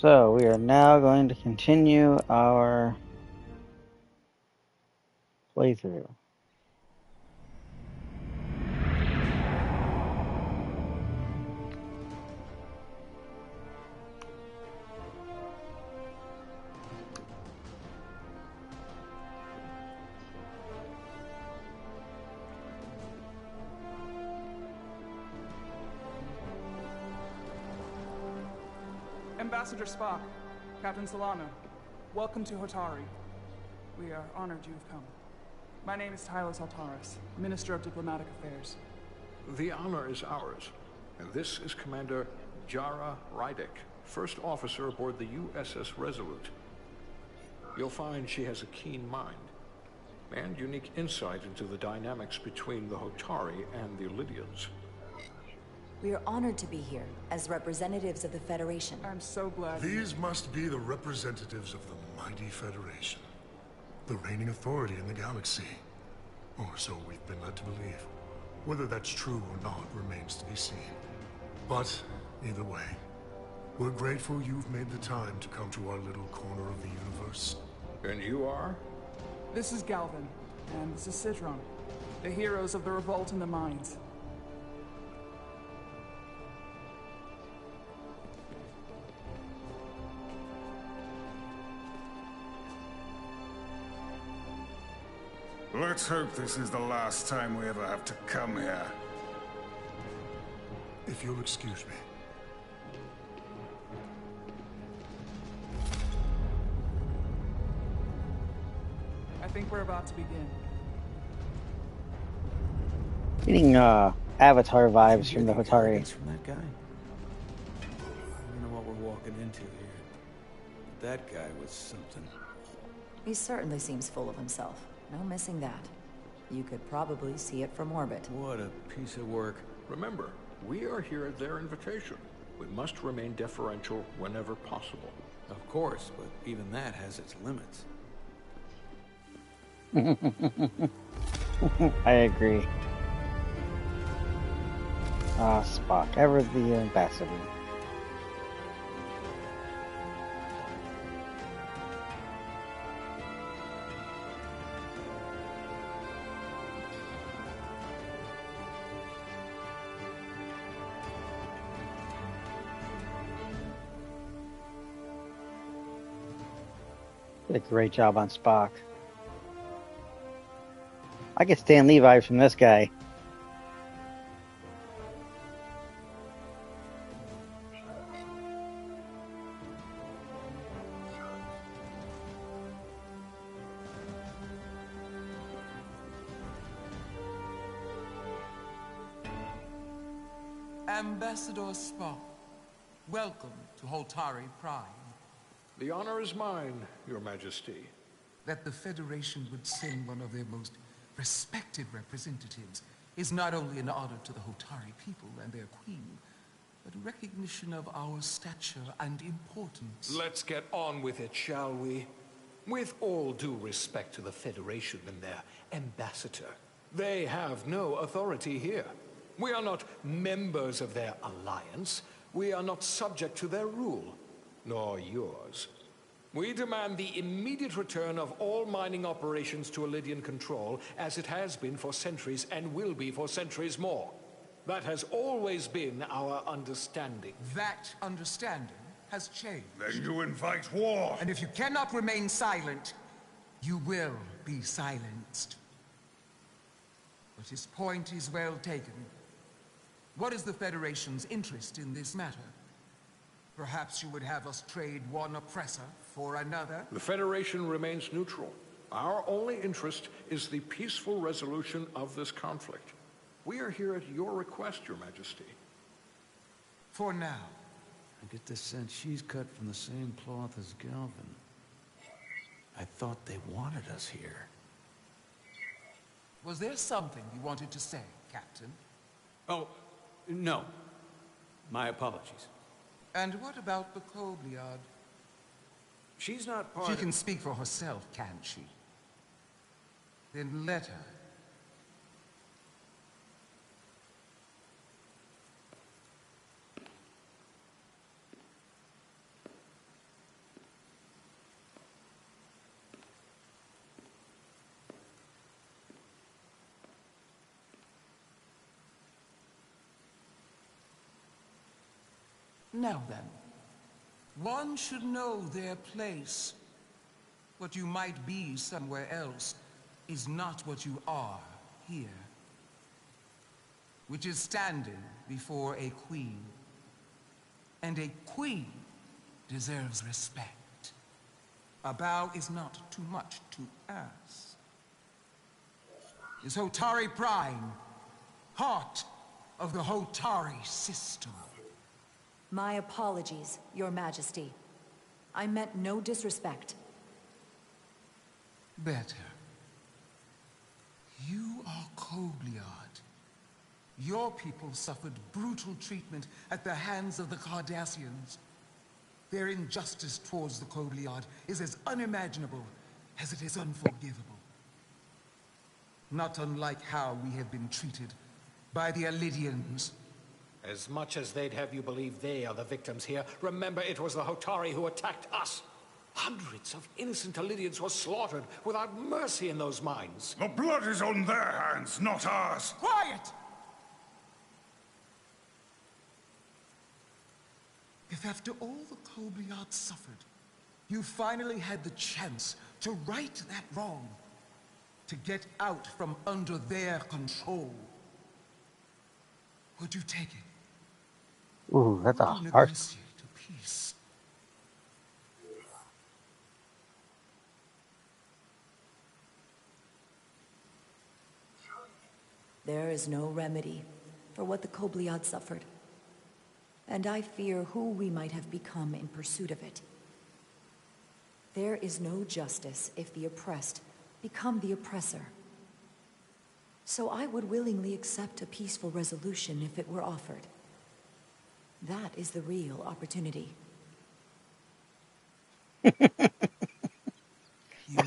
So we are now going to continue our playthrough. Ambassador Spock, Captain Solano, welcome to Hotari. We are honored you've come. My name is Tyler Saltaris, Minister of Diplomatic Affairs. The honor is ours, and this is Commander Jara Rydick, first officer aboard the USS Resolute. You'll find she has a keen mind, and unique insight into the dynamics between the Hotari and the Lydians. We are honored to be here, as representatives of the Federation. I'm so glad. These must be the representatives of the mighty Federation. The reigning authority in the galaxy. Or so we've been led to believe. Whether that's true or not remains to be seen. But, either way, we're grateful you've made the time to come to our little corner of the universe. And you are? This is Galvin, and this is Citron, the heroes of the revolt in the mines. Let's hope this is the last time we ever have to come here. If you'll excuse me. I think we're about to begin. Getting Avatar vibes from the Hotari. From that guy. I don't know what we're walking into here. That guy was something. He certainly seems full of himself. No missing that. You could probably see it from orbit. What a piece of work. Remember, we are here at their invitation. We must remain deferential whenever possible. Of course, but even that has its limits. I agree. Spock, ever the ambassador. Did a great job on Spock. I get Stan Lee vibes from this guy. Ambassador Spock, welcome to Hotari Prime. The honor is mine, Your Majesty. That the Federation would send one of their most respected representatives is not only an honor to the Hotari people and their queen, but a recognition of our stature and importance. Let's get on with it, shall we? With all due respect to the Federation and their ambassador, they have no authority here. We are not members of their alliance. We are not subject to their rule, nor yours. We demand the immediate return of all mining operations to Lydian control, as it has been for centuries and will be for centuries more. That has always been our understanding. That understanding has changed. Then you invite war. And if you cannot remain silent, you will be silenced. But his point is well taken. What is the Federation's interest in this matter? Perhaps you would have us trade one oppressor for another? The Federation remains neutral. Our only interest is the peaceful resolution of this conflict. We are here at your request, Your Majesty. For now. I get the sense she's cut from the same cloth as Galvin. I thought they wanted us here. Was there something you wanted to say, Captain? Oh, no. My apologies. And what about the Kobliad? She's not part She of... can speak for herself, can't she? Then let her. Now then, one should know their place. What you might be somewhere else is not what you are here. Which is standing before a queen. And a queen deserves respect. A bow is not too much to ask. Is Hotari Prime, heart of the Hotari system. My apologies, Your Majesty. I meant no disrespect. Better. You are Kobliard. Your people suffered brutal treatment at the hands of the Cardassians. Their injustice towards the Kobliard is as unimaginable as it is unforgivable. Not unlike how we have been treated by the Alidians. As much as they'd have you believe they are the victims here, remember it was the Hotari who attacked us. Hundreds of innocent Alidians were slaughtered without mercy in those mines. The blood is on their hands, not ours. Quiet! If after all the Kobliard suffered, you finally had the chance to right that wrong, to get out from under their control, would you take it? Ooh, that's a Would you harsh. negotiate a peace? There is no remedy for what the Kobliad suffered. And I fear who we might have become in pursuit of it. There is no justice if the oppressed become the oppressor. So I would willingly accept a peaceful resolution if it were offered. That is the real opportunity. You're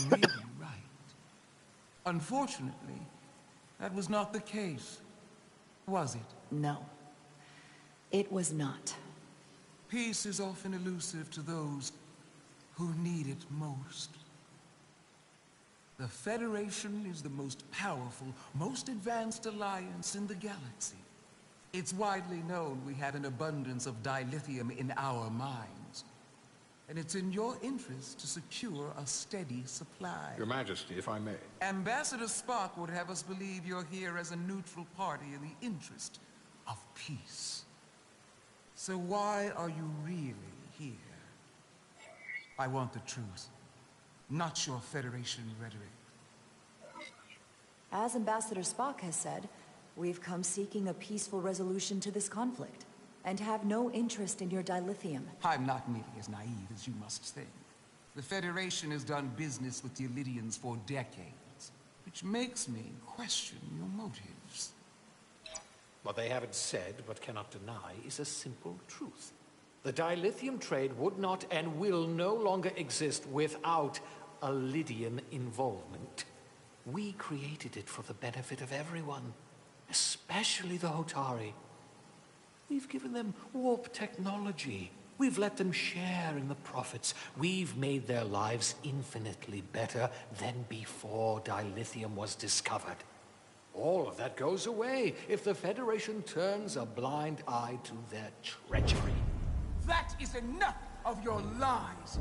really right. Unfortunately, that was not the case, was it? No, it was not. Peace is often elusive to those who need it most. The Federation is the most powerful, most advanced alliance in the galaxy. It's widely known we have an abundance of dilithium in our mines. And it's in your interest to secure a steady supply. Your Majesty, if I may. Ambassador Spock would have us believe you're here as a neutral party in the interest of peace. So why are you really here? I want the truth, not your Federation rhetoric. As Ambassador Spock has said, we've come seeking a peaceful resolution to this conflict, and have no interest in your dilithium. I'm not nearly as naive as you must think. The Federation has done business with the Alidians for decades, which makes me question your motives. What they haven't said, but cannot deny, is a simple truth. The dilithium trade would not and will no longer exist without Alidian involvement. We created it for the benefit of everyone, especially the Hotari. We've given them warp technology. We've let them share in the profits. We've made their lives infinitely better than before dilithium was discovered. All of that goes away if the Federation turns a blind eye to their treachery. That is enough of your lies!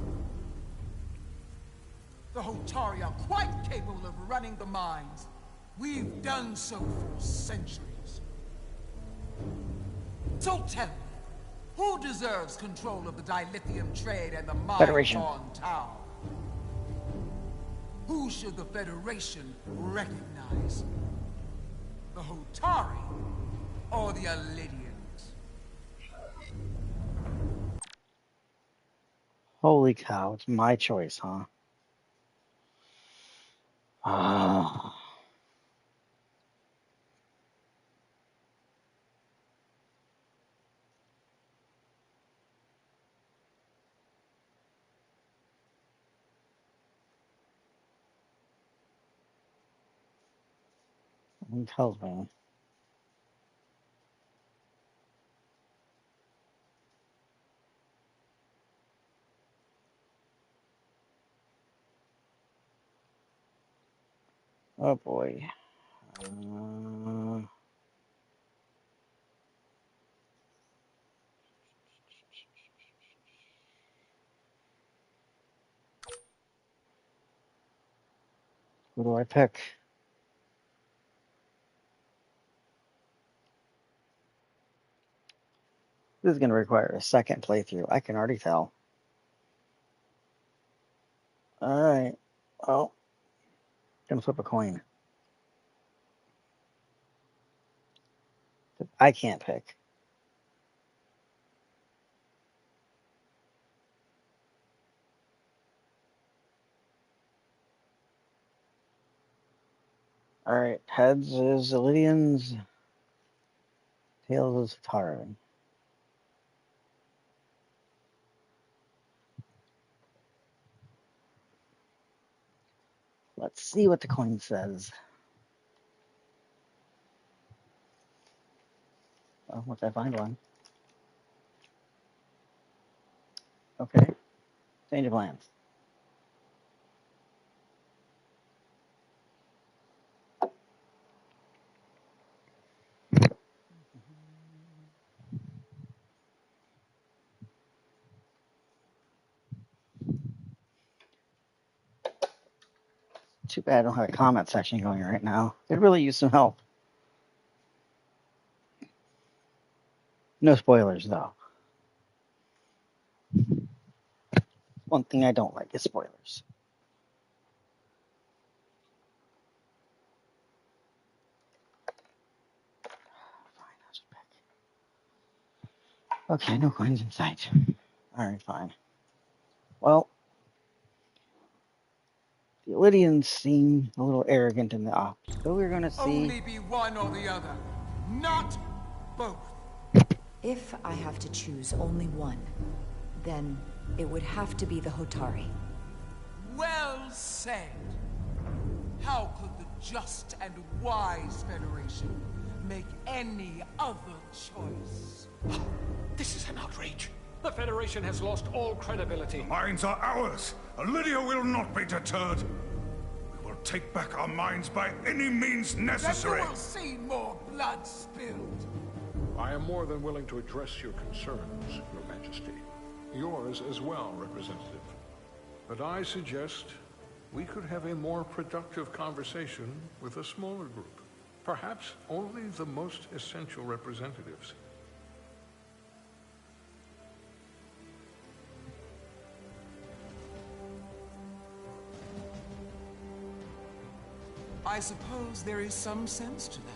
The Hotari are quite capable of running the mines. We've done so for centuries. So tell me, who deserves control of the dilithium trade and the mines Federation. on town? Who should the Federation recognize? The Hotari or the Alidians? Holy cow, it's my choice, huh? Ah. Something tells me. Oh boy. Who do I pick? This is going to require a second playthrough. I can already tell. All right. Well, gonna flip a coin. I can't pick. All right. Heads is Illidians. Tails is Taran. Let's see what the coin says. Oh, once I find one. Okay. Change of plans. Too bad I don't have a comment section going right now. Could really use some help. No spoilers, though. One thing I don't like is spoilers. Okay, no coins in sight. All right, fine. Well, the Illidians seem a little arrogant in the off. So we're going to see. Only be one or the other, not both. If I have to choose only one, then it would have to be the Hotari. Well said. How could the just and wise Federation make any other choice? This is an outrage. The Federation has lost all credibility. The mines are ours. Lydia will not be deterred. We will take back our mines by any means necessary. Then you will see more blood spilled. I am more than willing to address your concerns, Your Majesty. Yours as well, Representative. But I suggest we could have a more productive conversation with a smaller group. Perhaps only the most essential representatives. I suppose there is some sense to that.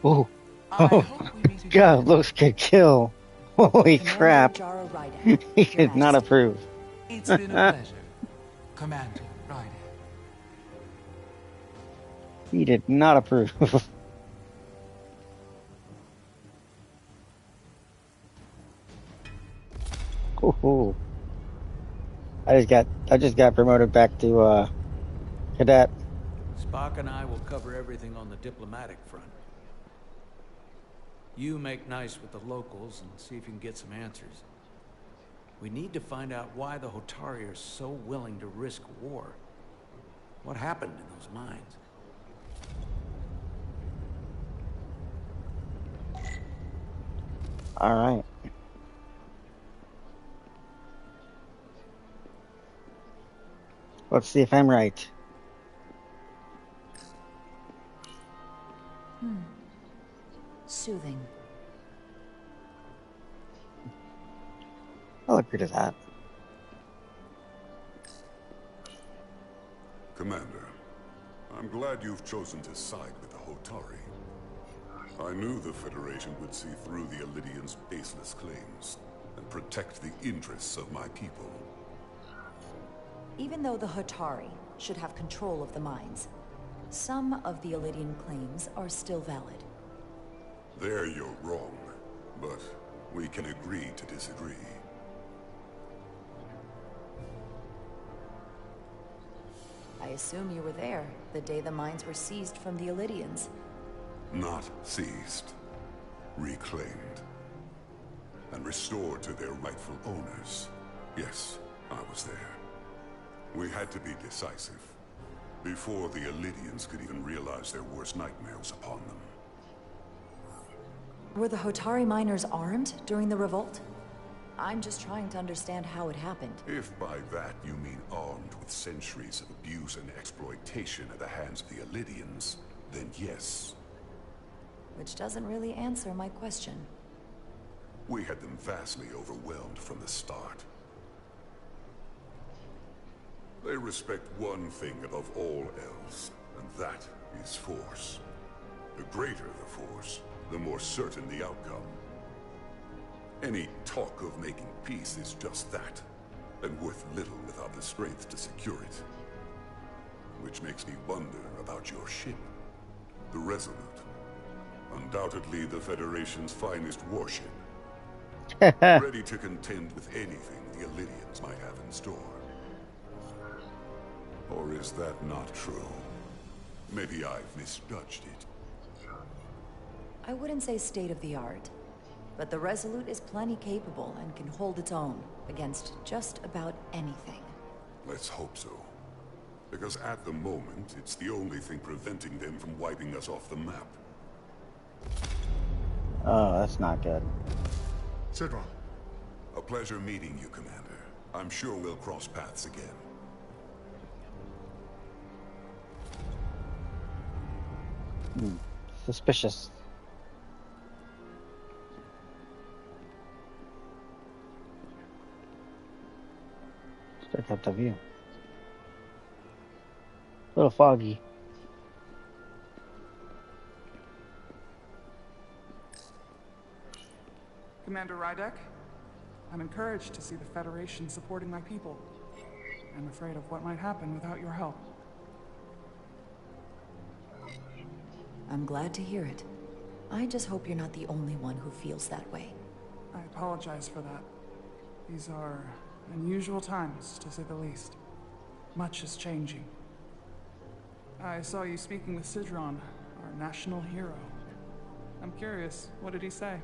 Oh, I hope we meet again. God, looks could kill. Holy Commander crap. Jara Ryder, He Your did not Majesty. approve. It's been a pleasure, Commander Ryder. He did not approve. Oh, I just got promoted back to cadet. Spock and I will cover everything on the diplomatic front. You make nice with the locals and see if you can get some answers. We need to find out why the Hotari are so willing to risk war. What happened in those mines? All right. Let's see if I'm right. Soothing. I'll agree to that. Commander, I'm glad you've chosen to side with the Hotari. I knew the Federation would see through the Illidians' baseless claims and protect the interests of my people. Even though the Hotari should have control of the mines, some of the Illidian claims are still valid. There you're wrong, but we can agree to disagree. I assume you were there the day the mines were seized from the Illidians. Not seized, reclaimed, and restored to their rightful owners. Yes, I was there. We had to be decisive, before the Illidians could even realize their worst nightmares upon them. Were the Hotari miners armed during the revolt? I'm just trying to understand how it happened. If by that you mean armed with centuries of abuse and exploitation at the hands of the Illidians, then yes. Which doesn't really answer my question. We had them vastly overwhelmed from the start. They respect one thing above all else, and that is force. The greater the force, the more certain the outcome. Any talk of making peace is just that, and worth little without the strength to secure it. Which makes me wonder about your ship, the Resolute. Undoubtedly the Federation's finest warship. Ready to contend with anything the Illidians might have in store. Or is that not true? Maybe I've misjudged it. I wouldn't say state-of-the-art, but the Resolute is plenty capable and can hold its own against just about anything. Let's hope so. Because at the moment, it's the only thing preventing them from wiping us off the map. Oh, that's not good. Sidron. A pleasure meeting you, Commander. I'm sure we'll cross paths again. Suspicious. Start up the view. A little foggy. Commander Rydek, I'm encouraged to see the Federation supporting my people. I'm afraid of what might happen without your help. I'm glad to hear it. I just hope you're not the only one who feels that way. I apologize for that. These are unusual times, to say the least. Much is changing. I saw you speaking with Sidron, our national hero. I'm curious, what did he say?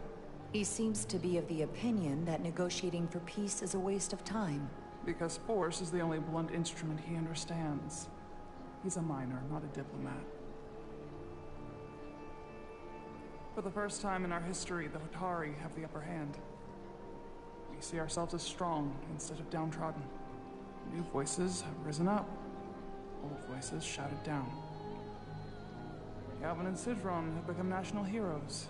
He seems to be of the opinion that negotiating for peace is a waste of time. Because force is the only blunt instrument he understands. He's a miner, not a diplomat. For the first time in our history, the Hotari have the upper hand. We see ourselves as strong instead of downtrodden. New voices have risen up. Old voices shouted down. Galvin and Sidron have become national heroes.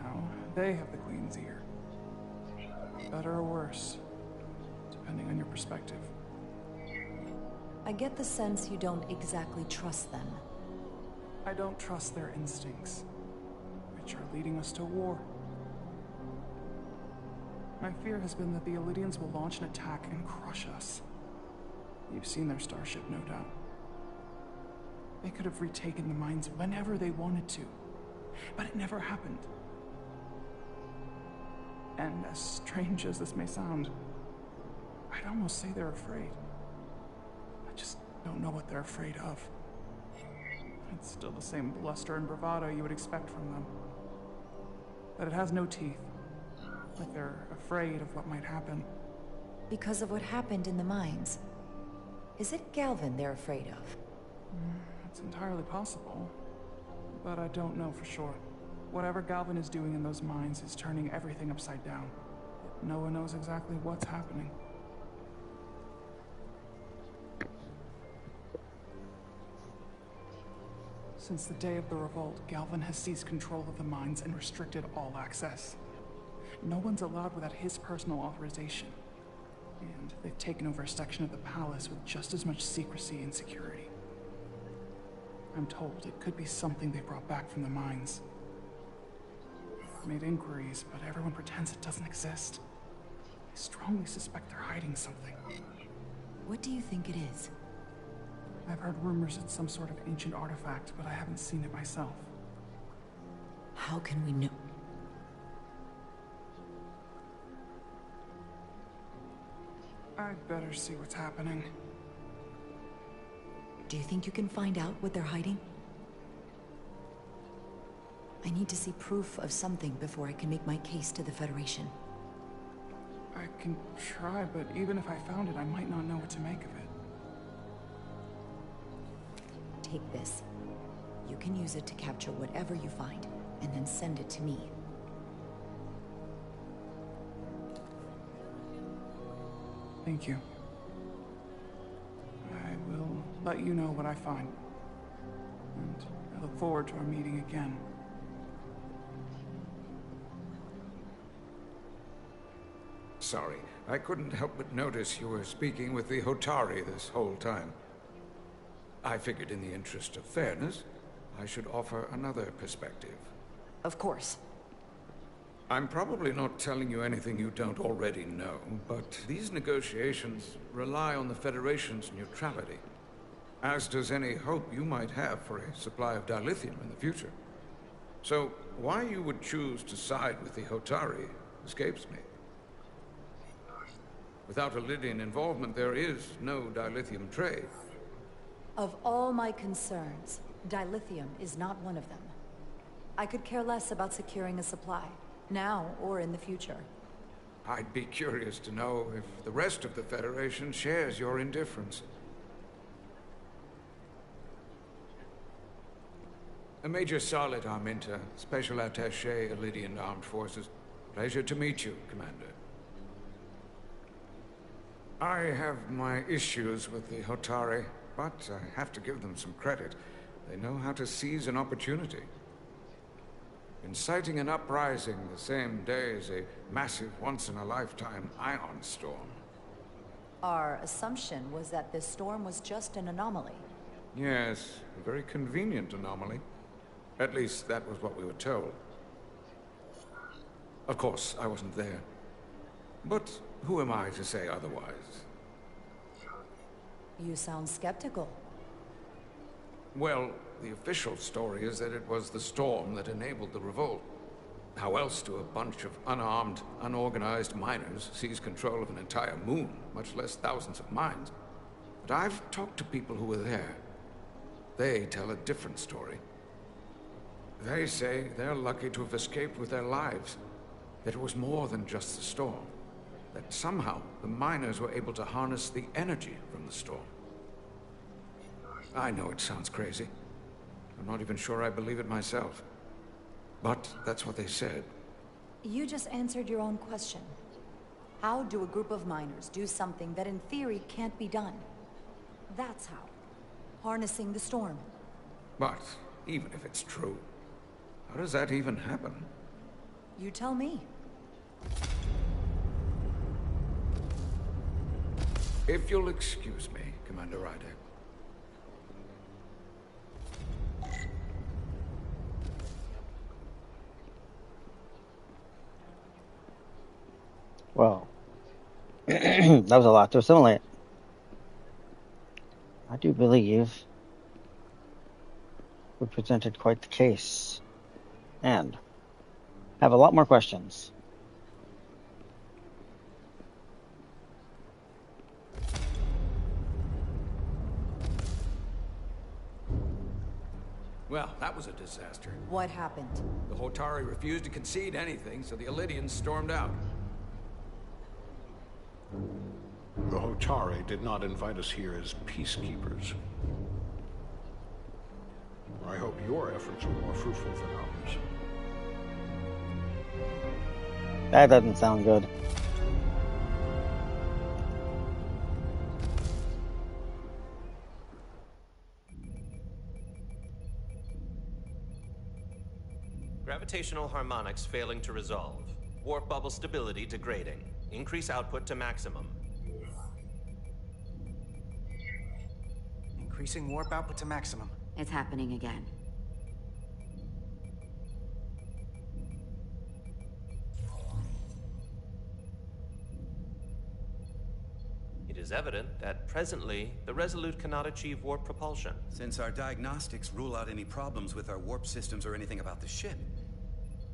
Now, they have the Queen's ear. Better or worse, depending on your perspective. I get the sense you don't exactly trust them. I don't trust their instincts, which are leading us to war. My fear has been that the Illidians will launch an attack and crush us. You've seen their starship, no doubt. They could have retaken the mines whenever they wanted to, but it never happened. And as strange as this may sound, I'd almost say they're afraid. I just don't know what they're afraid of. It's still the same bluster and bravado you would expect from them. But it has no teeth. Like they're afraid of what might happen. Because of what happened in the mines. Is it Galvin they're afraid of? It's entirely possible. But I don't know for sure. Whatever Galvin is doing in those mines is turning everything upside down. Yet no one knows exactly what's happening. Since the day of the revolt, Galvin has seized control of the mines and restricted all access. No one's allowed without his personal authorization. And they've taken over a section of the palace with just as much secrecy and security. I'm told it could be something they brought back from the mines. I've made inquiries, but everyone pretends it doesn't exist. I strongly suspect they're hiding something. What do you think it is? I've heard rumors it's some sort of ancient artifact, but I haven't seen it myself. How can we know? I'd better see what's happening. Do you think you can find out what they're hiding? I need to see proof of something before I can make my case to the Federation. I can try, but even if I found it, I might not know what to make of it. Take this. You can use it to capture whatever you find, and then send it to me. Thank you. I will let you know what I find. And I look forward to our meeting again. Sorry, I couldn't help but notice you were speaking with the Hotari this whole time. I figured in the interest of fairness, I should offer another perspective. Of course. I'm probably not telling you anything you don't already know, but these negotiations rely on the Federation's neutrality, as does any hope you might have for a supply of dilithium in the future. So, why you would choose to side with the Hotari escapes me. Without Illidian involvement, there is no dilithium trade. Of all my concerns, dilithium is not one of them. I could care less about securing a supply, now or in the future. I'd be curious to know if the rest of the Federation shares your indifference. Major Solid Arminta, Special Attaché, Illidian Armed Forces. Pleasure to meet you, Commander. I have my issues with the Hotari, but I have to give them some credit. They know how to seize an opportunity. Inciting an uprising the same day as a massive, once-in-a-lifetime ion storm. Our assumption was that this storm was just an anomaly. Yes, a very convenient anomaly. At least that was what we were told. Of course, I wasn't there. But who am I to say otherwise? You sound skeptical. Well, the official story is that it was the storm that enabled the revolt. How else do a bunch of unarmed, unorganized miners seize control of an entire moon, much less thousands of mines? But I've talked to people who were there. They tell a different story. They say they're lucky to have escaped with their lives. That it was more than just the storm. That somehow the miners were able to harness the energy from the storm. I know it sounds crazy. I'm not even sure I believe it myself. But that's what they said. You just answered your own question. How do a group of miners do something that in theory can't be done? That's how. Harnessing the storm. But even if it's true, how does that even happen? You tell me. If you'll excuse me, Commander Ryder. Well, that was a lot to assimilate. I do believe we presented quite the case. And have a lot more questions. Well, that was a disaster. What happened? The Hotari refused to concede anything, so the Illidians stormed out. The Hotari did not invite us here as peacekeepers. I hope your efforts were more fruitful than ours. That doesn't sound good. Gravitational harmonics failing to resolve. Warp bubble stability degrading. Increase output to maximum. Increasing warp output to maximum. It's happening again. It is evident that presently, the Resolute cannot achieve warp propulsion. Since our diagnostics rule out any problems with our warp systems or anything about the ship,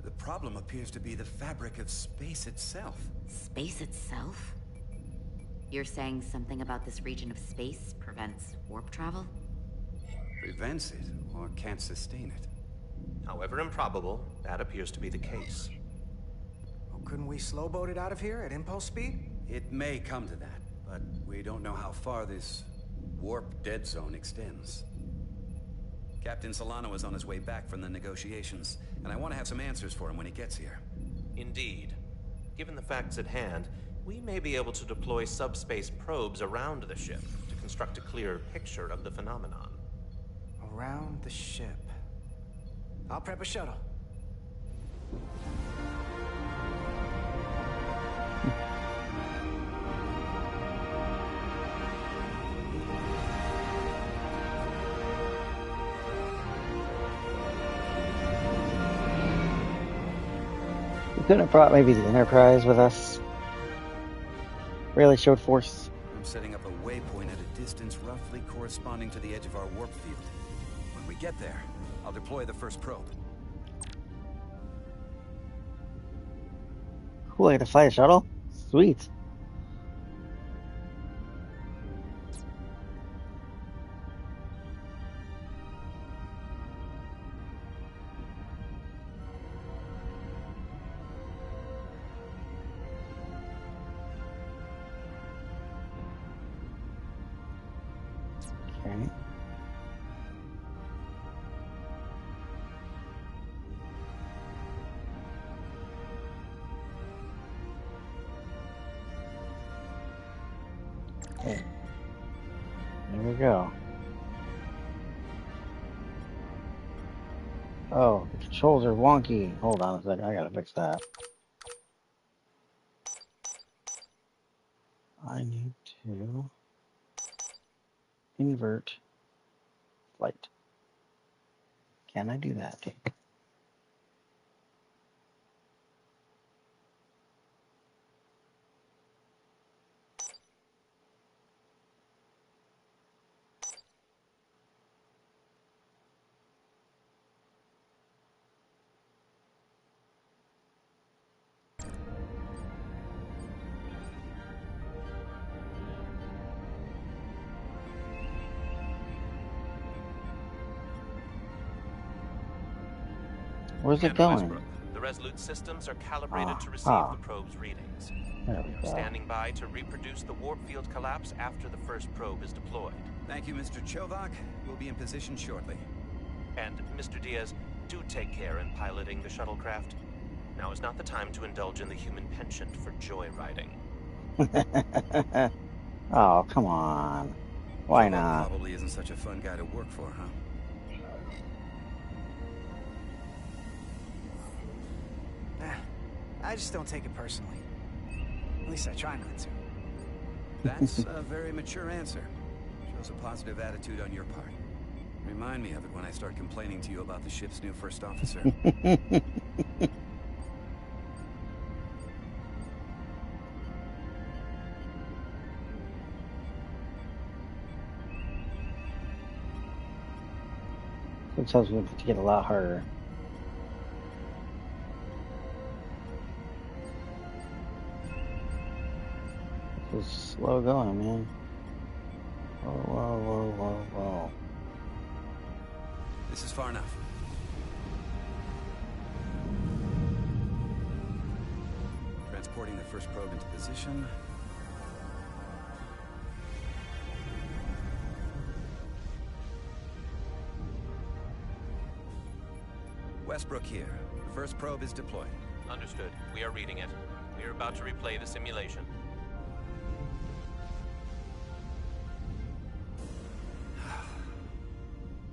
the problem appears to be the fabric of space itself. Space itself? You're saying something about this region of space prevents warp travel? Prevents it, or can't sustain it. However improbable, that appears to be the case. Well, couldn't we slowboat it out of here at impulse speed? It may come to that, but we don't know how far this warp dead zone extends. Captain Solano is on his way back from the negotiations, and I want to have some answers for him when he gets here. Indeed. Given the facts at hand, we may be able to deploy subspace probes around the ship to construct a clearer picture of the phenomenon. Around the ship. I'll prep a shuttle. We couldn't have brought maybe the Enterprise with us. Really showed force. I'm setting up a waypoint at a distance roughly corresponding to the edge of our warp field. When we get there, I'll deploy the first probe. Cool, I get to fly a shuttle? Sweet. Okay. Okay. There we go. Oh, the controls are wonky. Hold on a second, I gotta fix that. I need to invert flight. Can I do that? Where's it going? The Resolute systems are calibrated to receive the probe's readings. There we go. Standing by to reproduce the warp field collapse after the first probe is deployed. Thank you, Mr. Chovak. We'll be in position shortly. And, Mr. Diaz, do take care in piloting the shuttlecraft. Now is not the time to indulge in the human penchant for joyriding. Oh, come on. Why Chovak not? Probably isn't such a fun guy to work for, huh? I just don't take it personally. At least I try not to. That's a very mature answer. Shows a positive attitude on your part. Remind me of it when I start complaining to you about the ship's new first officer. Sometimes we have to get a lot harder. This is slow going, man. Whoa, whoa, whoa, whoa, whoa. This is far enough. Transporting the first probe into position. Westbrook here. The first probe is deployed. Understood. We are reading it. We are about to replay the simulation.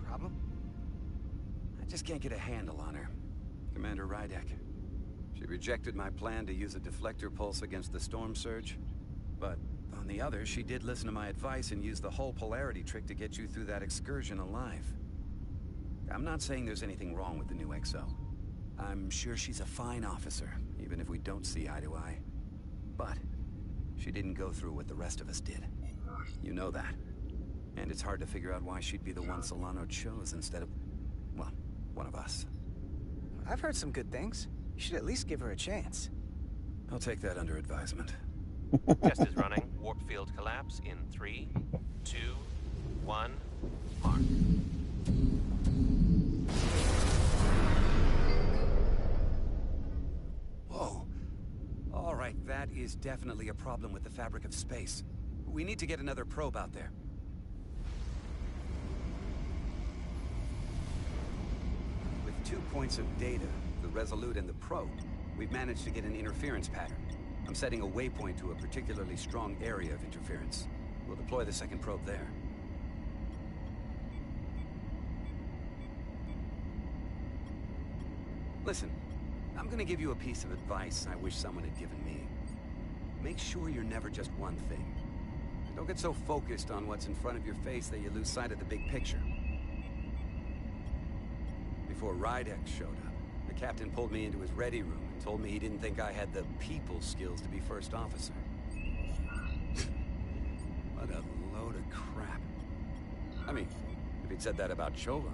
Problem? I just can't get a handle on her. Commander Rydek. She rejected my plan to use a deflector pulse against the storm surge. But on the other, she did listen to my advice and use the whole polarity trick to get you through that excursion alive. I'm not saying there's anything wrong with the new XO. I'm sure she's a fine officer, even if we don't see eye to eye. But she didn't go through what the rest of us did. You know that. And it's hard to figure out why she'd be the one Solano chose instead of, well, one of us. I've heard some good things. You should at least give her a chance. I'll take that under advisement. Test is running. Warp field collapse in 3, 2, 1, mark. Whoa. All right, that is definitely a problem with the fabric of space. We need to get another probe out there. With 2 points of data, the Resolute and the probe, we've managed to get an interference pattern. I'm setting a waypoint to a particularly strong area of interference. We'll deploy the second probe there. Listen, I'm gonna give you a piece of advice I wish someone had given me. Make sure you're never just one thing. Don't get so focused on what's in front of your face that you lose sight of the big picture. Before Rydek showed up, the captain pulled me into his ready room and told me he didn't think I had the people skills to be first officer. What a load of crap. I mean, if he'd said that about Chovak,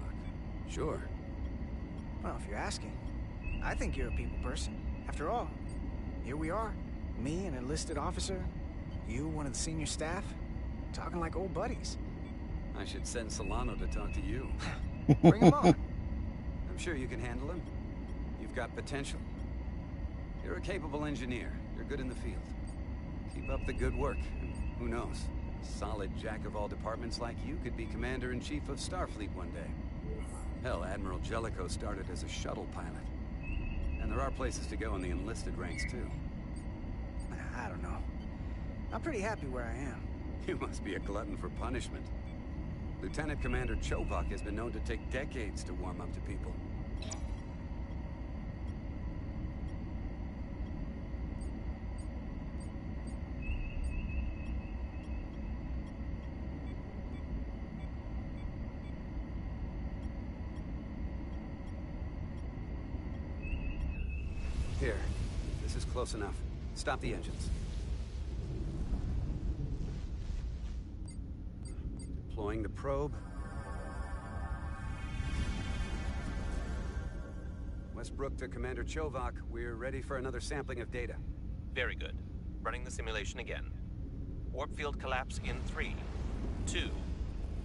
sure. Well, if you're asking, I think you're a people person. After all, here we are. Me, an enlisted officer. You, one of the senior staff. Talking like old buddies. I should send Solano to talk to you. Bring him on. I'm sure you can handle him. You've got potential. You're a capable engineer. You're good in the field. Keep up the good work. And who knows? A solid jack of all departments like you could be Commander-in-Chief of Starfleet one day. Hell, Admiral Jellicoe started as a shuttle pilot. And there are places to go in the enlisted ranks, too. I don't know. I'm pretty happy where I am. You must be a glutton for punishment. Lieutenant Commander Chovak has been known to take decades to warm up to people. Here, this is close enough. Stop the engines. Deploying the probe. Westbrook to Commander Chovak. We're ready for another sampling of data. Very good. Running the simulation again. Warp field collapse in 3, 2,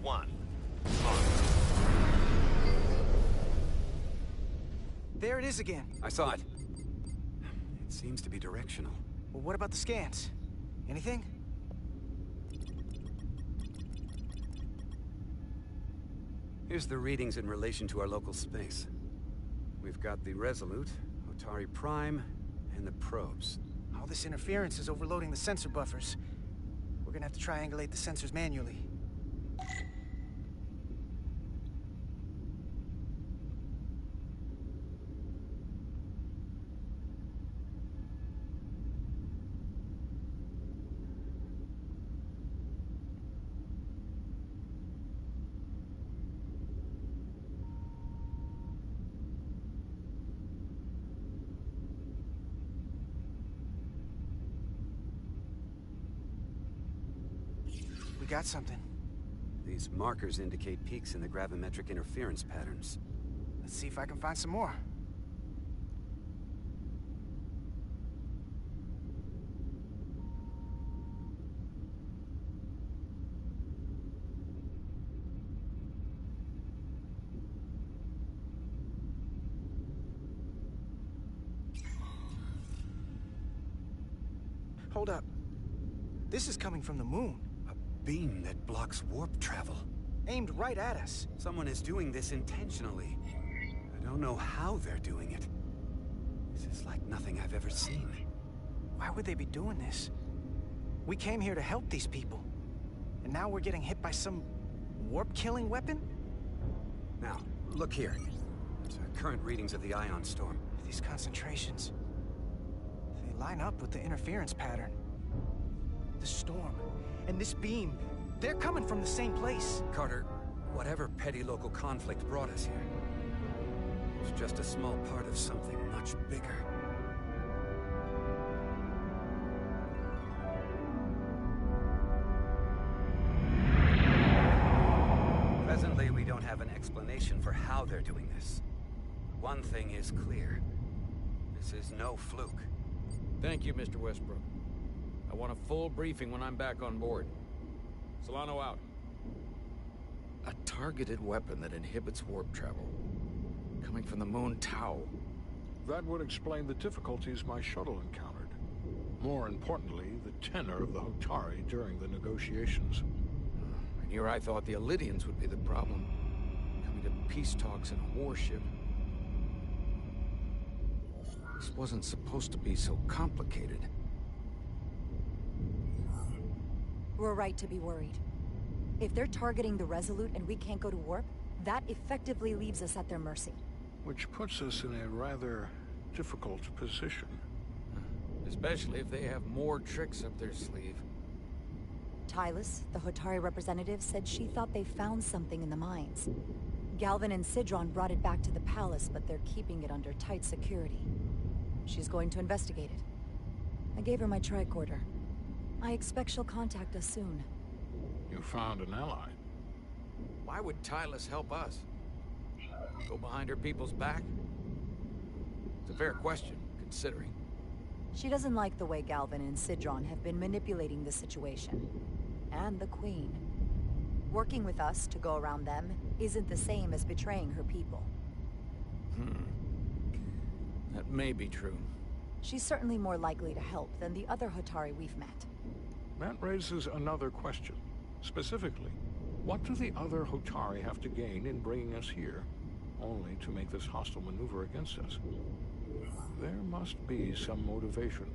1. There it is again. I saw it. It seems to be directional. Well, what about the scans? Anything? Here's the readings in relation to our local space. We've got the Resolute, Otari Prime, and the probes. All this interference is overloading the sensor buffers. We're gonna have to triangulate the sensors manually. Got something. These markers indicate peaks in the gravimetric interference patterns. Let's see if I can find some more. Hold up. This is coming from the moon. Beam that blocks warp travel. Aimed right at us. Someone is doing this intentionally. I don't know how they're doing it. This is like nothing I've ever seen. Why would they be doing this? We came here to help these people. And now we're getting hit by some warp-killing weapon? Now, look here. Current readings of the ion storm. These concentrations. They line up with the interference pattern. The storm. And this beam, they're coming from the same place. Carter, whatever petty local conflict brought us here, it's just a small part of something much bigger. Presently, we don't have an explanation for how they're doing this. One thing is clear. This is no fluke. Thank you, Mr. Westbrook. I want a full briefing when I'm back on board. Solano out. A targeted weapon that inhibits warp travel. Coming from the moon Tau. That would explain the difficulties my shuttle encountered. More importantly, the tenor of the Hotari during the negotiations. And here I thought the Illidians would be the problem. Coming to peace talks in a warship. This wasn't supposed to be so complicated. We're right to be worried. If they're targeting the Resolute and we can't go to warp, that effectively leaves us at their mercy. Which puts us in a rather difficult position. Especially if they have more tricks up their sleeve. Tylus, the Hotari representative, said she thought they found something in the mines. Galvin and Sidron brought it back to the palace, but they're keeping it under tight security. She's going to investigate it. I gave her my tricorder. I expect she'll contact us soon. You found an ally. Why would Tylus help us? Go behind her people's back? It's a fair question, considering. She doesn't like the way Galvin and Sidron have been manipulating the situation. And the Queen. Working with us to go around them isn't the same as betraying her people. That may be true. She's certainly more likely to help than the other Hotari we've met. That raises another question. Specifically, what do the other Hotari have to gain in bringing us here, only to make this hostile maneuver against us? There must be some motivation.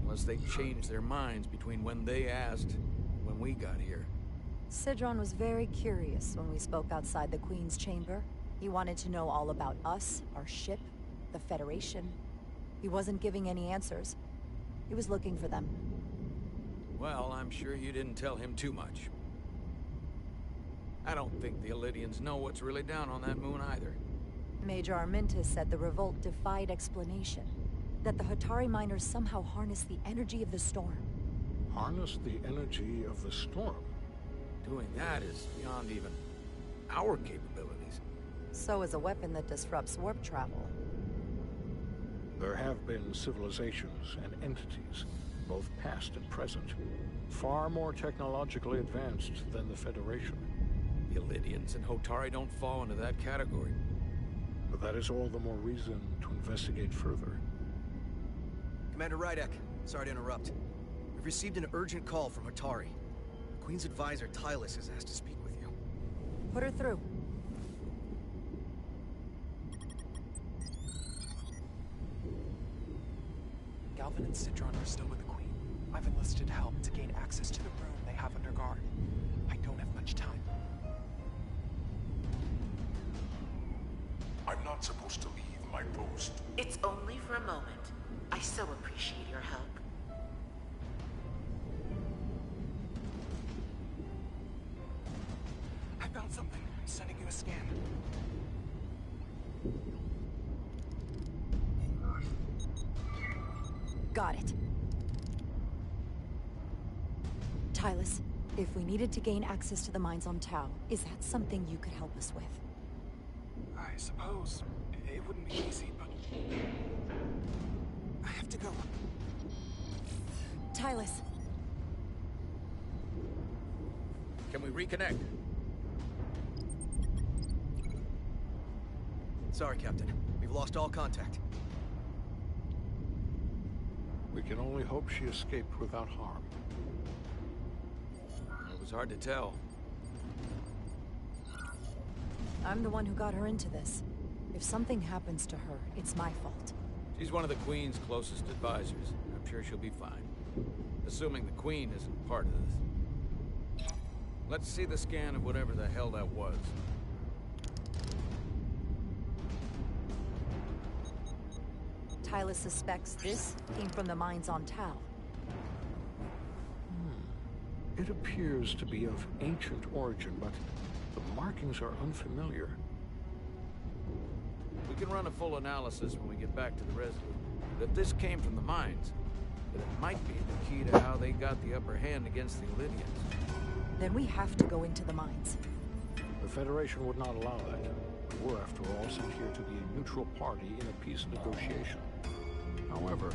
Unless they changed their minds between when they asked and when we got here. Sidron was very curious when we spoke outside the Queen's chamber. He wanted to know all about us, our ship, the Federation. He wasn't giving any answers. He was looking for them. Well, I'm sure you didn't tell him too much. I don't think the Illidians know what's really down on that moon either. Major Armintas said the revolt defied explanation. That the Hotari miners somehow harness the energy of the storm. Harness the energy of the storm? Doing that is beyond even our capabilities. So is a weapon that disrupts warp travel. There have been civilizations and entities, both past and present, far more technologically advanced than the Federation. The Illidians and Hotari don't fall into that category. But that is all the more reason to investigate further. Commander Rydek, sorry to interrupt. We've received an urgent call from Hotari. The Queen's advisor, Tylus, has asked to speak with you. Put her through. Galvin and Sidron are still with the Queen. I've enlisted help to gain access to the room they have under guard. I don't have much time. I'm not supposed to leave my post. It's only for a moment. I so appreciate your help. I found something. I'm sending you a scan. Got it. Tylus, if we needed to gain access to the mines on Tau, is that something you could help us with? I suppose it wouldn't be easy, but I have to go. Tylus. Can we reconnect? Sorry, Captain. We've lost all contact. We can only hope she escaped without harm. It was hard to tell. I'm the one who got her into this. If something happens to her, it's my fault. She's one of the Queen's closest advisors. I'm sure she'll be fine. Assuming the Queen isn't part of this. Let's see the scan of whatever the hell that was. Tylus suspects this came from the mines on Tau. It appears to be of ancient origin, but the markings are unfamiliar. We can run a full analysis when we get back to the Resolute. But if this came from the mines, then it might be the key to how they got the upper hand against the Illidians. Then we have to go into the mines. The Federation would not allow that. We're, after all, sent here to be a neutral party in a peace negotiation. However,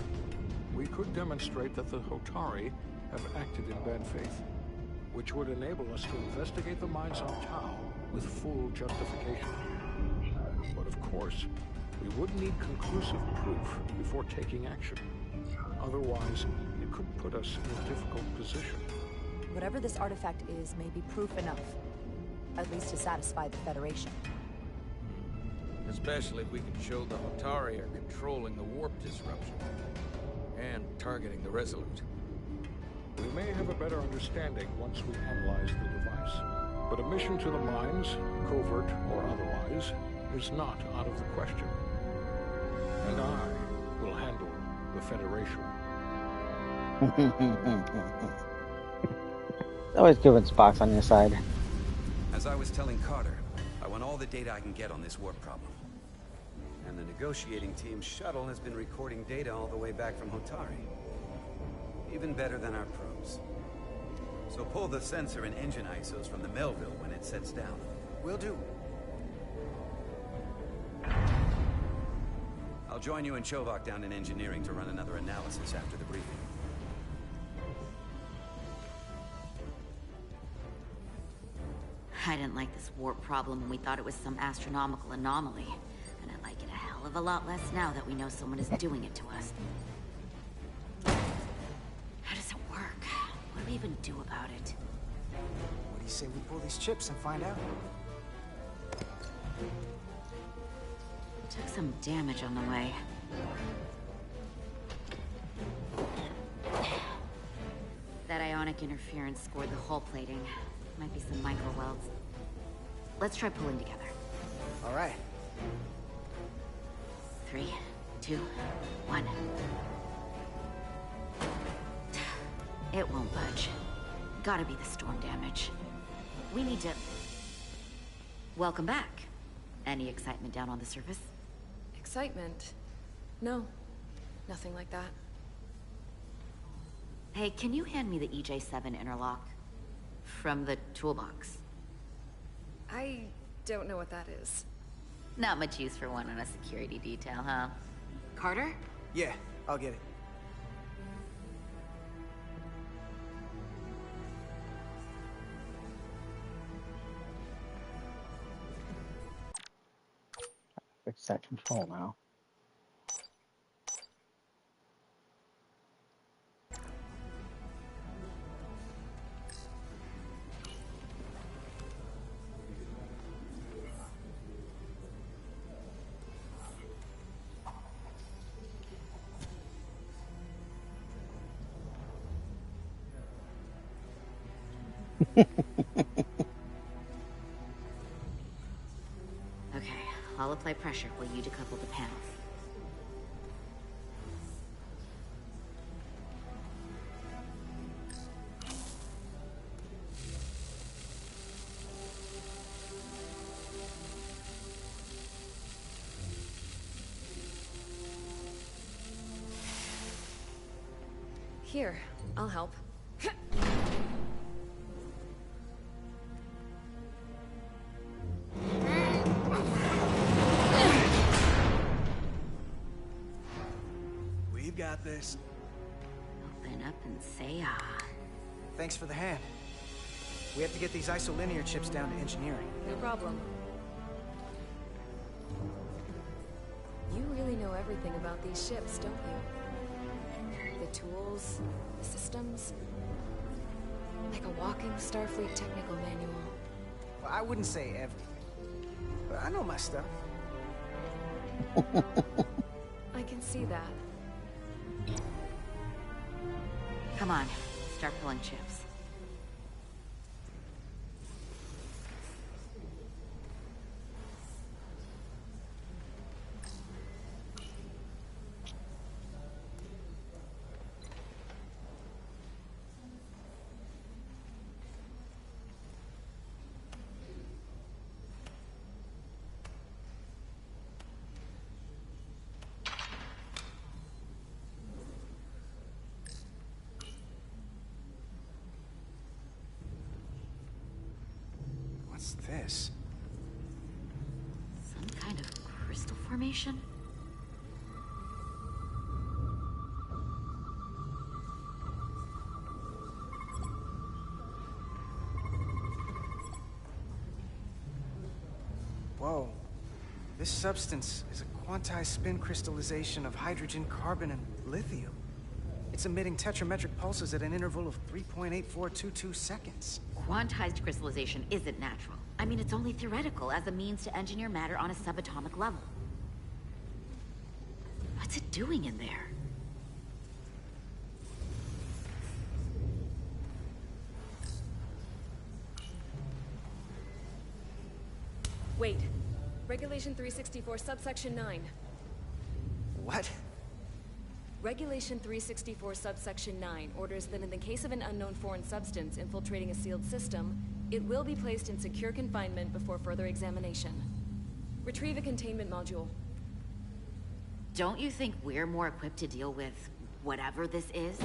we could demonstrate that the Hotari have acted in bad faith, which would enable us to investigate the mines on Tau with full justification. But of course, we would need conclusive proof before taking action. Otherwise, it could put us in a difficult position. Whatever this artifact is may be proof enough. At least to satisfy the Federation. Especially if we can show the Hotari are controlling the warp disruption. And targeting the Resolute. We may have a better understanding once we analyze the device. But a mission to the mines, covert or otherwise, is not out of the question. And I will handle the Federation. It's always good when Spock's on your side. As I was telling Carter, I want all the data I can get on this warp problem. And the negotiating team's shuttle has been recording data all the way back from Hotari. Even better than our probes. So pull the sensor and engine ISOs from the Melville when it sets down. Will do. I'll join you and Chovak down in engineering to run another analysis after the briefing. I didn't like this warp problem when we thought it was some astronomical anomaly. And I like it a hell of a lot less now that we know someone is doing it to us. How does it work? What do we even do about it? What do you say we pull these chips and find out? Took some damage on the way. That ionic interference scored the hull plating. Might be some micro welds. Let's try pulling together. All right. 3, 2, 1. It won't budge. Gotta be the storm damage. We need to... Welcome back. Any excitement down on the surface? Excitement? No. Nothing like that. Hey, can you hand me the EJ7 interlock? From the toolbox. I don't know what that is. Not much use for one on a security detail, huh? Carter? Yeah, I'll get it. Fix that control now. Okay, I'll apply pressure while you decouple the panel. Here, I'll help. We've got this. Open up and say ah. Thanks for the hand. We have to get these isolinear chips down to engineering. No problem. You really know everything about these ships, don't you? The tools, the systems. Like a walking Starfleet technical manual. Well, I wouldn't say everything, but I know my stuff. I can see that. Come on, start pulling chips. What's this? Some kind of crystal formation? Whoa. This substance is a quantized spin crystallization of hydrogen, carbon, and lithium. It's emitting tetrametric pulses at an interval of 3.8422 seconds. Quantized crystallization isn't natural. I mean, it's only theoretical as a means to engineer matter on a subatomic level. What's it doing in there? Wait. Regulation 364, subsection 9. What? Regulation 364, subsection 9 orders that in the case of an unknown foreign substance infiltrating a sealed system, it will be placed in secure confinement before further examination. Retrieve a containment module. Don't you think we're more equipped to deal with whatever this is?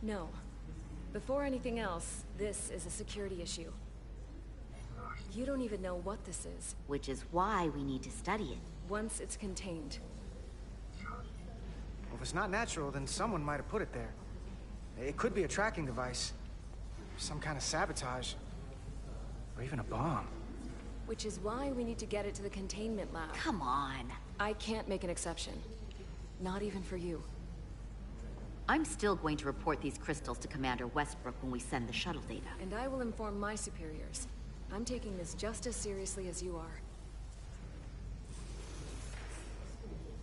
No. Before anything else, this is a security issue. You don't even know what this is. Which is why we need to study it. Once it's contained. Well, if it's not natural, then someone might have put it there. It could be a tracking device. Some kind of sabotage. Or even a bomb. Which is why we need to get it to the containment lab. Come on. I can't make an exception. Not even for you. I'm still going to report these crystals to Commander Westbrook when we send the shuttle data. And I will inform my superiors. I'm taking this just as seriously as you are.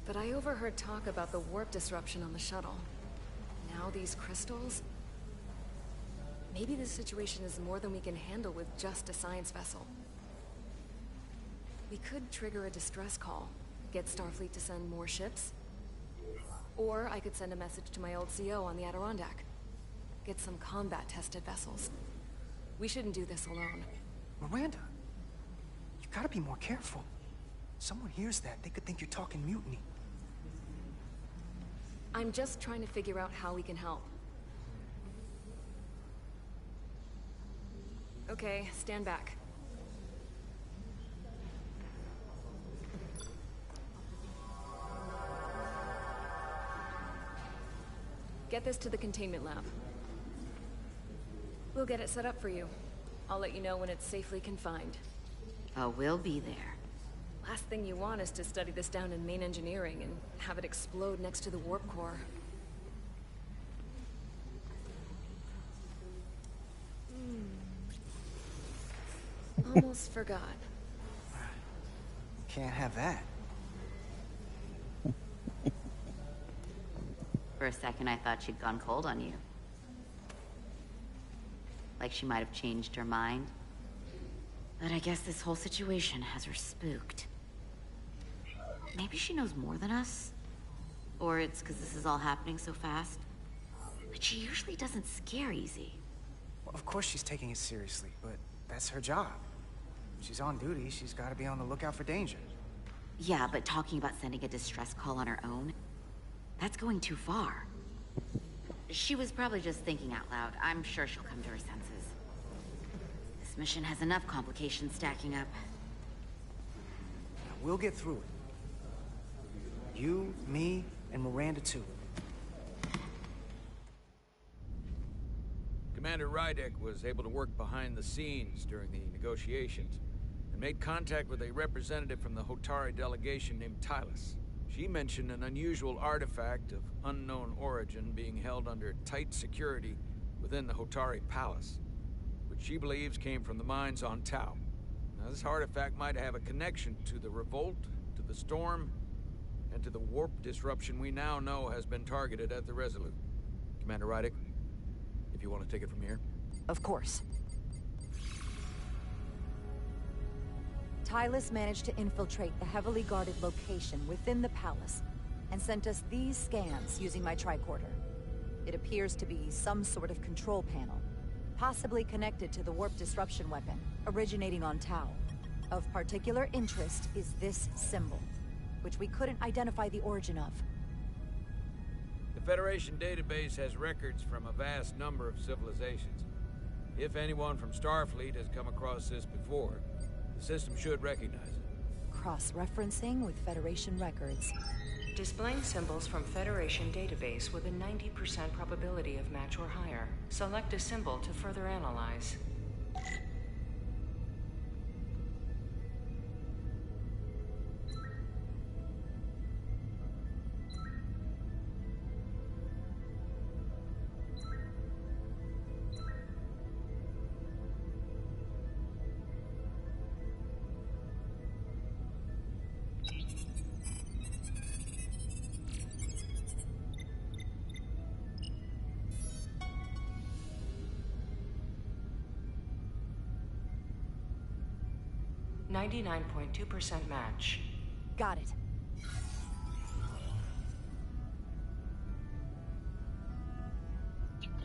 But I overheard talk about the warp disruption on the shuttle. Now these crystals? Maybe this situation is more than we can handle with just a science vessel. We could trigger a distress call, get Starfleet to send more ships. Or I could send a message to my old CO on the Adirondack. Get some combat-tested vessels. We shouldn't do this alone. Miranda, you gotta be more careful. Someone hears that, they could think you're talking mutiny. I'm just trying to figure out how we can help. Okay, stand back. Get this to the containment lab. We'll get it set up for you. I'll let you know when it's safely confined. Oh, we'll be there. Last thing you want is to study this down in main engineering and have it explode next to the warp core. Almost forgot. Can't have that. For a second, I thought she'd gone cold on you. Like she might have changed her mind. But I guess this whole situation has her spooked. Maybe she knows more than us? Or it's because this is all happening so fast? But she usually doesn't scare easy. Well, of course she's taking it seriously, but that's her job. She's on duty, she's gotta be on the lookout for danger. Yeah, but talking about sending a distress call on her own? That's going too far. She was probably just thinking out loud. I'm sure she'll come to her senses. This mission has enough complications stacking up. We'll get through it. You, me, and Miranda too. Commander Rydek was able to work behind the scenes during the negotiations and made contact with a representative from the Hotari delegation named Tylus. She mentioned an unusual artifact of unknown origin being held under tight security within the Hotari Palace, which she believes came from the mines on Tau. Now, this artifact might have a connection to the revolt, to the storm, and to the warp disruption we now know has been targeted at the Resolute. Commander Rydek, if you want to take it from here. Of course. Tylus managed to infiltrate the heavily guarded location within the palace and sent us these scans using my tricorder. It appears to be some sort of control panel, possibly connected to the warp disruption weapon originating on Tau. Of particular interest is this symbol, which we couldn't identify the origin of. The Federation database has records from a vast number of civilizations. If anyone from Starfleet has come across this before, the system should recognize it. Cross-referencing with Federation records. Displaying symbols from Federation database with a 90% probability of match or higher. Select a symbol to further analyze. 99.2% match. Got it.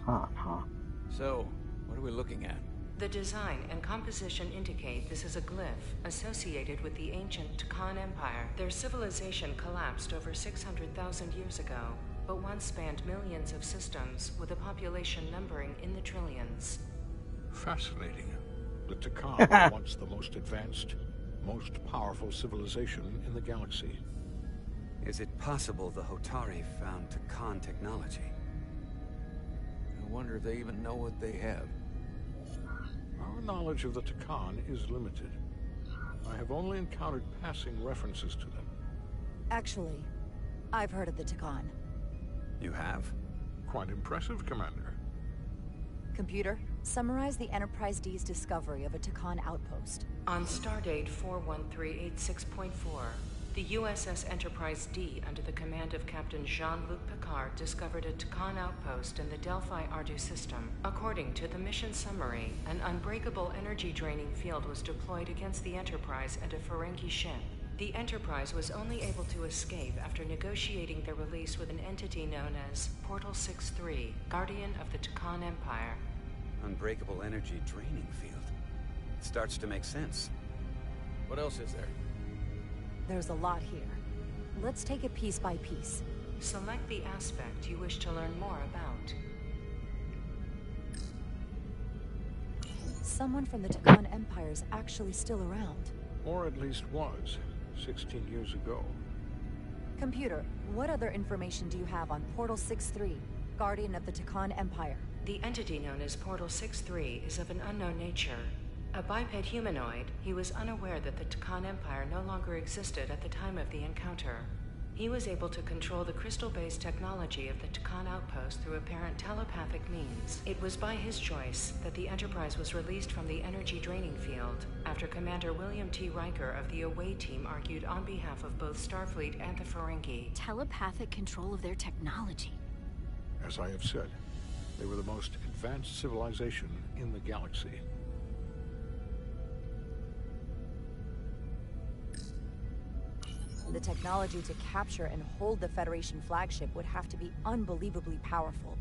Huh. So, what are we looking at? The design and composition indicate this is a glyph associated with the ancient Takan Empire. Their civilization collapsed over 600,000 years ago, but once spanned millions of systems with a population numbering in the trillions. Fascinating. The Takan were once the most advanced, most powerful civilization in the galaxy. Is it possible the Hotari found Takan technology? I wonder if they even know what they have. Our knowledge of the Takan is limited. I have only encountered passing references to them. Actually, I've heard of the Takan. You have? Quite impressive, Commander. Computer, summarize the Enterprise D's discovery of a Takan outpost. On stardate 41386.4, the USS Enterprise D, under the command of Captain Jean-Luc Picard, discovered a Takan outpost in the Delphi-Ardu system. According to the mission summary, an unbreakable energy-draining field was deployed against the Enterprise and a Ferengi ship. The Enterprise was only able to escape after negotiating their release with an entity known as Portal 6-3, Guardian of the Takan Empire. Unbreakable energy draining field. It starts to make sense. What else is there? There's a lot here. Let's take it piece by piece. Select the aspect you wish to learn more about. Someone from the Takan Empire is actually still around. Or at least was, 16 years ago. Computer, what other information do you have on Portal 6-3, Guardian of the Takan Empire? The entity known as Portal 6-3 is of an unknown nature. A biped humanoid, he was unaware that the Takan Empire no longer existed at the time of the encounter. He was able to control the crystal-based technology of the Takan outpost through apparent telepathic means. It was by his choice that the Enterprise was released from the energy draining field after Commander William T. Riker of the Away Team argued on behalf of both Starfleet and the Ferengi. Telepathic control of their technology. As I have said, they were the most advanced civilization in the galaxy. The technology to capture and hold the Federation flagship would have to be unbelievably powerful.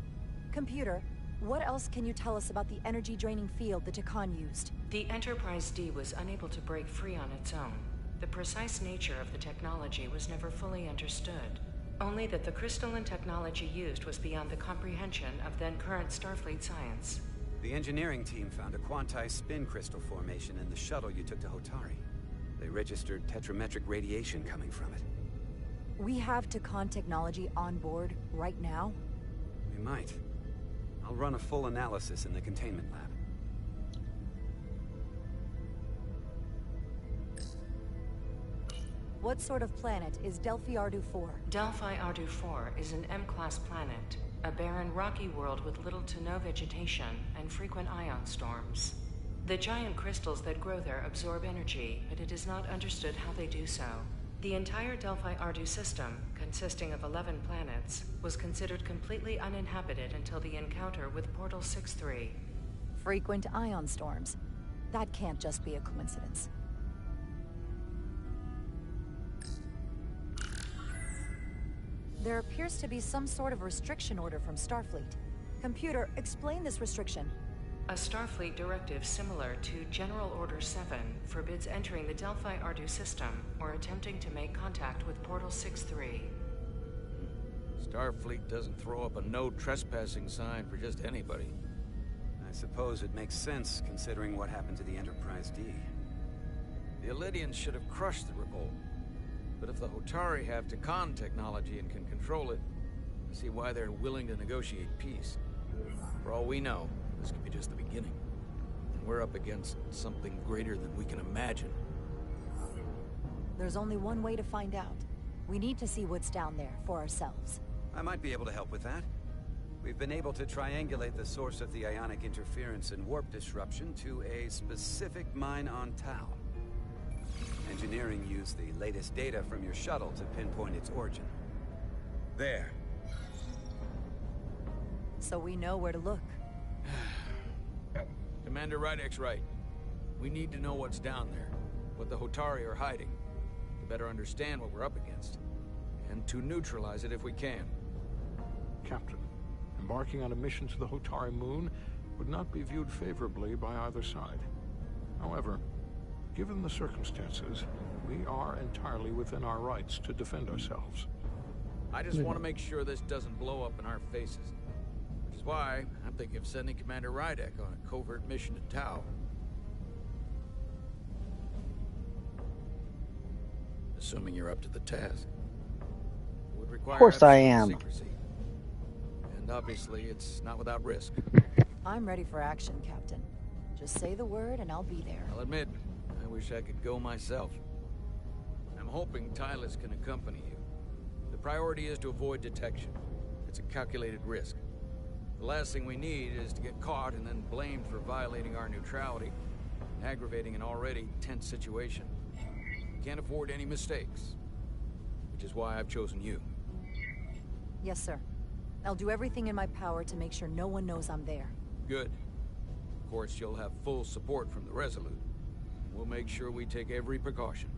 Computer, what else can you tell us about the energy-draining field the Takan used? The Enterprise D was unable to break free on its own. The precise nature of the technology was never fully understood. Only that the crystalline technology used was beyond the comprehension of then-current Starfleet science. The engineering team found a quantized spin crystal formation in the shuttle you took to Hotari. They registered tetrametric radiation coming from it. We have Takan technology on board right now? We might. I'll run a full analysis in the containment lab. What sort of planet is Delphi-Ardu 4? Delphi-Ardu 4 is an M-class planet, a barren rocky world with little to no vegetation and frequent ion storms. The giant crystals that grow there absorb energy, but it is not understood how they do so. The entire Delphi-Ardu system, consisting of 11 planets, was considered completely uninhabited until the encounter with Portal 6-3. Frequent ion storms. That can't just be a coincidence. There appears to be some sort of restriction order from Starfleet. Computer, explain this restriction. A Starfleet directive similar to General Order 7 forbids entering the Delphi-Ardu system or attempting to make contact with Portal 6-3. Starfleet doesn't throw up a no trespassing sign for just anybody. I suppose it makes sense considering what happened to the Enterprise D. The Illidians should have crushed the revolt. But if the Hotari have Takan technology and can control it, I see why they're willing to negotiate peace. For all we know, this could be just the beginning. And we're up against something greater than we can imagine. There's only one way to find out. We need to see what's down there for ourselves. I might be able to help with that. We've been able to triangulate the source of the ionic interference and warp disruption to a specific mine on Tau. Engineering used the latest data from your shuttle to pinpoint its origin. There. So we know where to look. Commander Rydek's right. We need to know what's down there. what the Hotari are hiding, to better understand what we're up against, and to neutralize it if we can. Captain, embarking on a mission to the Hotari moon would not be viewed favorably by either side. However, given the circumstances, we are entirely within our rights to defend ourselves. I just want to make sure this doesn't blow up in our faces. Which is why I'm thinking of sending Commander Rydek on a covert mission to Tau. Assuming you're up to the task. It would require Of course I absolute am. secrecy. And obviously, it's not without risk. I'm ready for action, Captain. Just say the word and I'll be there. I'll admit, I wish I could go myself. I'm hoping Tylus can accompany you. The priority is to avoid detection. It's a calculated risk. The last thing we need is to get caught and then blamed for violating our neutrality, and aggravating an already tense situation. Can't afford any mistakes, which is why I've chosen you. Yes, sir. I'll do everything in my power to make sure no one knows I'm there. Good. Of course, you'll have full support from the Resolute. We'll make sure we take every precaution.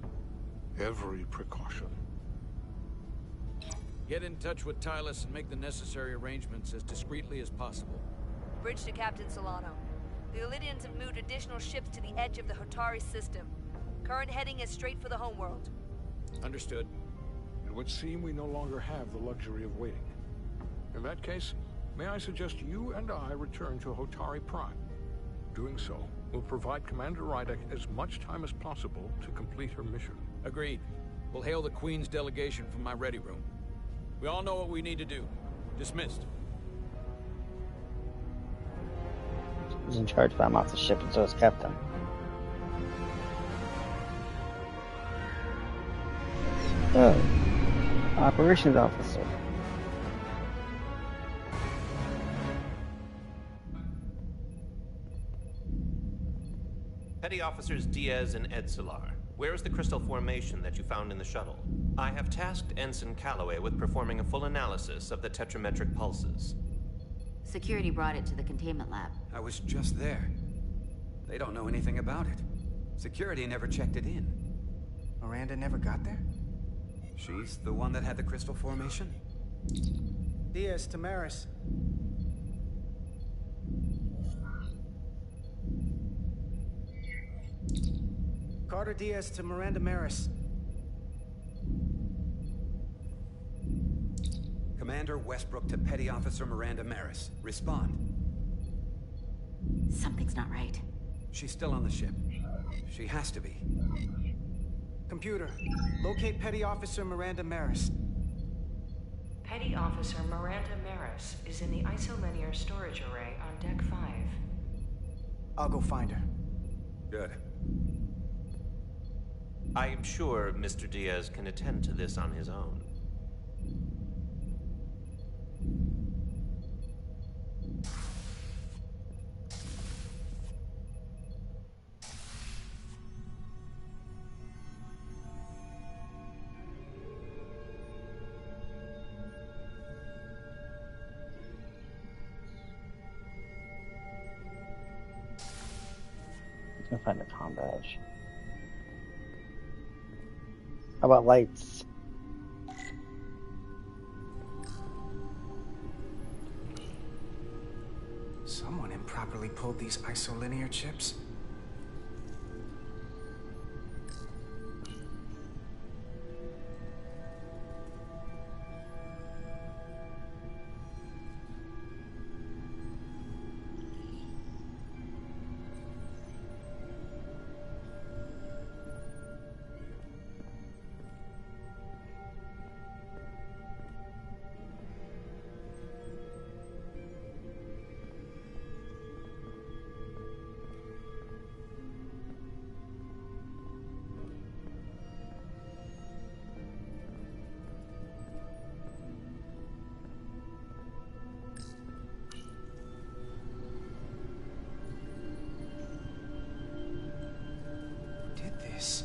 Every precaution. Get in touch with Tylus and make the necessary arrangements as discreetly as possible. Bridge to Captain Solano. The Illidians have moved additional ships to the edge of the Hotari system. Current heading is straight for the homeworld. Understood. It would seem we no longer have the luxury of waiting. In that case, may I suggest you and I return to Hotari Prime. Doing so will provide Commander Rydek as much time as possible to complete her mission. Agreed. We'll hail the Queen's delegation from my ready room. We all know what we need to do. Dismissed. He's in charge, but I'm off the ship, and so is Captain. Oh. Operations Officer. Petty Officers Diaz and Edsolar, where is the crystal formation that you found in the shuttle? I have tasked Ensign Calloway with performing a full analysis of the tetrametric pulses. Security brought it to the containment lab. I was just there. They don't know anything about it. Security never checked it in. Miranda never got there? She's the one that had the crystal formation? Diaz, Tamaris. Carter Diaz to Miranda Maris. Commander Westbrook to Petty Officer Miranda Maris. Respond. Something's not right. She's still on the ship. She has to be. Computer, locate Petty Officer Miranda Maris. Petty Officer Miranda Maris is in the isolinear storage array on Deck 5. I'll go find her. Good. I am sure Mr. Diaz can attend to this on his own. Let's go find a comm badge. How about lights? Someone improperly pulled these isolinear chips. This.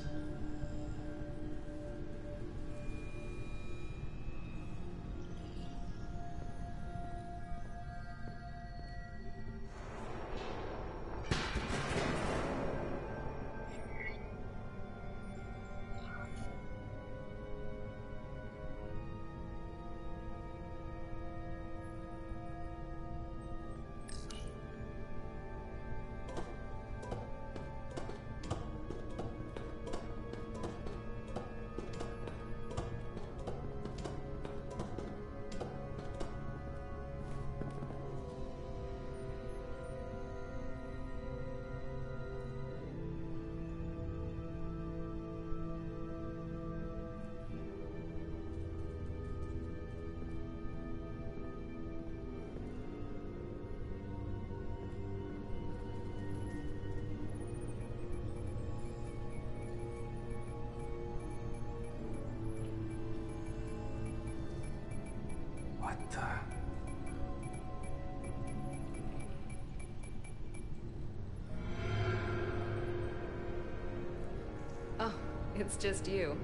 It's just you.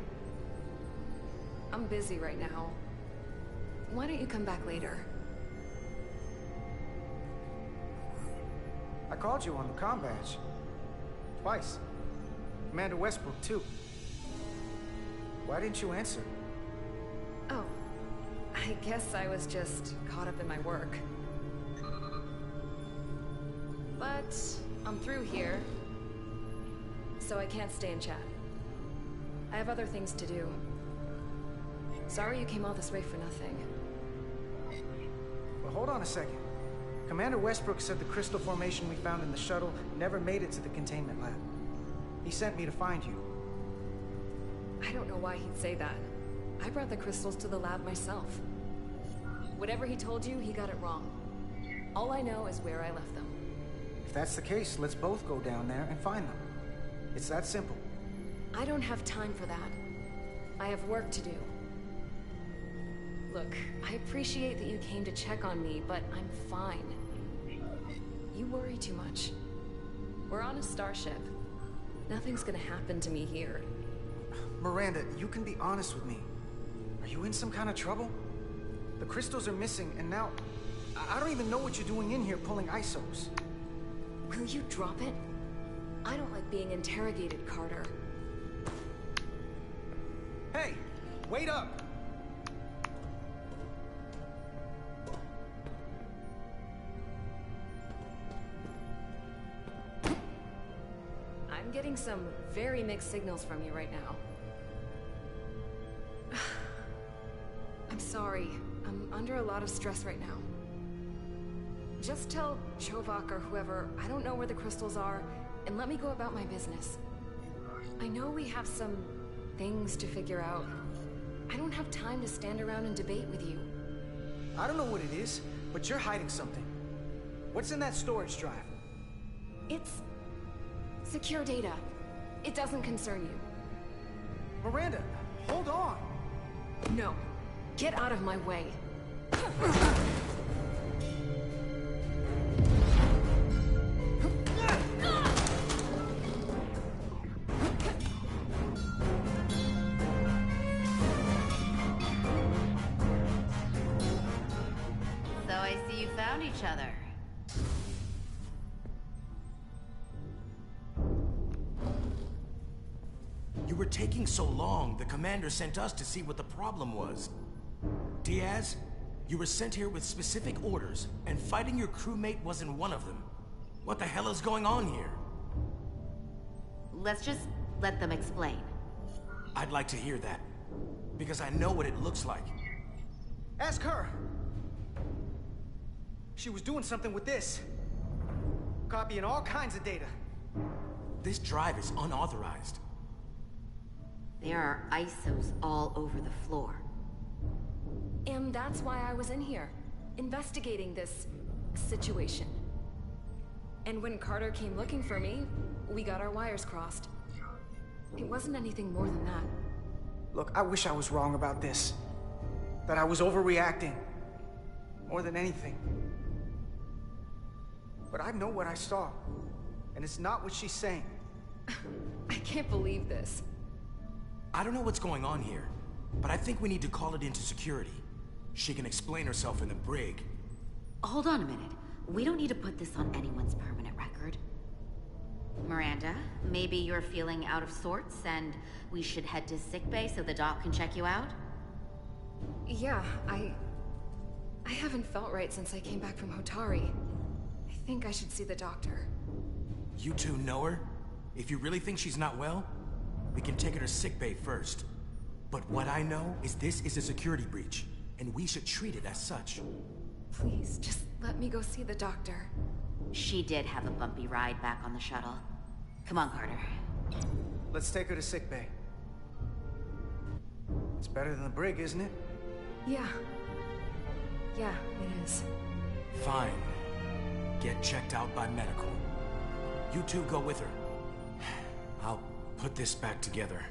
I'm busy right now. Why don't you come back later? I called you on the comm badge. Twice. Commander Westbrook, too. Why didn't you answer? Oh, I guess I was just caught up in my work. But I'm through here, so I can't stay and chat. I have other things to do. Sorry you came all this way for nothing. Well, hold on a second. Commander Westbrook said the crystal formation we found in the shuttle never made it to the containment lab. He sent me to find you. I don't know why he'd say that. I brought the crystals to the lab myself. Whatever he told you, he got it wrong. All I know is where I left them. If that's the case, let's both go down there and find them. It's that simple. I don't have time for that. I have work to do. Look, I appreciate that you came to check on me, but I'm fine. You worry too much. We're on a starship. Nothing's gonna happen to me here. Miranda, you can be honest with me. Are you in some kind of trouble? The crystals are missing, and now... I don't even know what you're doing in here pulling ISOs. Will you drop it? I don't like being interrogated, Carter. Hey! Wait up! I'm getting some very mixed signals from you right now. I'm sorry. I'm under a lot of stress right now. Just tell Chovak or whoever I don't know where the crystals are, and let me go about my business. I know we have some things to figure out. I don't have time to stand around and debate with you. I don't know what it is, but you're hiding something. What's in that storage drive? It's secure data. It doesn't concern you. Miranda, hold on! No. Get out of my way. So I see you found each other. You were taking so long, the commander sent us to see what the problem was. Diaz, you were sent here with specific orders, and fighting your crewmate wasn't one of them. What the hell is going on here? Let's just let them explain. I'd like to hear that, because I know what it looks like. Ask her! She was doing something with this. Copying all kinds of data. This drive is unauthorized. There are ISOs all over the floor. And that's why I was in here, investigating this situation. And when Carter came looking for me, we got our wires crossed. It wasn't anything more than that. Look, I wish I was wrong about this. That I was overreacting. More than anything. But I know what I saw. And it's not what she's saying. I can't believe this. I don't know what's going on here, but I think we need to call it into security. She can explain herself in the brig. Hold on a minute. We don't need to put this on anyone's permanent record. Miranda, maybe you're feeling out of sorts and we should head to sickbay so the doc can check you out? Yeah, I haven't felt right since I came back from Hotari. I think I should see the doctor. You two know her? If you really think she's not well, we can take her to sickbay first. But what I know is this is a security breach, and we should treat it as such. Please, just let me go see the doctor. She did have a bumpy ride back on the shuttle. Come on, Carter. Let's take her to sickbay. It's better than the brig, isn't it? Yeah. Yeah, it is. Fine. Get checked out by medical. You two go with her. I'll put this back together.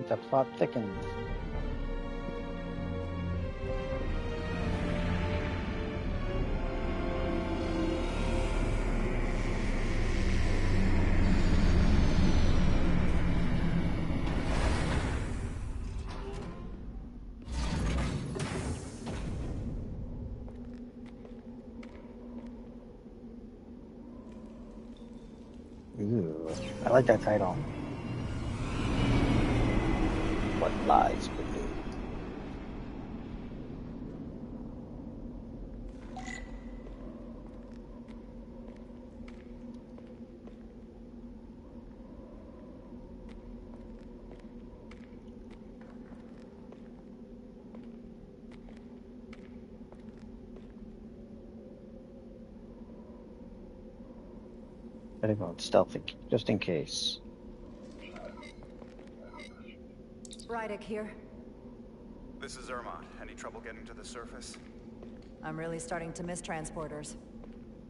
The plot thickens. Ooh, I like that title. What lies beneath? Better go stealthy, just in case. Rydick here. This is Ermont. Any trouble getting to the surface? I'm really starting to miss transporters.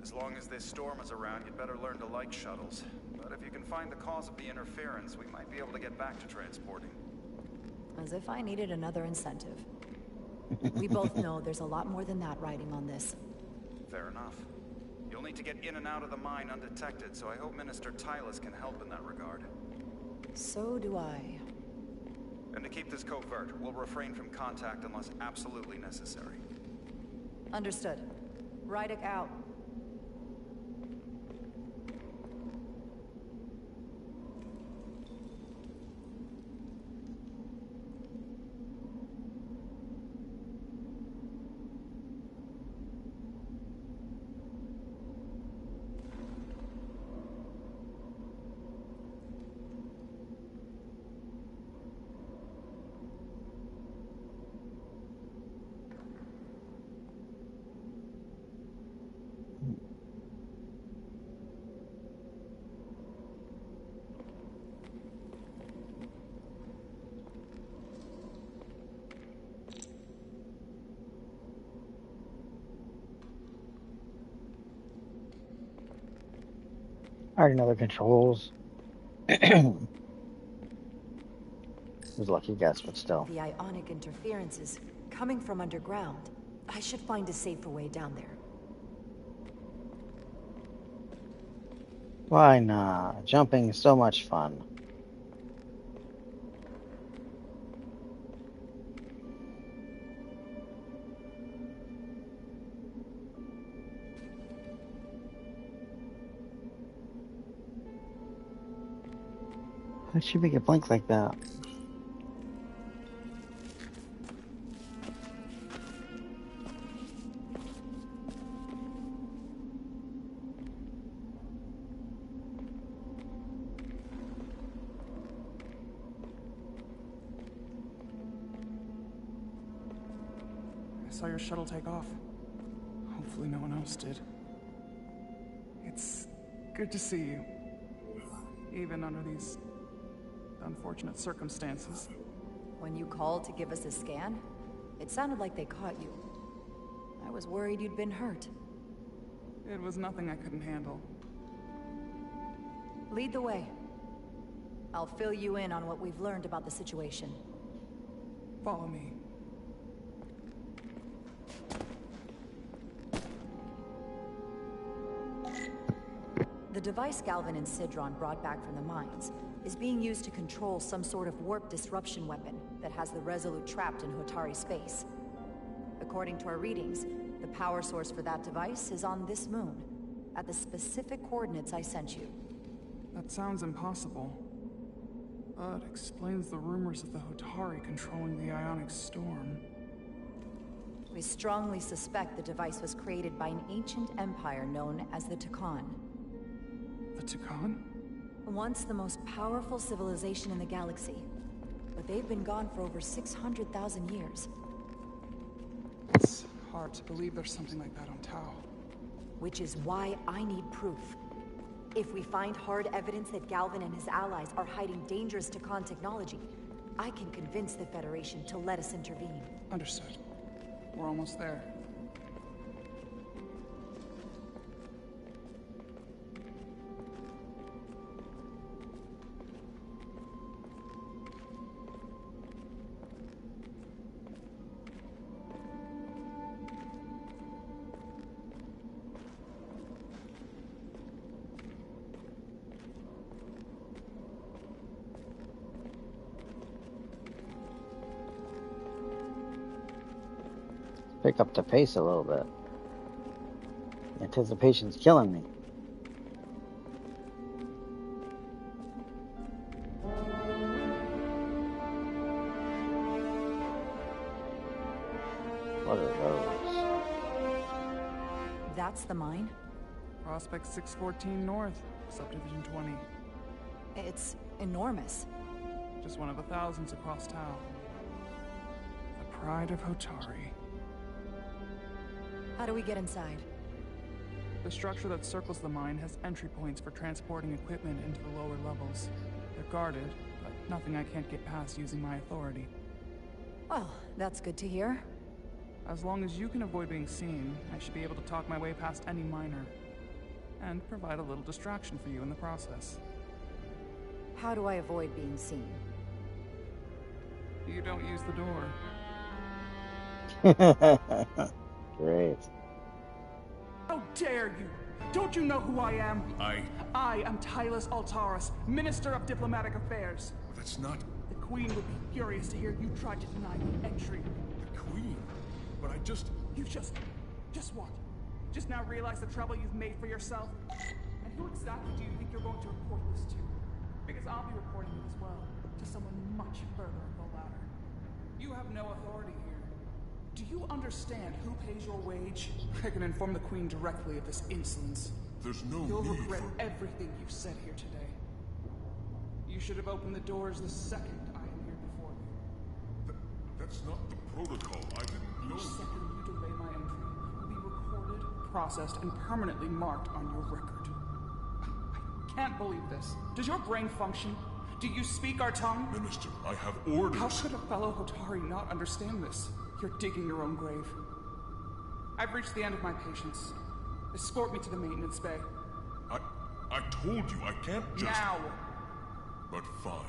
As long as this storm is around, you'd better learn to like shuttles. But if you can find the cause of the interference, we might be able to get back to transporting. As if I needed another incentive. We both know there's a lot more than that riding on this. Fair enough. You'll need to get in and out of the mine undetected, so I hope Minister Tylus can help in that regard. So do I. And to keep this covert, we'll refrain from contact unless absolutely necessary. Understood. Rydick out. I already know the controls. It was a lucky guess, but still. The ionic interferences coming from underground. I should find a safer way down there. Why not? Jumping is so much fun. How'd she make it blink like that? I saw your shuttle take off. Hopefully no one else did. It's good to see you. Even under these unfortunate circumstances. When you called to give us a scan, it sounded like they caught you. I was worried you'd been hurt. It was nothing I couldn't handle. Lead the way. I'll fill you in on what we've learned about the situation. Follow me. The device Galvin and Sidron brought back from the mines is being used to control some sort of warp disruption weapon that has the Resolute trapped in Hotari space. According to our readings, the power source for that device is on this moon, at the specific coordinates I sent you. That sounds impossible. But explains the rumors of the Hotari controlling the ionic storm. We strongly suspect the device was created by an ancient empire known as the Tukan. The Tukan? Once the most powerful civilization in the galaxy, but they've been gone for over 600,000 years. It's hard to believe there's something like that on Tau. Which is why I need proof. If we find hard evidence that Galvin and his allies are hiding dangerous Tukan technology, I can convince the Federation to let us intervene. Understood. We're almost there. Pick up the pace a little bit. Anticipation's killing me. That's the mine? Prospect 614 North, Subdivision 20. It's enormous. Just one of the thousands across town. The pride of Hotari. How do we get inside? The structure that circles the mine has entry points for transporting equipment into the lower levels. They're guarded, but nothing I can't get past using my authority. Well, that's good to hear. As long as you can avoid being seen, I should be able to talk my way past any miner. And provide a little distraction for you in the process. How do I avoid being seen? You don't use the door. Great. How dare you! Don't you know who I am? I am Tylus Altaris, Minister of Diplomatic Affairs. That's not... The Queen would be furious to hear you tried to deny me entry. The Queen? But I just... You just what? Just now realize the trouble you've made for yourself? And who exactly do you think you're going to report this to? Because I'll be reporting it as well, to someone much further up the ladder. You have no authority here. Do you understand who pays your wage? I can inform the Queen directly of this insolence. There's no You'll need regret for... everything you've said here today. You should have opened the doors the second I appeared before you. That's not the protocol. I didn't know... Each second you delay my entry will be recorded, processed, and permanently marked on your record. I can't believe this. Does your brain function? Do you speak our tongue? Minister, I have orders. How could a fellow Hotari not understand this? You're digging your own grave. I've reached the end of my patience. Escort me to the maintenance bay. I told you, I can't just... Now! But fine.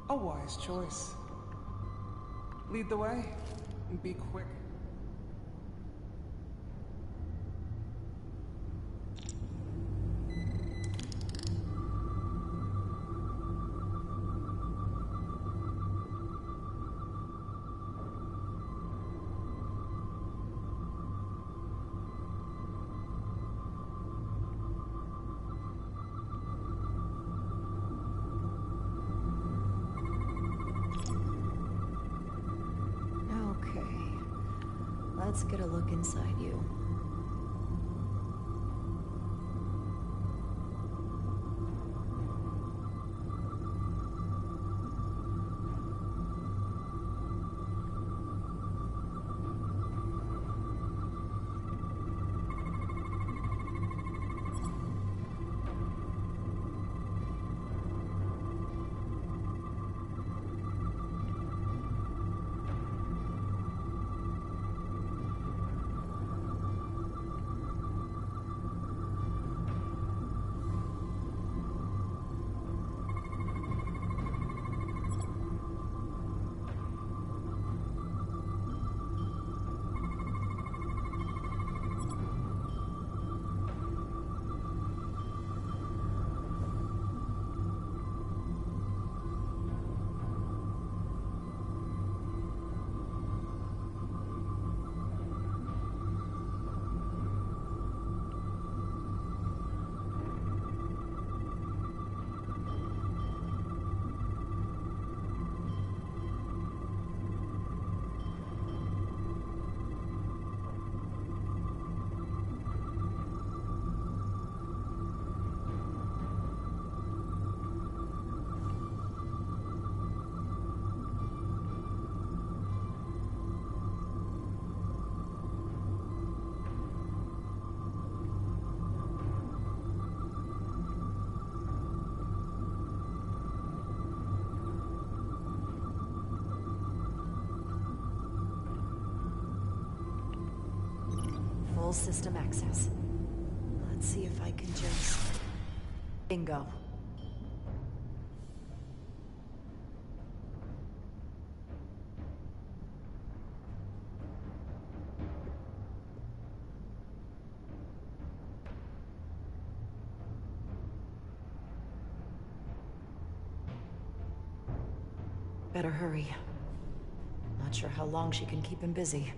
A wise choice. Lead the way, and be quick. Let's get a look inside you. Full system access. Let's see if I can just... Bingo. Better hurry. Not sure how long she can keep him busy.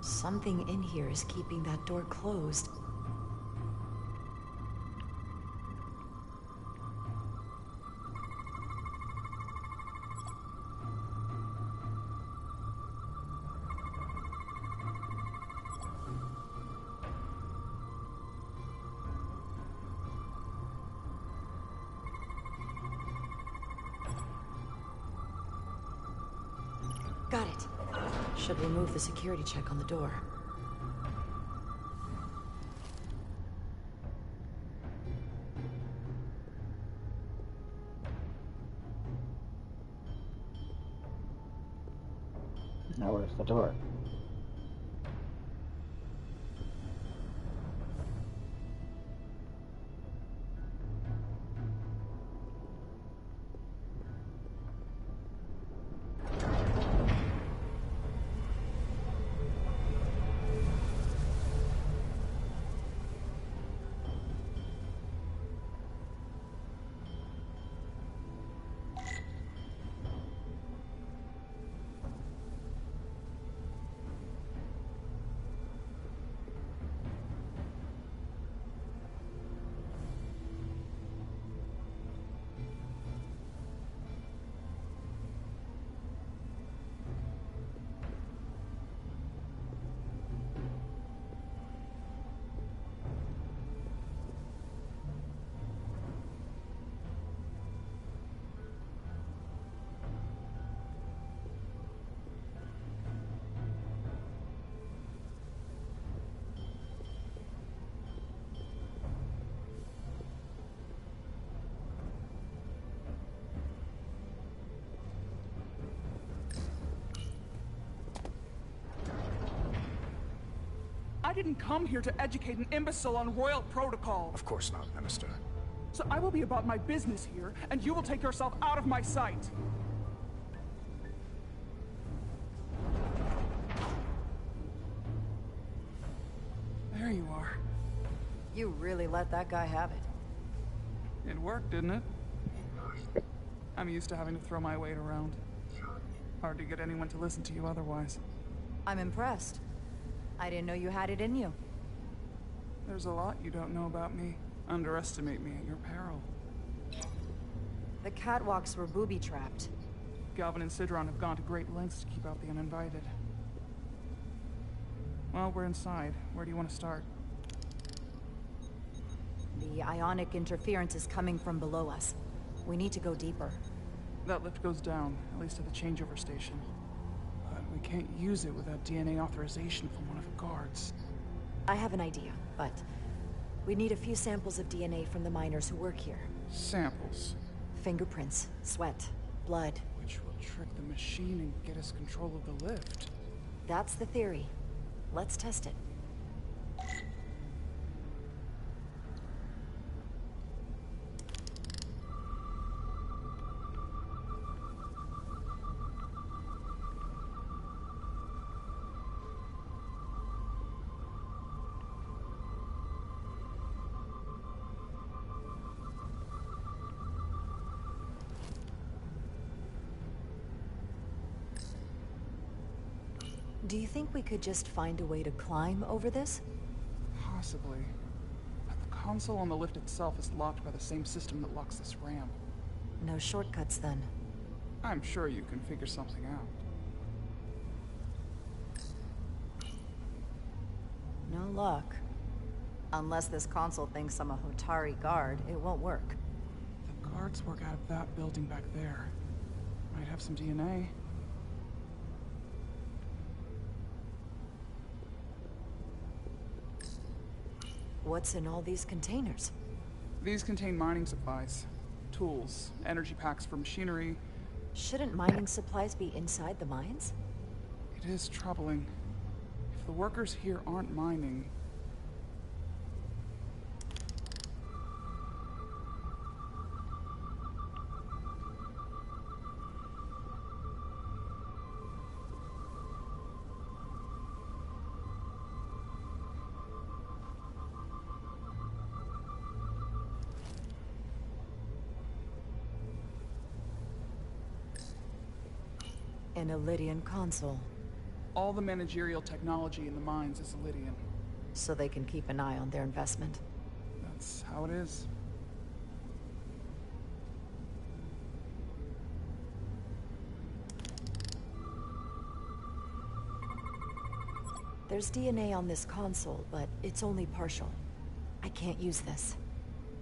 Something in here is keeping that door closed. Got it. Should remove the security check on the door. Now where's the door? I didn't come here to educate an imbecile on royal protocol. Of course not, Minister. So I will be about my business here, and you will take yourself out of my sight. There you are. You really let that guy have it. It worked, didn't it? I'm used to having to throw my weight around. Hard to get anyone to listen to you otherwise. I'm impressed. I didn't know you had it in you. There's a lot you don't know about me. Underestimate me at your peril. The catwalks were booby-trapped. Galvin and Sidron have gone to great lengths to keep out the uninvited. Well, we're inside. Where do you want to start? The ionic interference is coming from below us. We need to go deeper. That lift goes down, at least at the changeover station. But we can't use it without DNA authorization from one of the guards. I have an idea, but we need a few samples of DNA from the miners who work here. Samples? Fingerprints, sweat, blood. Which will trick the machine and get us control of the lift. That's the theory. Let's test it. Do you think we could just find a way to climb over this? Possibly. But the console on the lift itself is locked by the same system that locks this ramp. No shortcuts, then. I'm sure you can figure something out. No luck. Unless this console thinks I'm a Hotari guard, it won't work. The guards work out of that building back there. Might have some DNA. What's in all these containers? These contain mining supplies, tools, energy packs for machinery. Shouldn't mining supplies be inside the mines? It is troubling. If the workers here aren't mining... An Illydian console. All the managerial technology in the mines is Lydian. So they can keep an eye on their investment. That's how it is. There's DNA on this console, but it's only partial. I can't use this.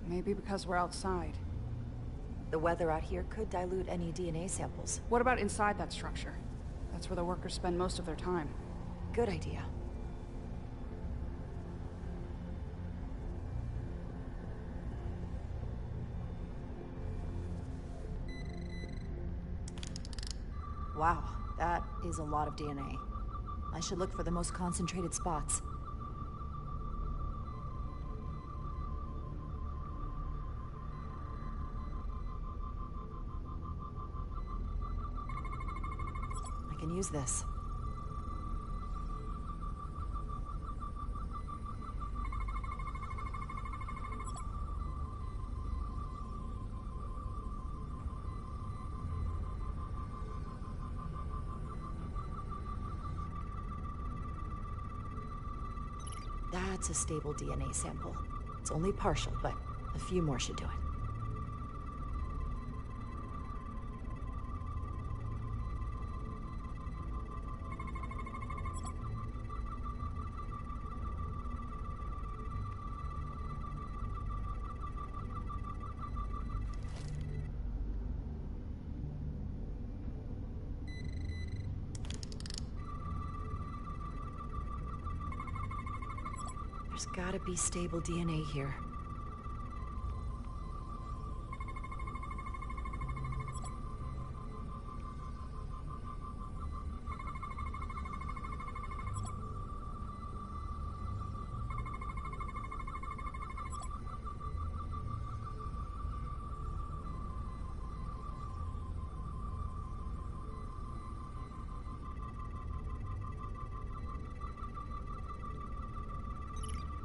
Maybe because we're outside. The weather out here could dilute any DNA samples. What about inside that structure? That's where the workers spend most of their time. Good idea. Wow, that is a lot of DNA. I should look for the most concentrated spots. I can use this. That's a stable DNA sample. It's only partial, but a few more should do it. There's gotta be stable DNA here.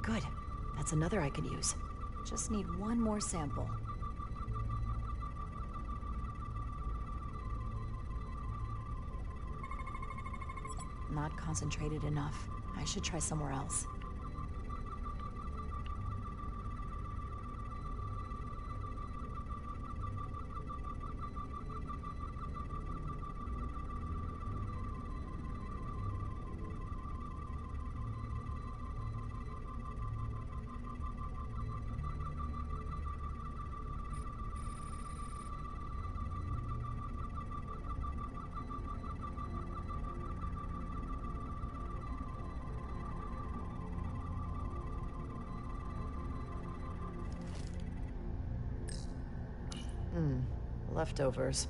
Good. That's another I can use. Just need one more sample. Not concentrated enough. I should try somewhere else. Leftovers.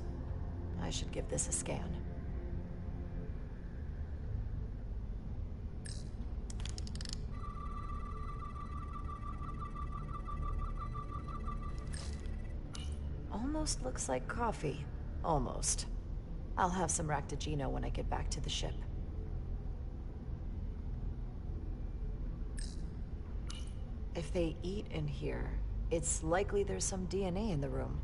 I should give this a scan. Almost looks like coffee. Almost. I'll have some Ractigino when I get back to the ship. If they eat in here, it's likely there's some DNA in the room.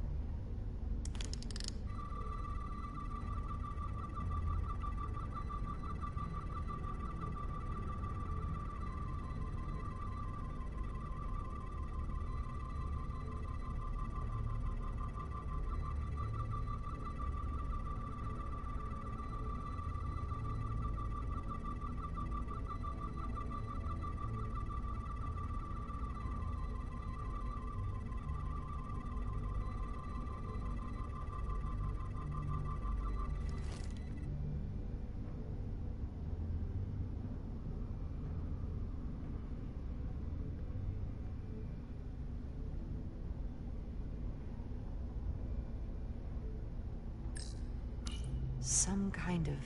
Some kind of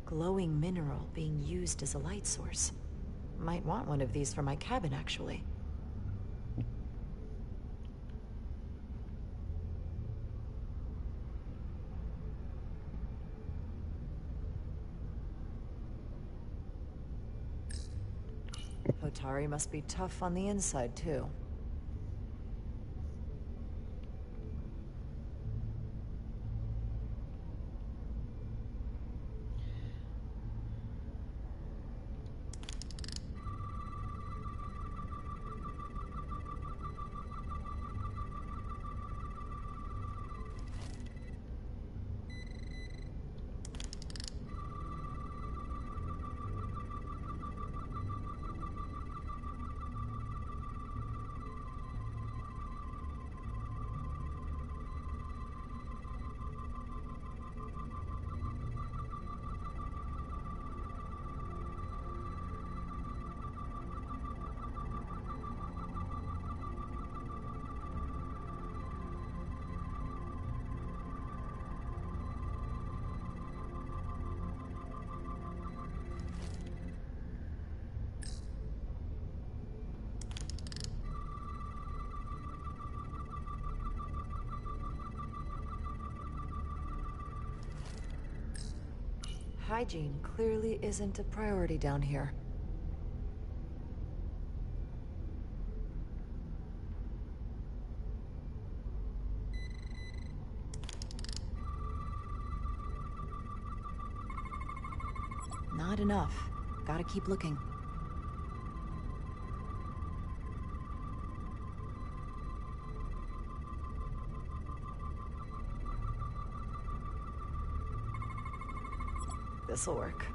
glowing mineral being used as a light source. Might want one of these for my cabin, actually. Hotari must be tough on the inside, too. Hygiene clearly isn't a priority down here. Not enough. Gotta keep looking. This'll work.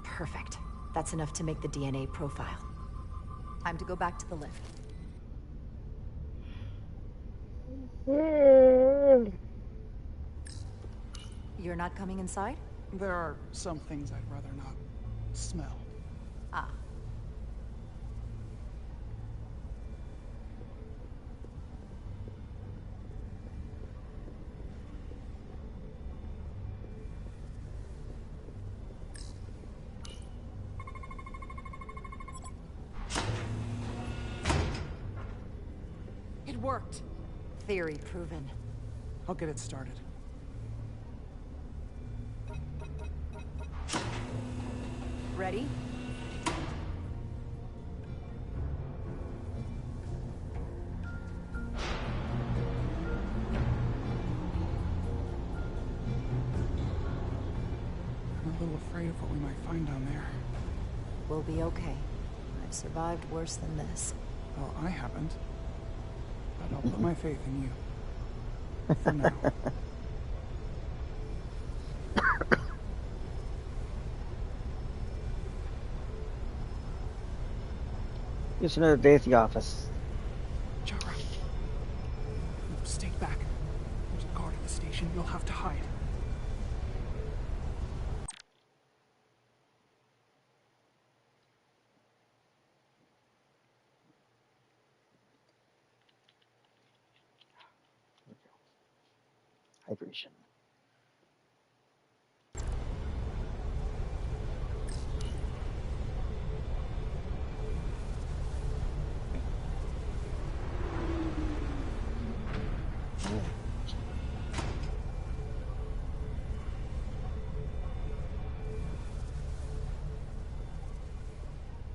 Perfect. That's enough to make the DNA profile. Time to go back to the lift. You're not coming inside? There are some things I'd rather not smell. Ah. It worked. Theory proven. I'll get it started. Ready? I'm a little afraid of what we might find down there. We'll be okay. I've survived worse than this. Well, I haven't. But I'll put my faith in you. For now. Just another day at the office. Jara. No, stay back. There's a guard at the station. You'll have to hide. Hydration.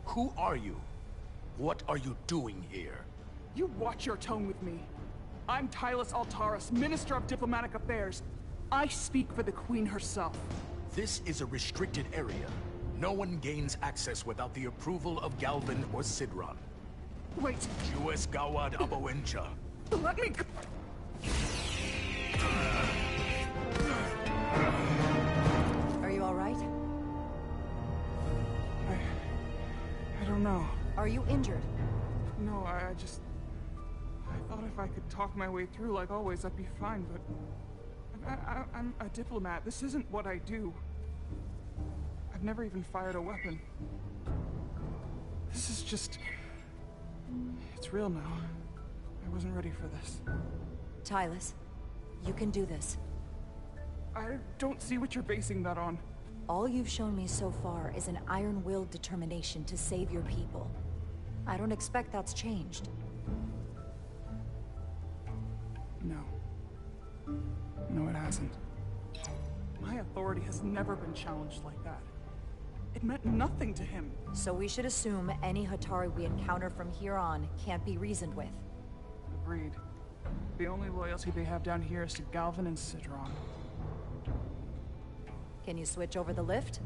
Who are you? What are you doing here? You watch your tone with me. I'm Tylus Altaris, Minister of Diplomatic Affairs. I speak for the Queen herself. This is a restricted area. No one gains access without the approval of Galvin or Sidron. Wait. Jues Gawad Abawencha. Let me go. Are you all right? I don't know. Are you injured? No, I thought if I could talk my way through like always, I'd be fine, but I'm a diplomat. This isn't what I do. I've never even fired a weapon. This is just... It's real now. I wasn't ready for this. Tylus, you can do this. I don't see what you're basing that on. All you've shown me so far is an iron-willed determination to save your people. I don't expect that's changed. No. No, it hasn't. My authority has never been challenged like that. It meant nothing to him. So we should assume any Hatari we encounter from here on can't be reasoned with. Agreed. The only loyalty they have down here is to Galvin and Sidron. Can you switch over the lift?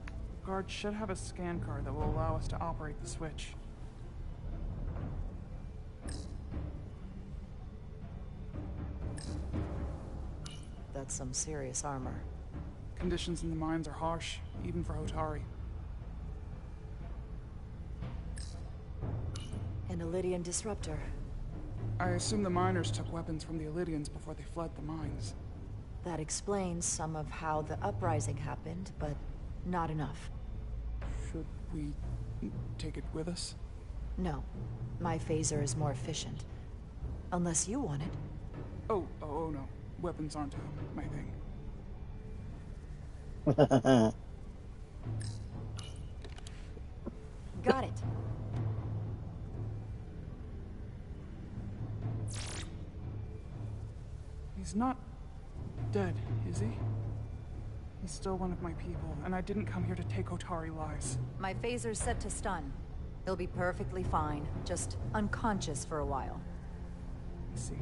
The guard should have a scan card that will allow us to operate the switch. That's some serious armor. Conditions in the mines are harsh, even for Hotari. An Illydian disruptor. I assume the miners took weapons from the Illydians before they fled the mines. That explains some of how the uprising happened, but not enough. Should we take it with us? No. My phaser is more efficient. Unless you want it. Oh no. Weapons aren't my thing. Got it. He's not dead, is he? He's still one of my people, and I didn't come here to take Otari lives. My phaser's set to stun. He'll be perfectly fine, just unconscious for a while. I see.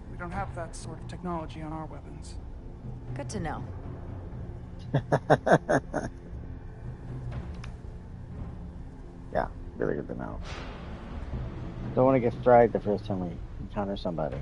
We don't have that sort of technology on our weapons. Good to know. Yeah, really good to know. Don't want to get fried the first time we encounter somebody.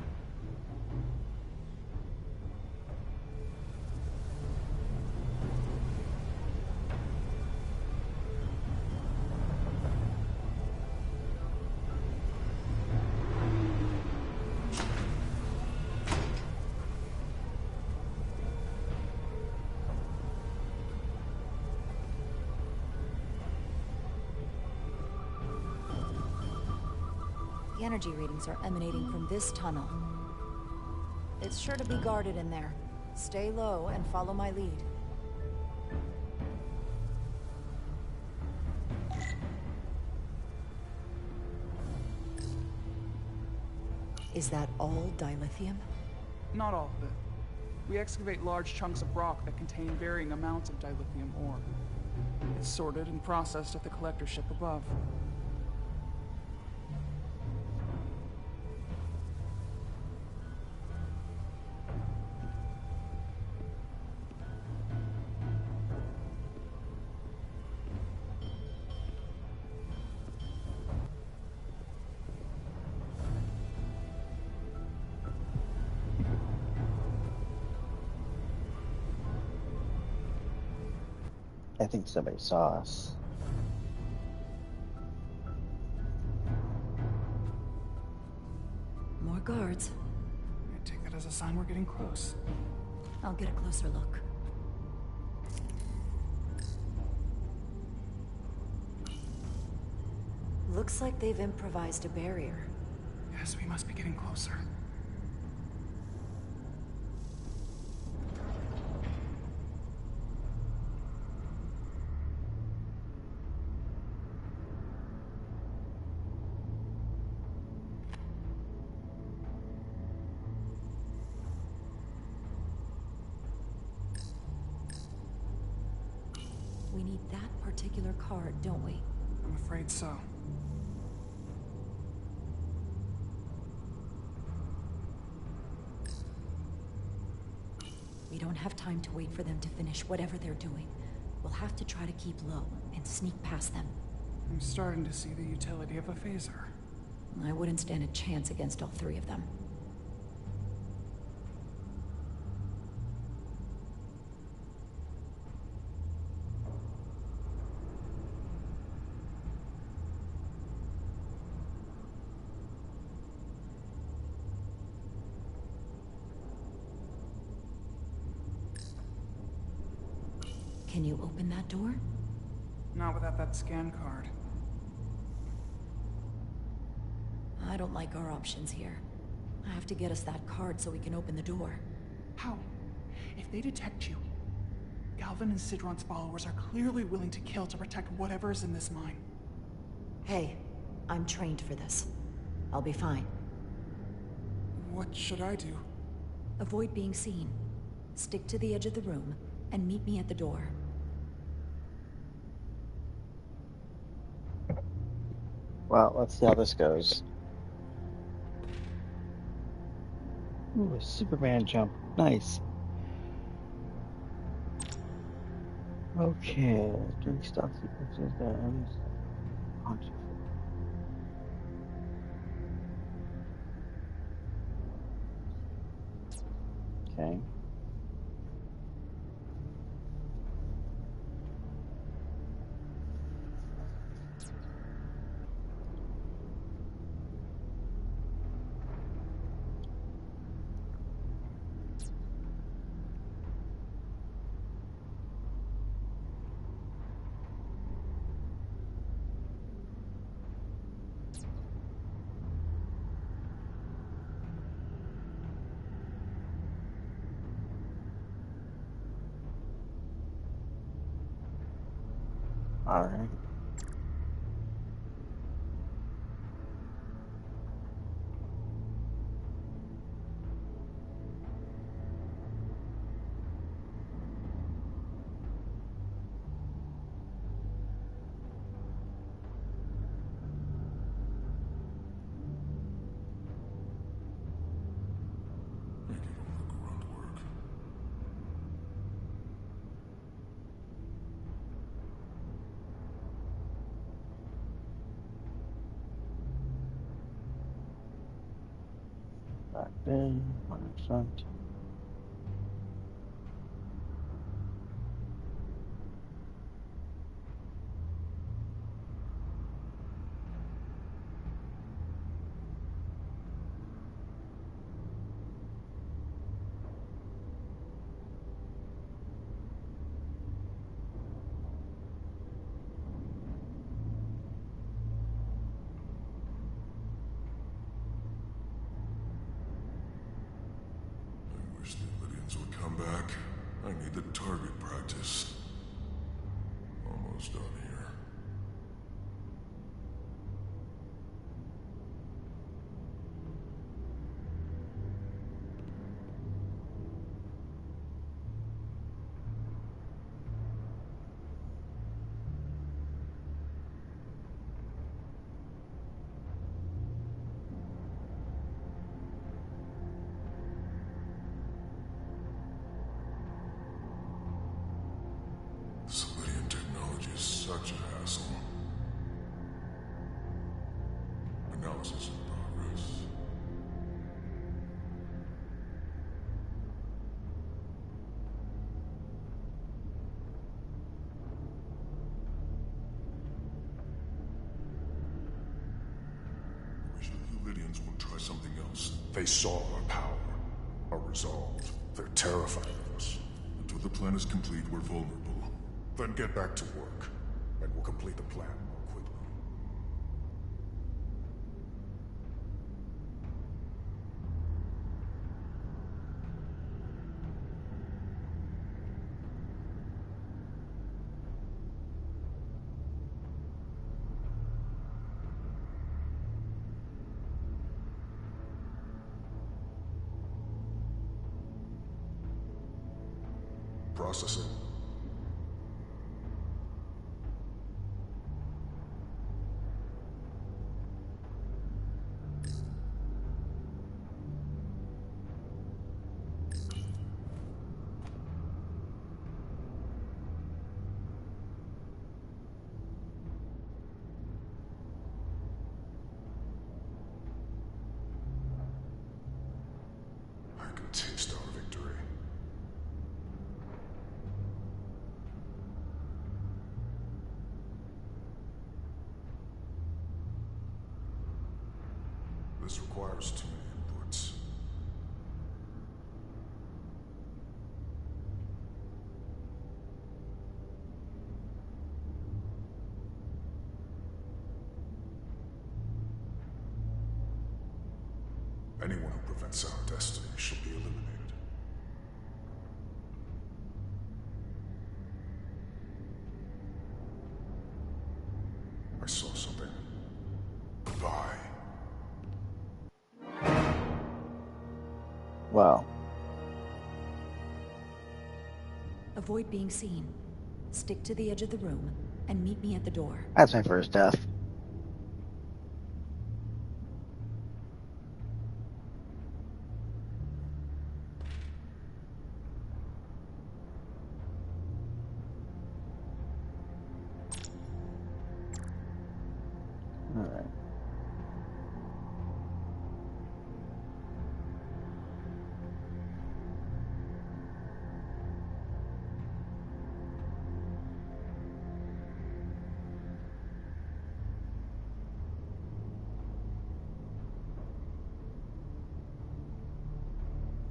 The energy readings are emanating from this tunnel. It's sure to be guarded in there. Stay low and follow my lead. Is that all dilithium? Not all of it. We excavate large chunks of rock that contain varying amounts of dilithium ore. It's sorted and processed at the collector ship above. I think somebody saw us. More guards. I take that as a sign we're getting close. I'll get a closer look. Looks like they've improvised a barrier. Yes, we must be getting closer. We need that particular card, don't we? I'm afraid so. We don't have time to wait for them to finish whatever they're doing. We'll have to try to keep low and sneak past them. I'm starting to see the utility of a phaser. I wouldn't stand a chance against all three of them. Can you open that door? Not without that scan card. I don't like our options here. I have to get us that card so we can open the door. How? If they detect you, Galvin and Sidron's followers are clearly willing to kill to protect whatever is in this mine. Hey, I'm trained for this. I'll be fine. What should I do? Avoid being seen. Stick to the edge of the room and meet me at the door. Well, let's see how this goes. Ooh, a Superman jump. Nice. Okay, drink stock sequences that onto. Okay. Alright. Back in, on the front. Wish the Lydians would come back. I need the target practice. Almost done here. Lydian technology is such a hassle. Analysis in progress. I wish the Lydians would try something else. They saw our power, our resolve. They're terrified of us. Until the plan is complete, we're vulnerable. Then get back to work, and we'll complete the plan more quickly. Processing. I can taste our victory. This requires too many inputs. Anyone who prevents our destiny shall be eliminated. I saw something. Goodbye. Wow. Avoid being seen. Stick to the edge of the room and meet me at the door. That's my first death. Alright.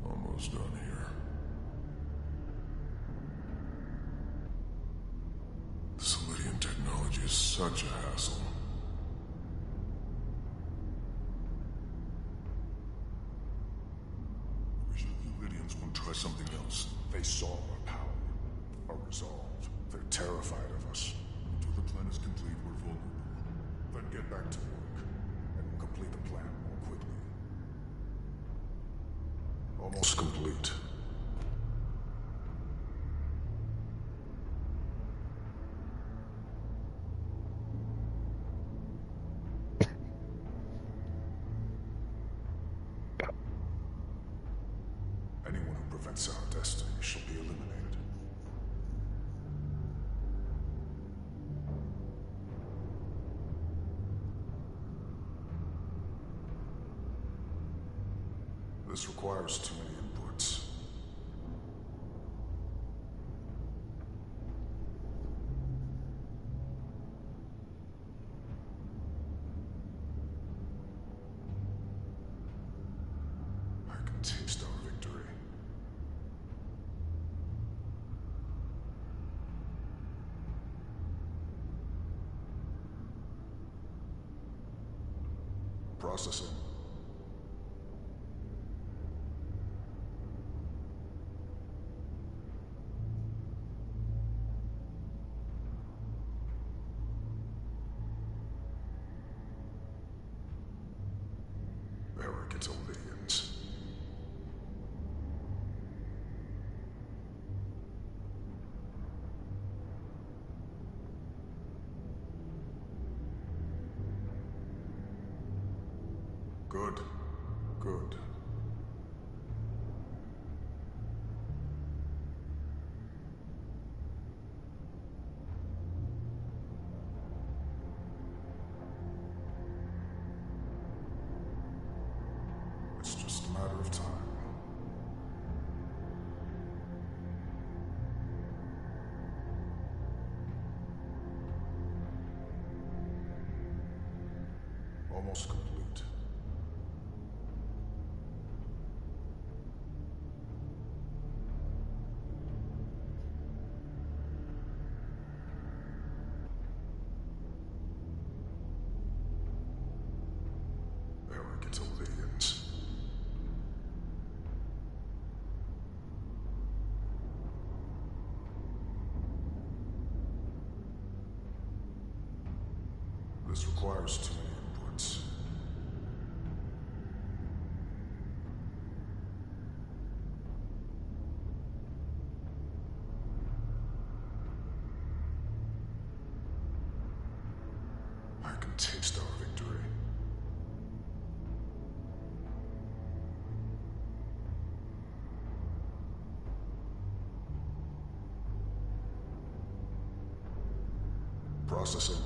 Almost done here. This Lydian technology is such a hassle. I wish the Lydians would try something else. They saw our power, our resolve. They're terrified of us. Until the get back to work, and we'll complete the plan more quickly. Almost complete. Anyone who prevents our destiny shall be eliminated. This requires too many inputs. I can taste our victory. Processing. Arrogant Olympians. Good. Good. It's just a matter of time. Almost complete. Arrogant Olympians. This requires too many inputs. I can taste our victory. Processing.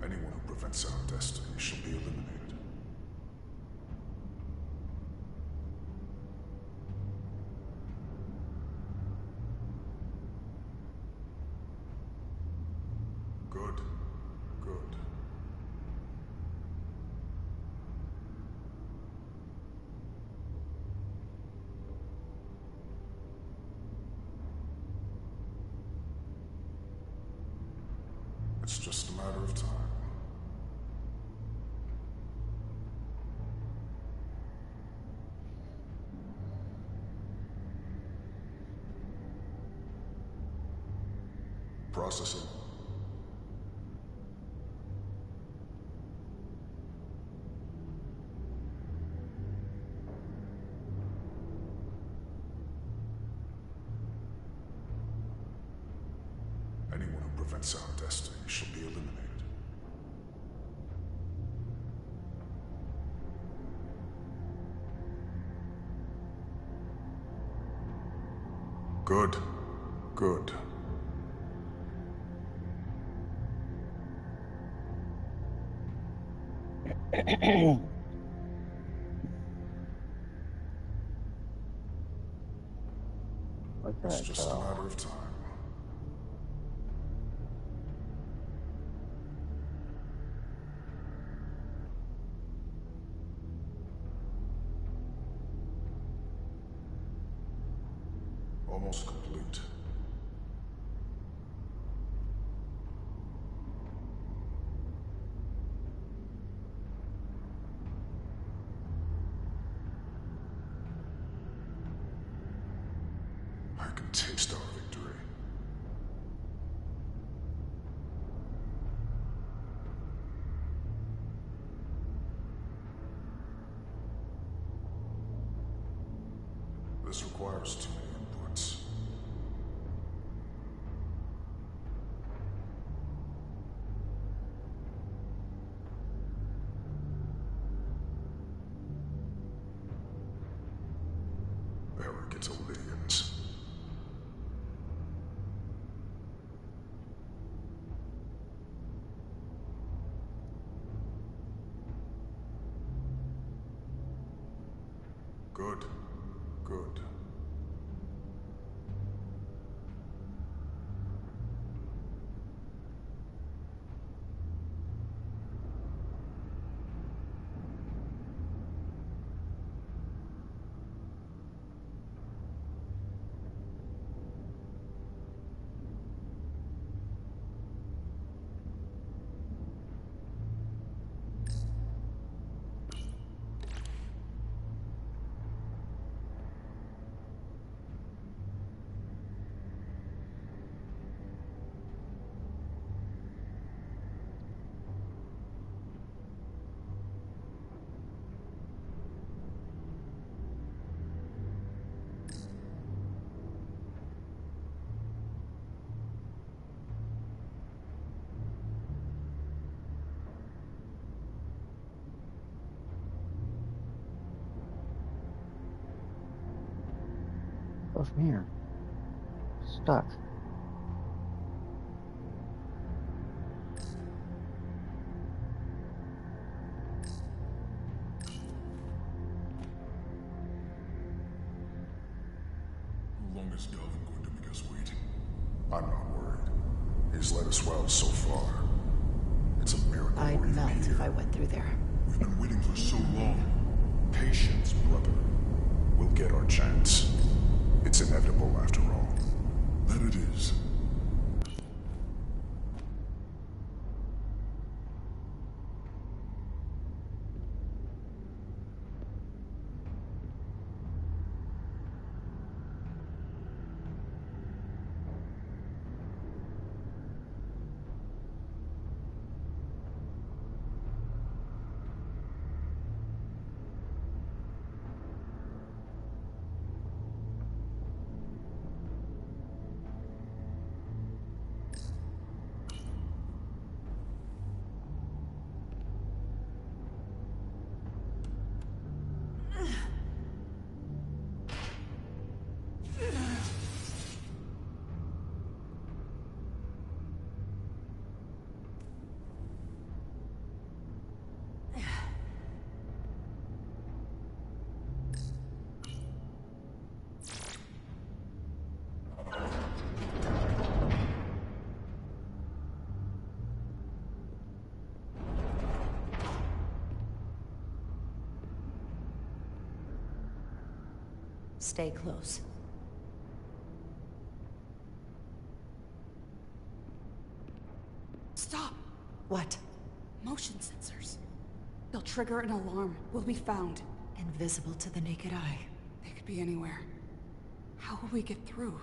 Anyone who prevents our destiny shall be eliminated. Good. Good. It's just a matter of time. Processing. Anyone who prevents our destiny shall be eliminated. Good. Good. It's just a matter of time. Almost complete. This requires too many inputs. Arrogant aliens. Good. Good. Go from here. Stuck. How long is Galvin going to make us wait? I'm not worried. He's led us well so far. It's a miracle I'd we're even melt here. if I went through there. We've been waiting for so long. Patience, brother. We'll get our chance. It's inevitable after all. That it is. Stay close. Stop! What? Motion sensors. They'll trigger an alarm. We'll be found. Invisible to the naked eye. They could be anywhere. How will we get through?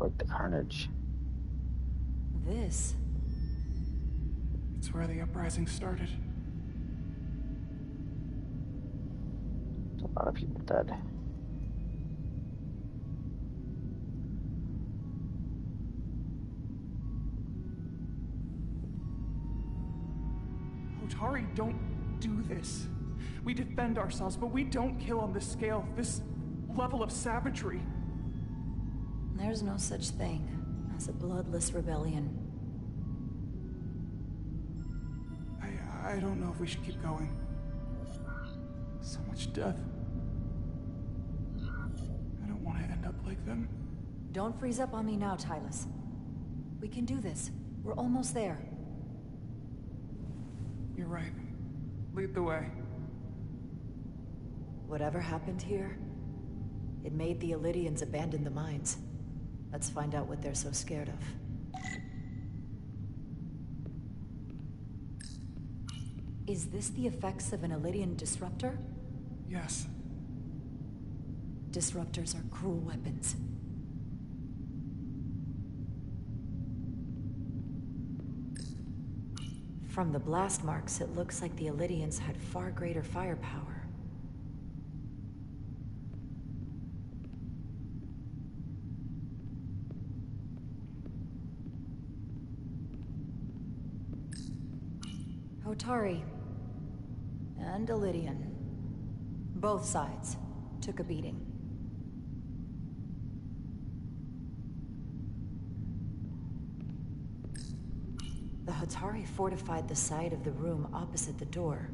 Quite the carnage. This? It's where the uprising started. There's a lot of people dead. Hotari don't do this. We defend ourselves, but we don't kill on this scale, this level of savagery. There's no such thing as a bloodless rebellion. I don't know if we should keep going. So much death. I don't want to end up like them. Don't freeze up on me now, Tylus. We can do this. We're almost there. You're right. Lead the way. Whatever happened here, it made the Illydians abandon the mines. Let's find out what they're so scared of. Is this the effects of an Illydian disruptor? Yes. Disruptors are cruel weapons. From the blast marks, it looks like the Illydians had far greater firepower. Hotari and Illydian. Both sides took a beating. The Hotari fortified the side of the room opposite the door.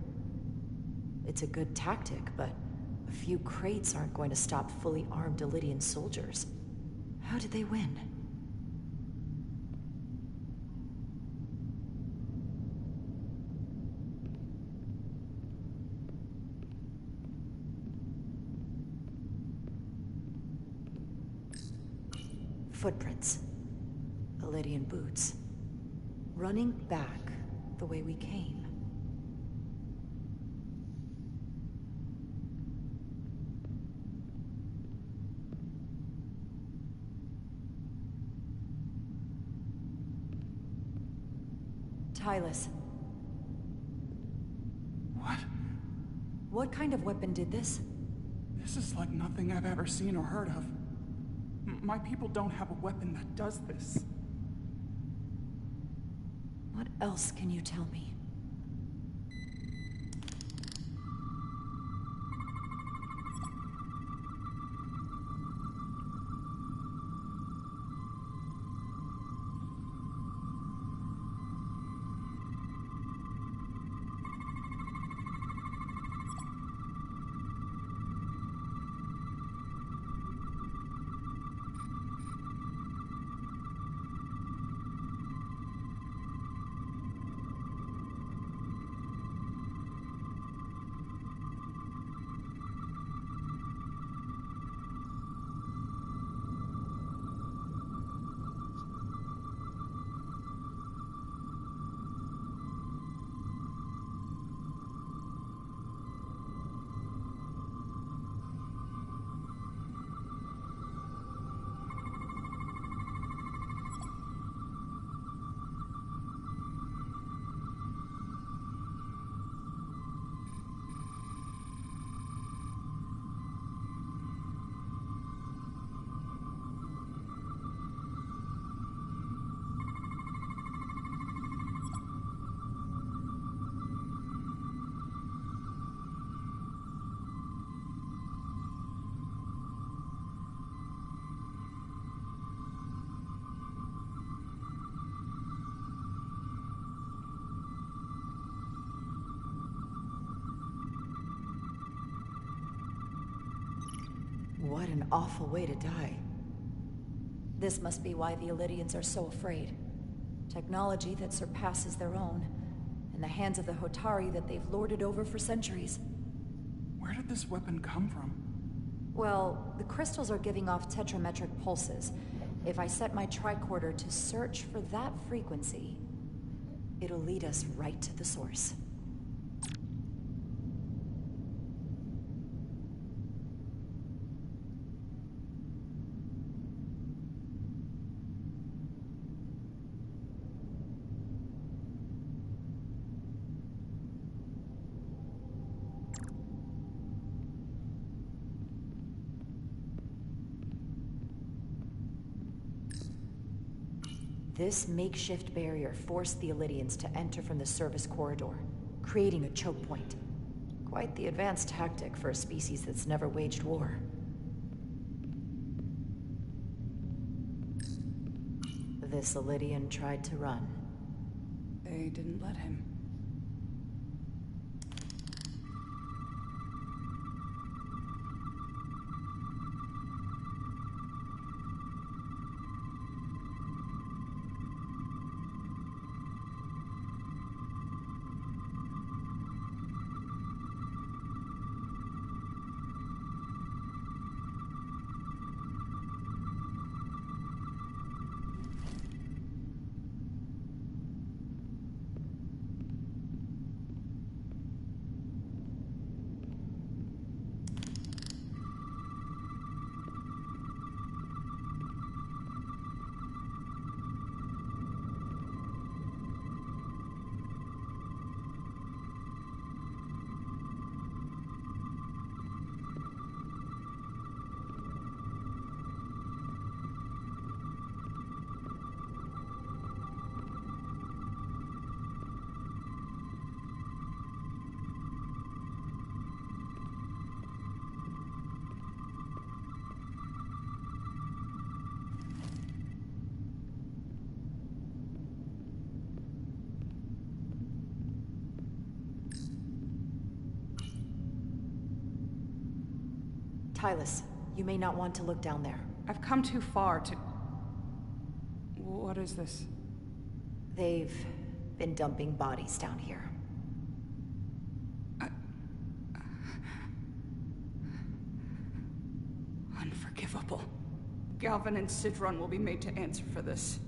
It's a good tactic, but a few crates aren't going to stop fully armed Illydian soldiers. How did they win? Footprints. Illydian boots. Running back the way we came. Tylus. What? What kind of weapon did this? This is like nothing I've ever seen or heard of. My people don't have a weapon that does this. What else can you tell me? What an awful way to die. This must be why the Illydians are so afraid. Technology that surpasses their own, in the hands of the Hotari that they've lorded over for centuries. Where did this weapon come from? Well, the crystals are giving off tetrametric pulses. If I set my tricorder to search for that frequency, it'll lead us right to the source. This makeshift barrier forced the Illidians to enter from the service corridor, creating a choke point. Quite the advanced tactic for a species that's never waged war. This Illidian tried to run. They didn't let him. Tylus, you may not want to look down there. I've come too far to... What is this? They've been dumping bodies down here. Unforgivable. Galvin and Sidron will be made to answer for this.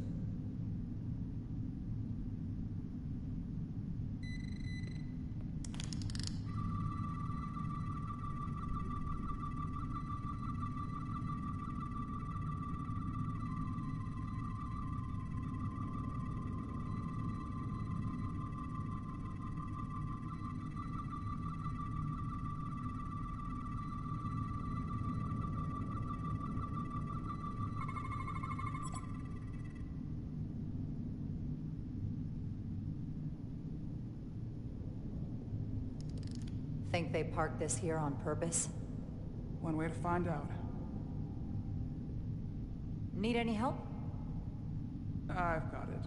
Think they parked this here on purpose? One way to find out. Need any help? I've got it.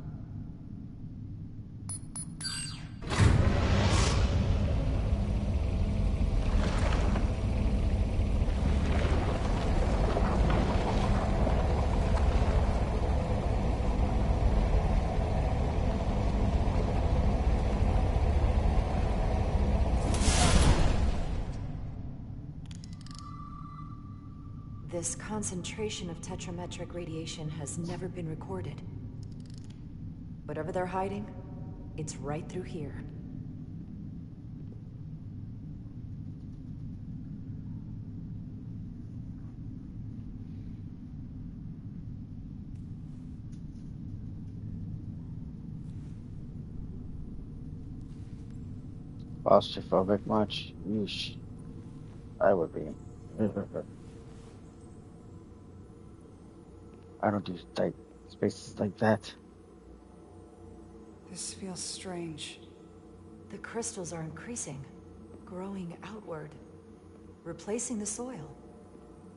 This concentration of tetrametric radiation has never been recorded. Whatever they're hiding, it's right through here. Claustrophobic much? Yeesh. I would be. I don't do tight spaces like that. This feels strange. The crystals are increasing, growing outward, replacing the soil.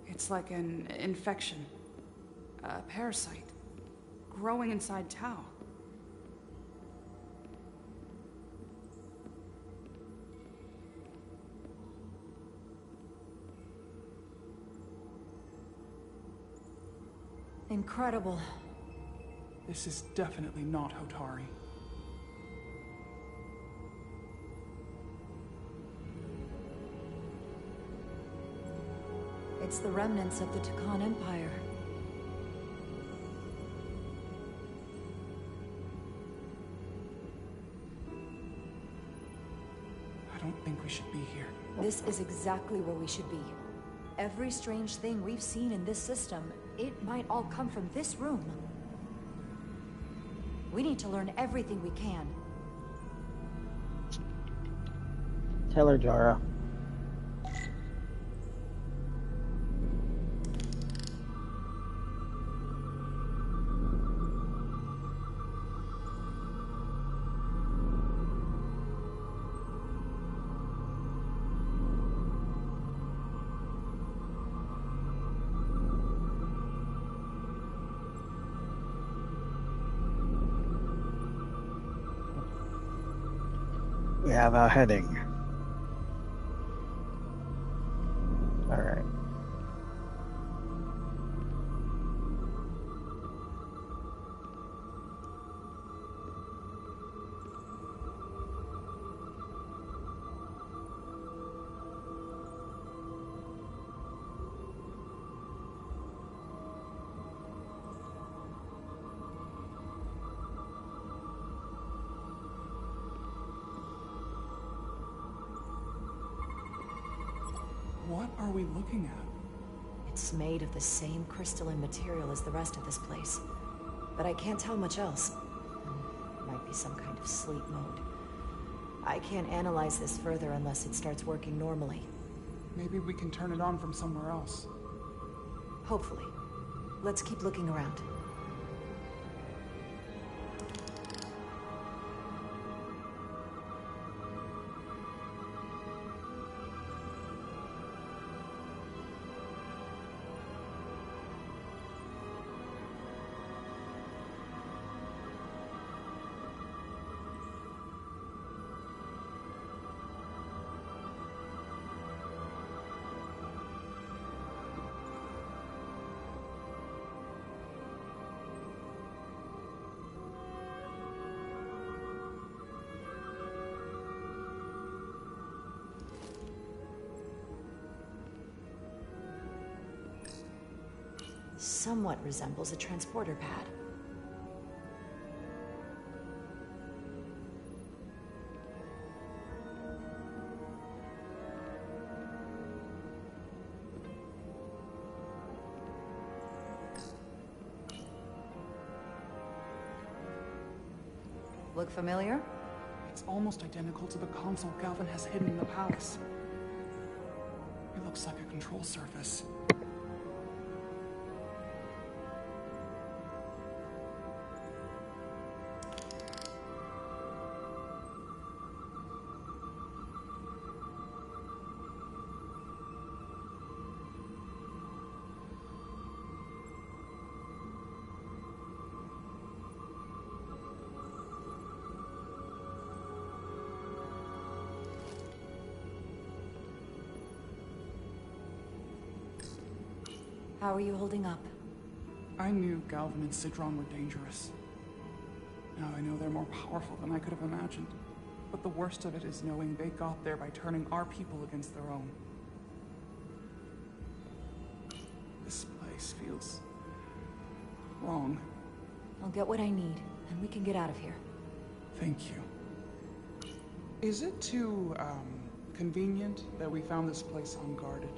It's like an infection. A parasite. Growing inside Tau. Incredible. This is definitely not Hotari. It's the remnants of the Tucan Empire. I don't think we should be here. This is exactly where we should be. Every strange thing we've seen in this system, it might all come from this room. We need to learn everything we can. Tell her, Jara. have a heading? Alright. What are we looking at? It's made of the same crystalline material as the rest of this place. But I can't tell much else. Might be some kind of sleep mode. I can't analyze this further unless it starts working normally. Maybe we can turn it on from somewhere else. Hopefully. Let's keep looking around. Somewhat resembles a transporter pad. Look familiar? It's almost identical to the console Galvin has hidden in the palace. It looks like a control surface. How are you holding up? I knew Galvin and Sidron were dangerous. Now I know they're more powerful than I could have imagined. But the worst of it is knowing they got there by turning our people against their own. This place feels wrong. I'll get what I need, and we can get out of here. Thank you. Is it too, convenient that we found this place unguarded?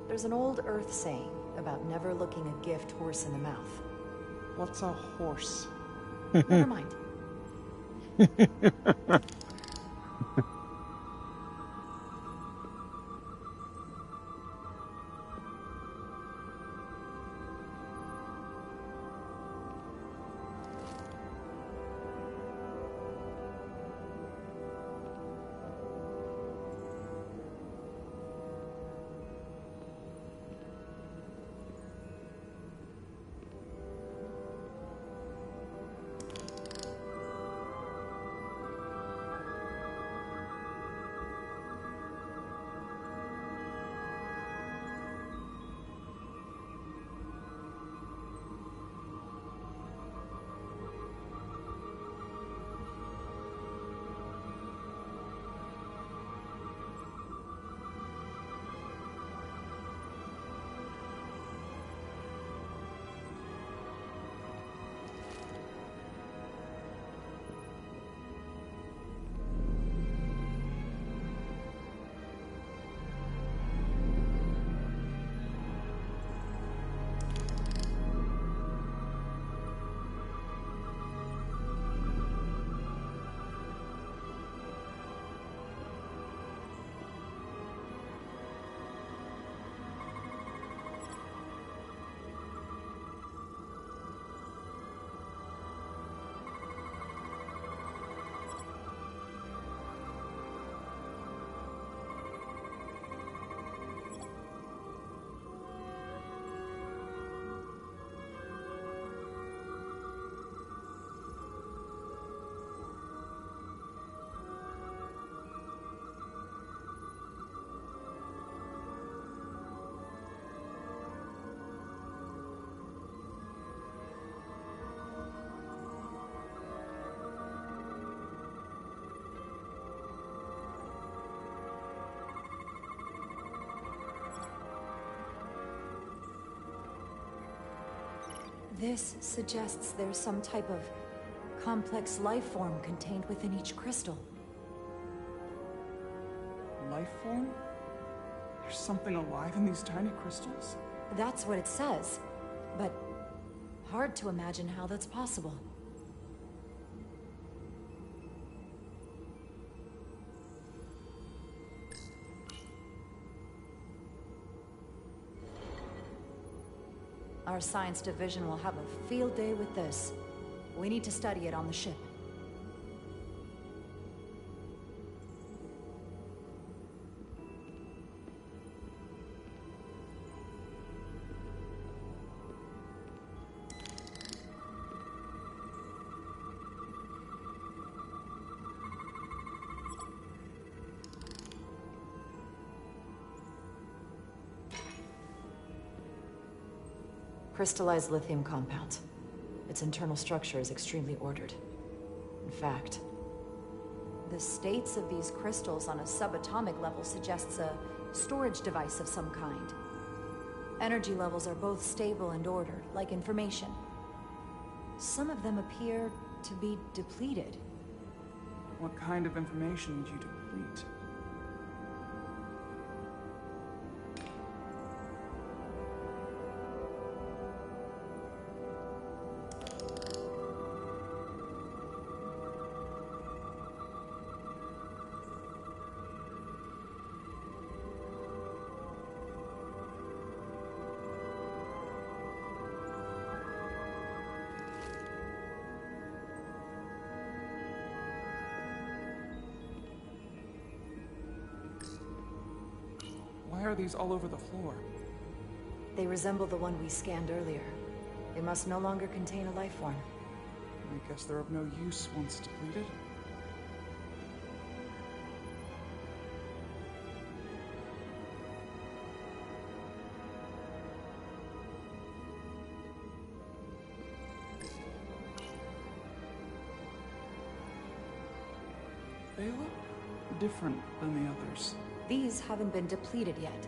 There's an old Earth saying about never looking a gift horse in the mouth. What's a horse? Never mind. This suggests there's some type of complex life form contained within each crystal. Life form? There's something alive in these tiny crystals? That's what it says, but hard to imagine how that's possible. Our science division will have a field day with this. We need to study it on the ship. Crystallized lithium compound. Its internal structure is extremely ordered. In fact, the states of these crystals on a subatomic level suggests a storage device of some kind. Energy levels are both stable and ordered, like information. Some of them appear to be depleted. What kind of information would you deplete? Why are these all over the floor? They resemble the one we scanned earlier. They must no longer contain a life form. I guess they're of no use once depleted. They look different than the others. These haven't been depleted yet.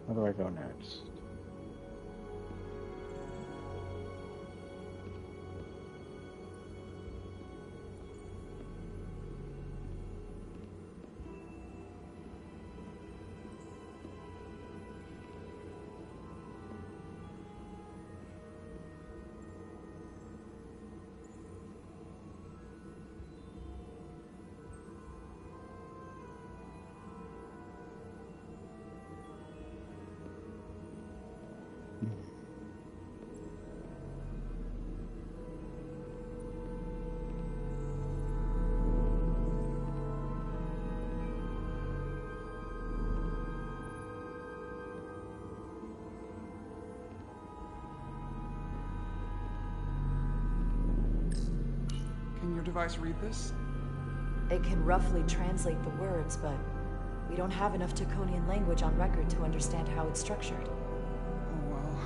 Where do I go next? Can your device read this? It can roughly translate the words, but we don't have enough Taconian language on record to understand how it's structured. Oh well.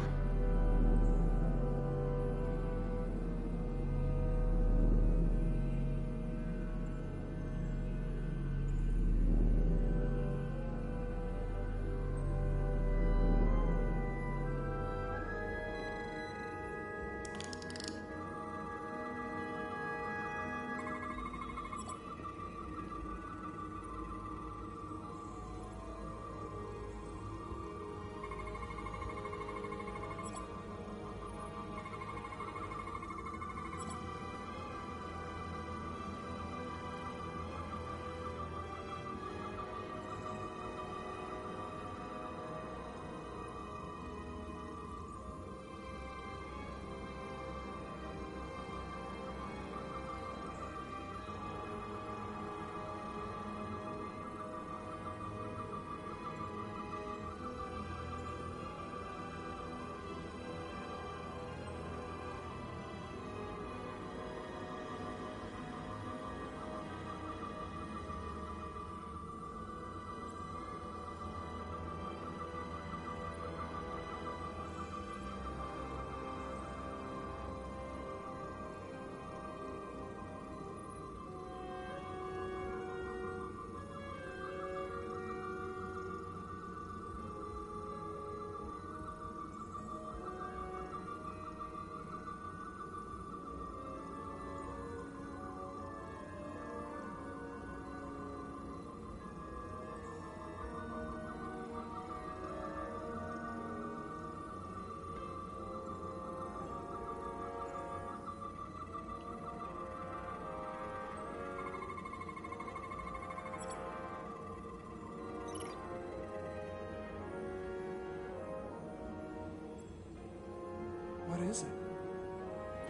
What is it?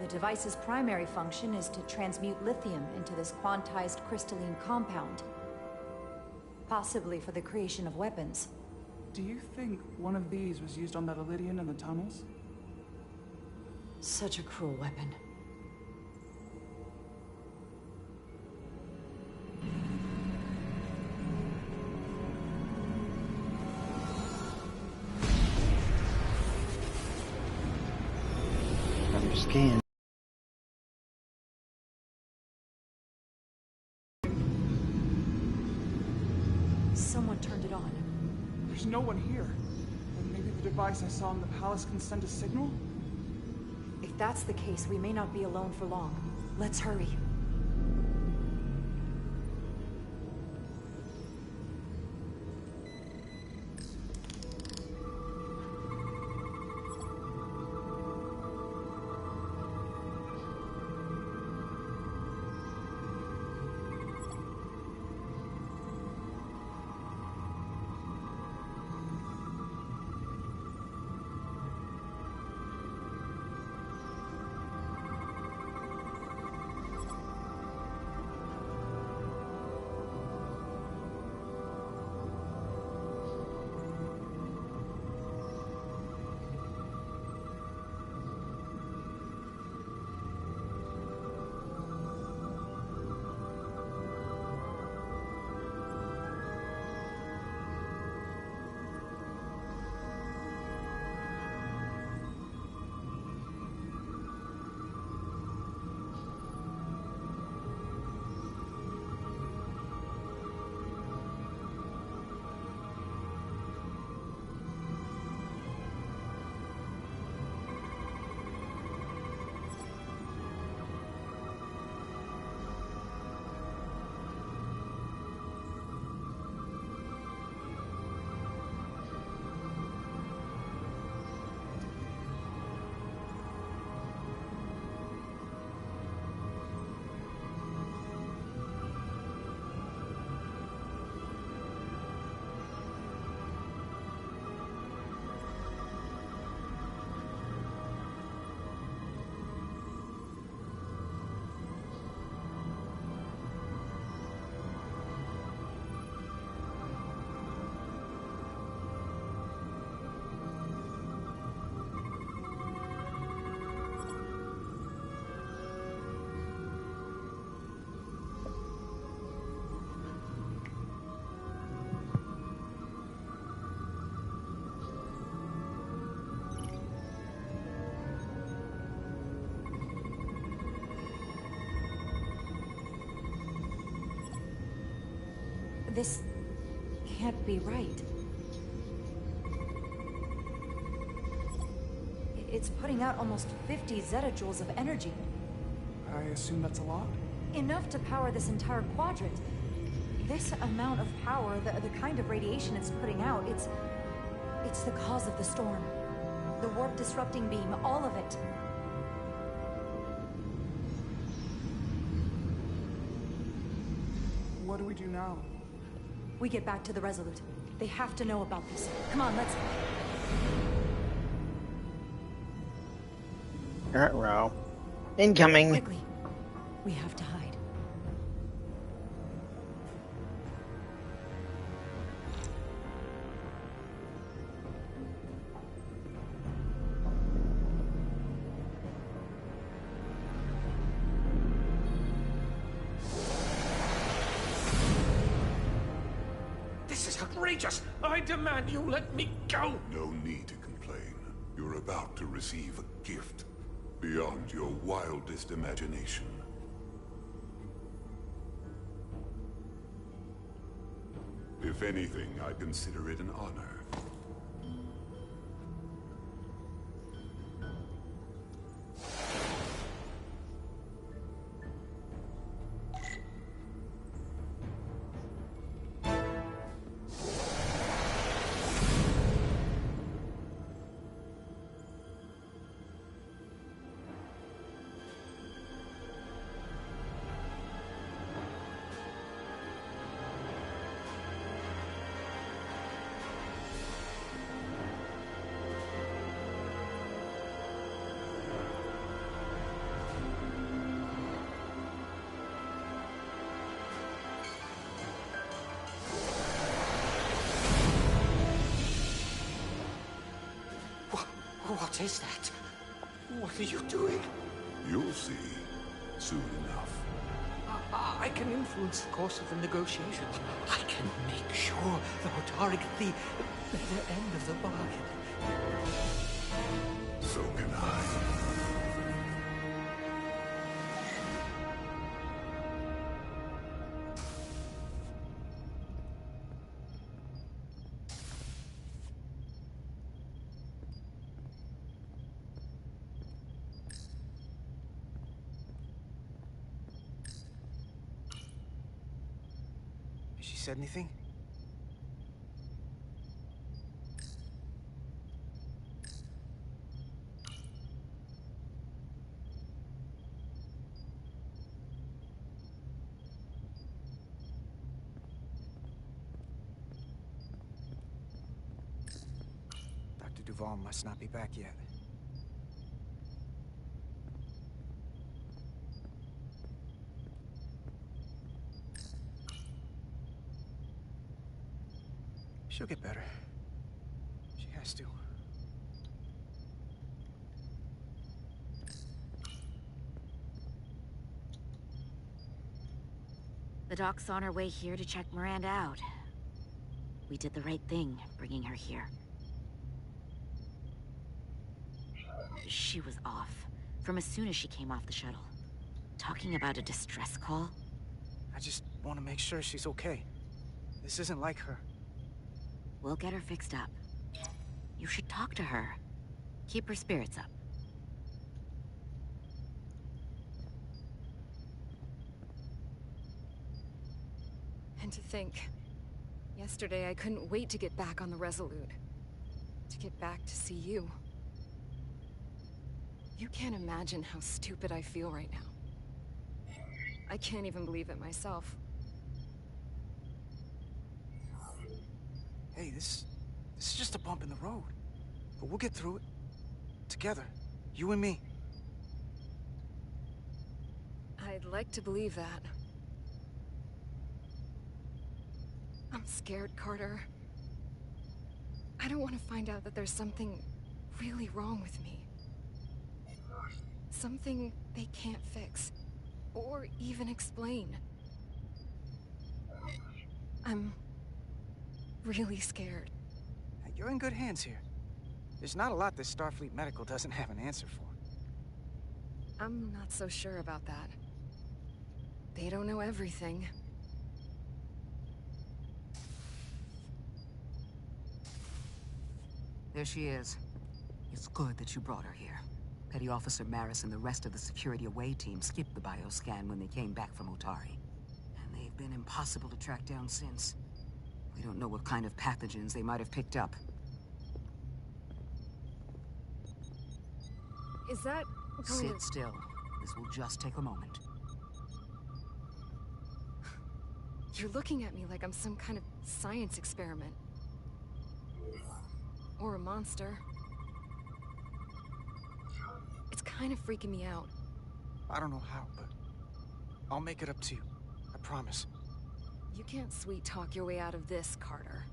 The device's primary function is to transmute lithium into this quantized crystalline compound. Possibly for the creation of weapons. Do you think one of these was used on that Elydian in the tunnels? Such a cruel weapon. Scan. Someone turned it on. There's no one here. Then maybe the device I saw in the palace can send a signal? If that's the case, we may not be alone for long. Let's hurry. This can't be right. It's putting out almost 50 zettajoules of energy. I assume that's a lot? Enough to power this entire quadrant. This amount of power, the kind of radiation it's putting out, it's the cause of the storm. The warp disrupting beam, all of it. What do we do now? We get back to the Resolute. They have to know about this. Come on, let's... Row. Incoming. Quickly. We have to hide. This is outrageous! I demand you let me go! No need to complain. You're about to receive a gift beyond your wildest imagination. If anything, I consider it an honor. What is that? What are you doing? You'll see soon enough. I can influence the course of the negotiations. I can make sure the Hotari get the better end of the bargain. So can I. She said anything? Dr. Duval must not be back yet. She'll get better. She has to. The doc's on her way here to check Miranda out. We did the right thing, bringing her here. She was off, from as soon as she came off the shuttle. Talking about a distress call? I just want to make sure she's okay. This isn't like her. We'll get her fixed up. You should talk to her. Keep her spirits up. And to think, yesterday I couldn't wait to get back on the Resolute. To get back to see you. You can't imagine how stupid I feel right now. I can't even believe it myself. Hey, this is just a bump in the road. But we'll get through it. Together. You and me. I'd like to believe that. I'm scared, Carter. I don't want to find out that there's something really wrong with me. Something they can't fix. Or even explain. I'm really scared. You're in good hands here. There's not a lot that Starfleet Medical doesn't have an answer for. I'm not so sure about that. They don't know everything. There she is. It's good that you brought her here. Petty Officer Maris and the rest of the security away team skipped the bioscan when they came back from Otari. And they've been impossible to track down since. We don't know what kind of pathogens they might have picked up. Is that going Sit still. This will just take a moment. You're looking at me like I'm some kind of science experiment. Or a monster. It's kind of freaking me out. I don't know how, but I'll make it up to you. I promise. You can't sweet talk your way out of this, Carter.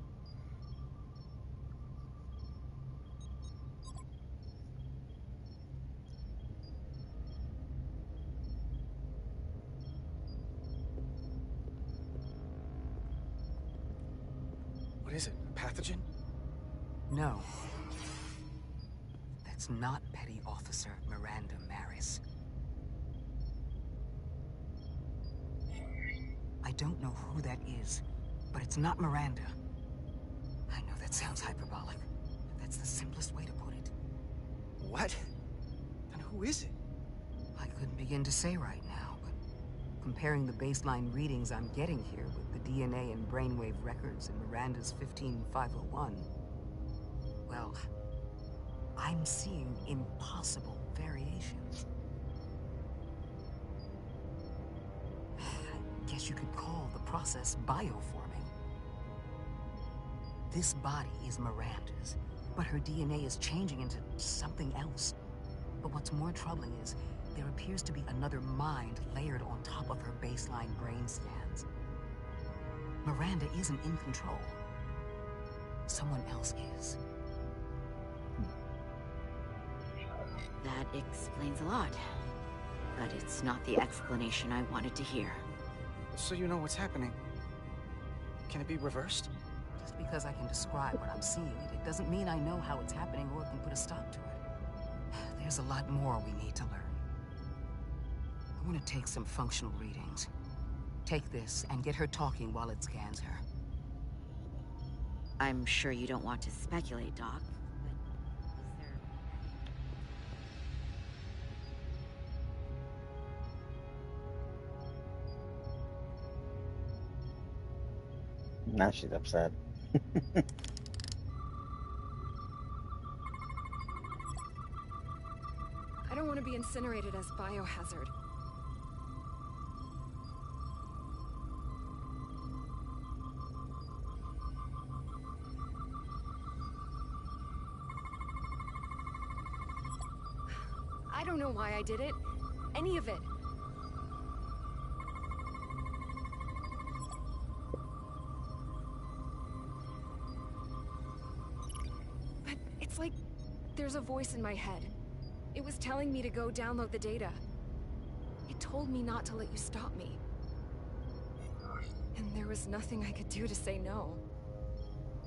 What is it? A pathogen? No. That's not Petty Officer Miranda Maris. I don't know who that is, but it's not Miranda. I know that sounds hyperbolic, but that's the simplest way to put it. What? And who is it? I couldn't begin to say right now, but comparing the baseline readings I'm getting here with the DNA and brainwave records in Miranda's 15501, well, I'm seeing impossible variations. I guess you could call the process bioforming. This body is Miranda's, but her DNA is changing into something else. But what's more troubling is there appears to be another mind layered on top of her baseline brain scans. Miranda isn't in control. Someone else is. That explains a lot. But it's not the explanation I wanted to hear. So you know what's happening. Can it be reversed? Just because I can describe what I'm seeing, it doesn't mean I know how it's happening or can put a stop to it. There's a lot more we need to learn. I want to take some functional readings. Take this and get her talking while it scans her. I'm sure you don't want to speculate, Doc, but is there... Now she's upset. I don't want to be incinerated as biohazard. I don't know why I did it. Any of it. But it's like there's a voice in my head. It was telling me to go download the data. It told me not to let you stop me. And there was nothing I could do to say no.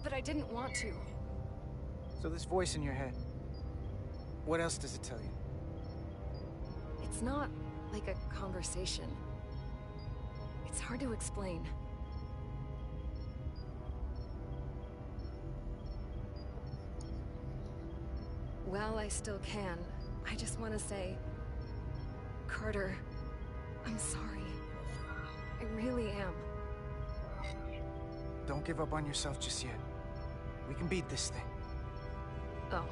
But I didn't want to. So this voice in your head, what else does it tell you? It's not like a conversation. It's hard to explain. While I still can, I just want to say, Carter, I'm sorry. I really am. Don't give up on yourself just yet. We can beat this thing. Oh,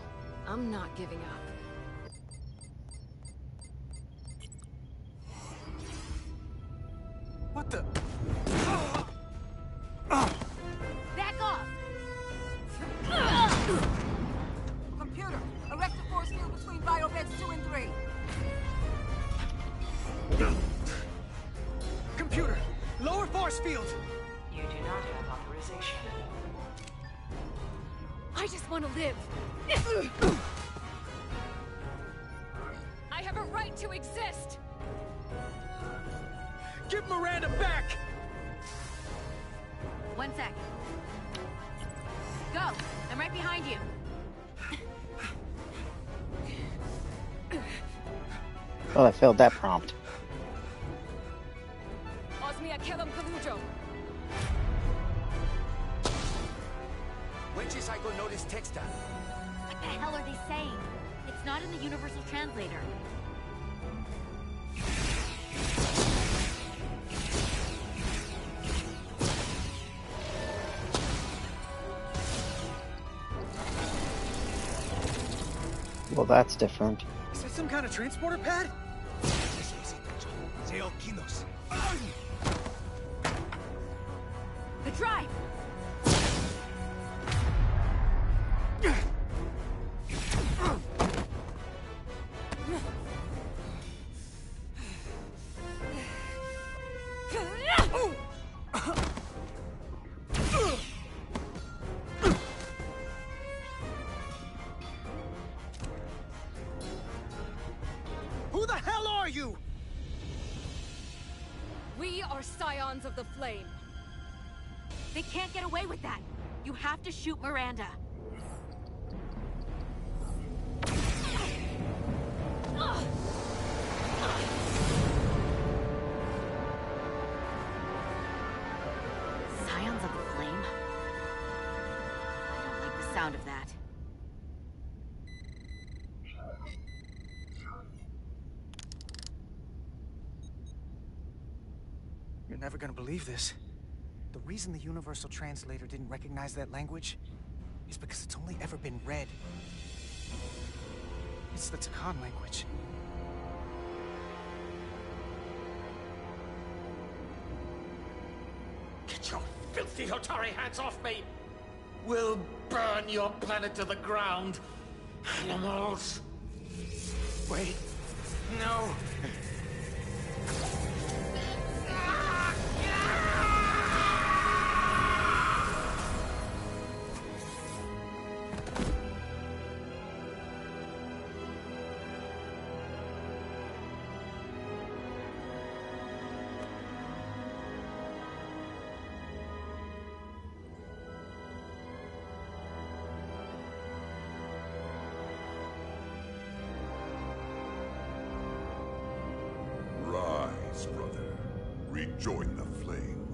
I'm not giving up. What the? Back off! Computer, erect a force field between biobeds 2 and 3. Computer, lower force field! You do not have authorization. I just want to live. I have a right to exist. Give Miranda back! 1 sec. Go! I'm right behind you. Well, I failed that prompt. Osmia Kellam Kalujo. When I go notice texta? What the hell are they saying? It's not in the Universal Translator. Well, that's different. Is that some kind of transporter pad? The drive! Who the hell are you? We are Scions of the Flame. They can't get away with that. You have to shoot Miranda. Scions of the Flame? I don't like the sound of that. You're never gonna believe this. The reason the Universal Translator didn't recognize that language is because it's only ever been read. It's the Takan language. Get your filthy Hotari hands off me! We'll burn your planet to the ground. Animals. Wait. No. rejoin the flame.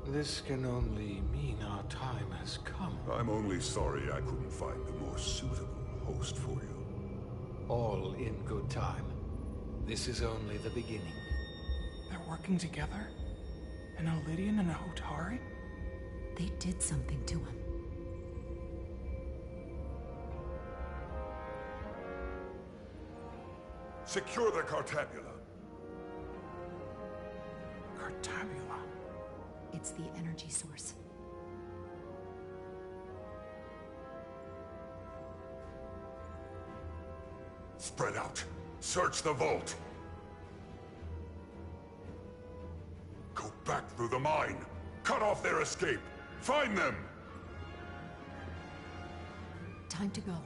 This can only mean our time has come. I'm only sorry I couldn't find a more suitable host for you. All in good time. This is only the beginning. They're working together? An Elidian and a Hotari? They did something to him. Secure the Cartabula. Cartabula? It's the energy source. Spread out. Search the vault. Go back through the mine. Cut off their escape. Find them! Time to go.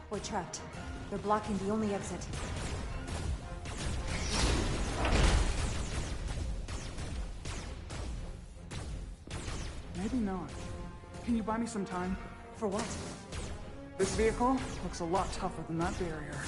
We're trapped. They're blocking the only exit. Maybe not. Can you buy me some time? For what? This vehicle looks a lot tougher than that barrier.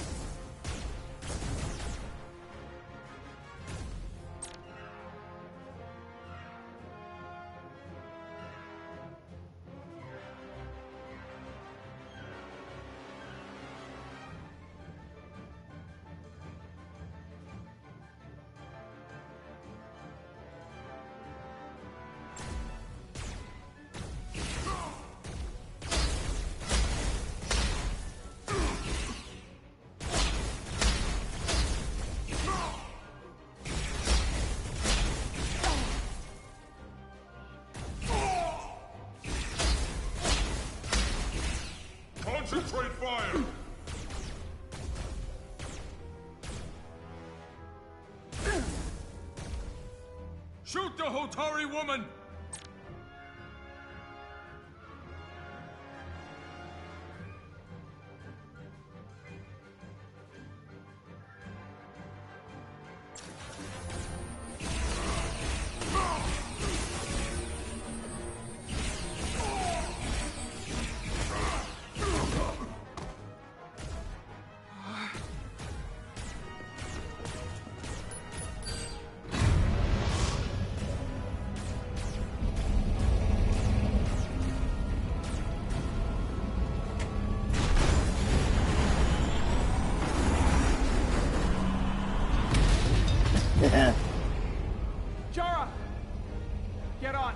Concentrate fire! Shoot the Hotari woman! Chara! Get on!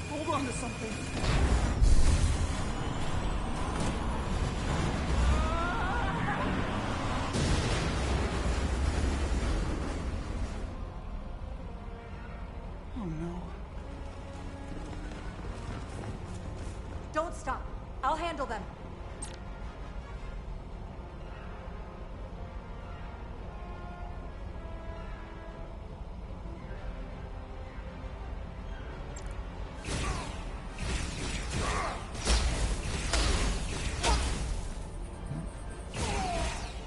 Hold on to something. Oh no. Don't stop. I'll handle them.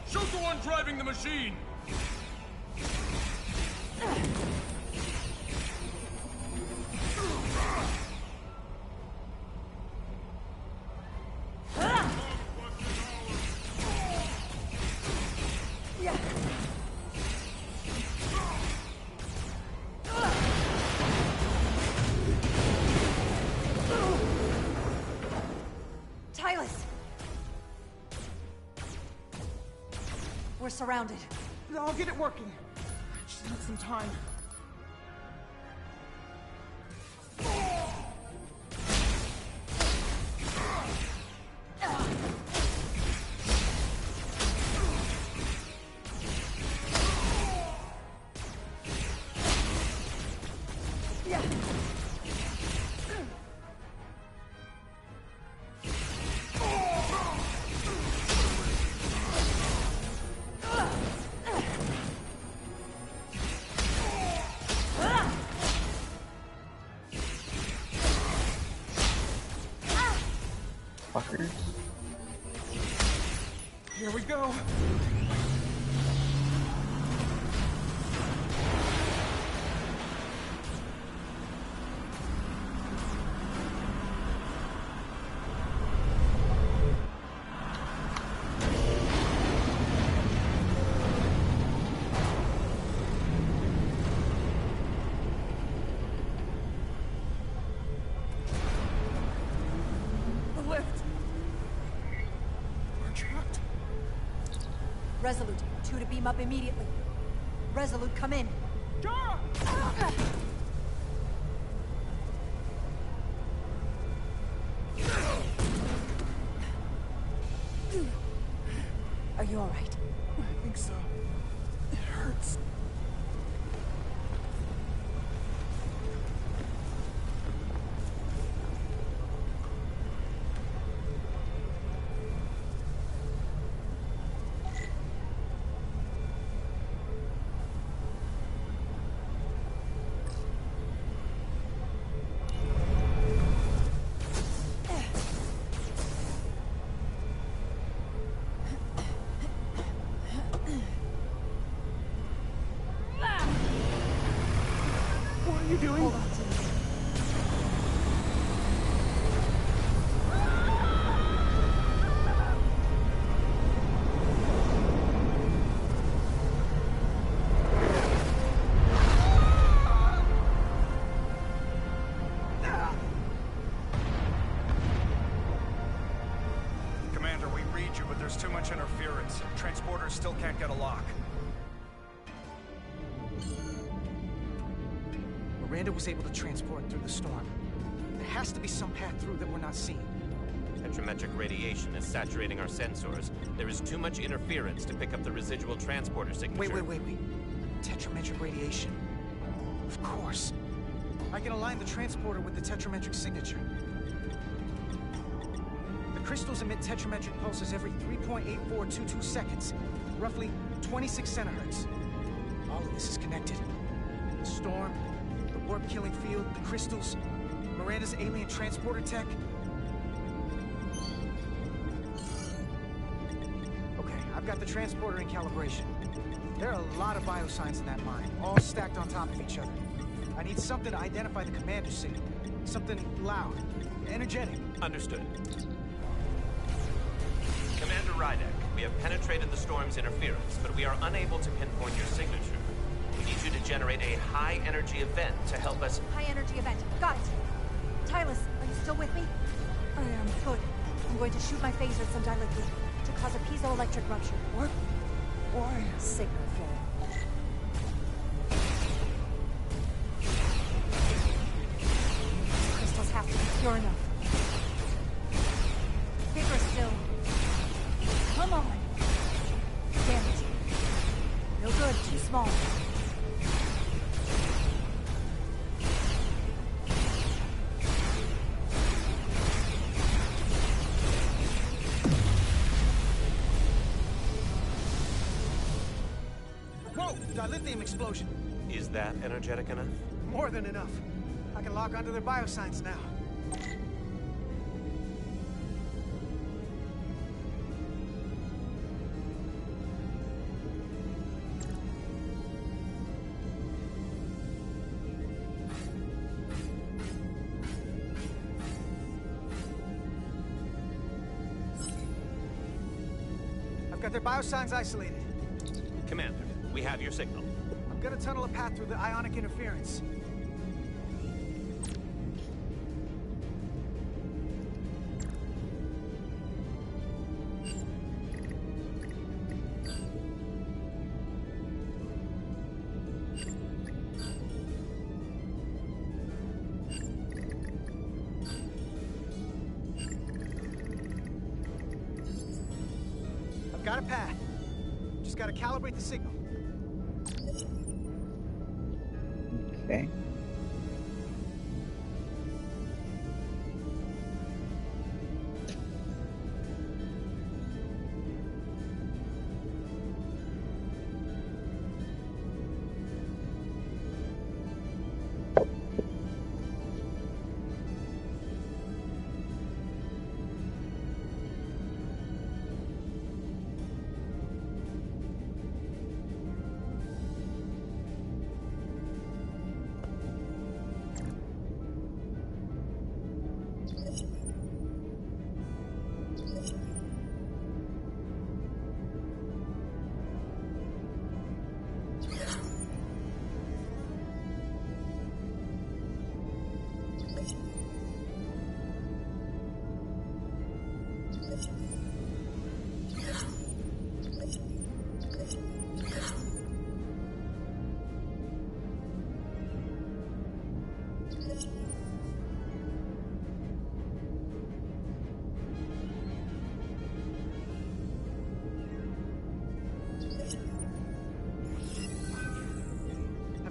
Shoot the one driving the machine! We're surrounded. I'll get it working. I just need some time. Fuckers. Here we go. The lift. We're trapped. Resolute, 2 to beam up immediately. Resolute, come in. Jara! Are you all right? I think so. It hurts. What are you doing? Hold on to this. Commander, we read you, but there's too much interference. Transporters still can't get a lock. Miranda was able to transport through the storm. There has to be some path through that we're not seeing. Tetrametric radiation is saturating our sensors. There is too much interference to pick up the residual transporter signature. Wait. Tetrametric radiation. Of course. I can align the transporter with the tetrametric signature. The crystals emit tetrametric pulses every 3.8422 seconds, roughly 26 centihertz. All of this is connected. The storm, the warp-killing field, the crystals, Miranda's alien transporter tech. Okay, I've got the transporter in calibration. There are a lot of biosigns in that mine, all stacked on top of each other. I need something to identify the commander signal. Something loud, energetic. Understood. Commander Rydek, we have penetrated the storm's interference, but we are unable to pinpoint your signature. We need you to generate a high-energy event to help us... High-energy event. Got it. Tylus, are you still with me? I am. Good. I'm going to shoot my phaser at some dilithium to cause a piezoelectric rupture. What? Why? Signal flow. Crystals have to be pure enough. Bigger still. Come on. Damn it. No good. Too small. Whoa! Dilithium explosion. Is that energetic enough? More than enough. I can lock onto their biosigns now. I've got their biosigns isolated. Commander, we have your signal. I'm gonna tunnel a path through the ionic interference. got a path. Just gotta calibrate the signal. Okay.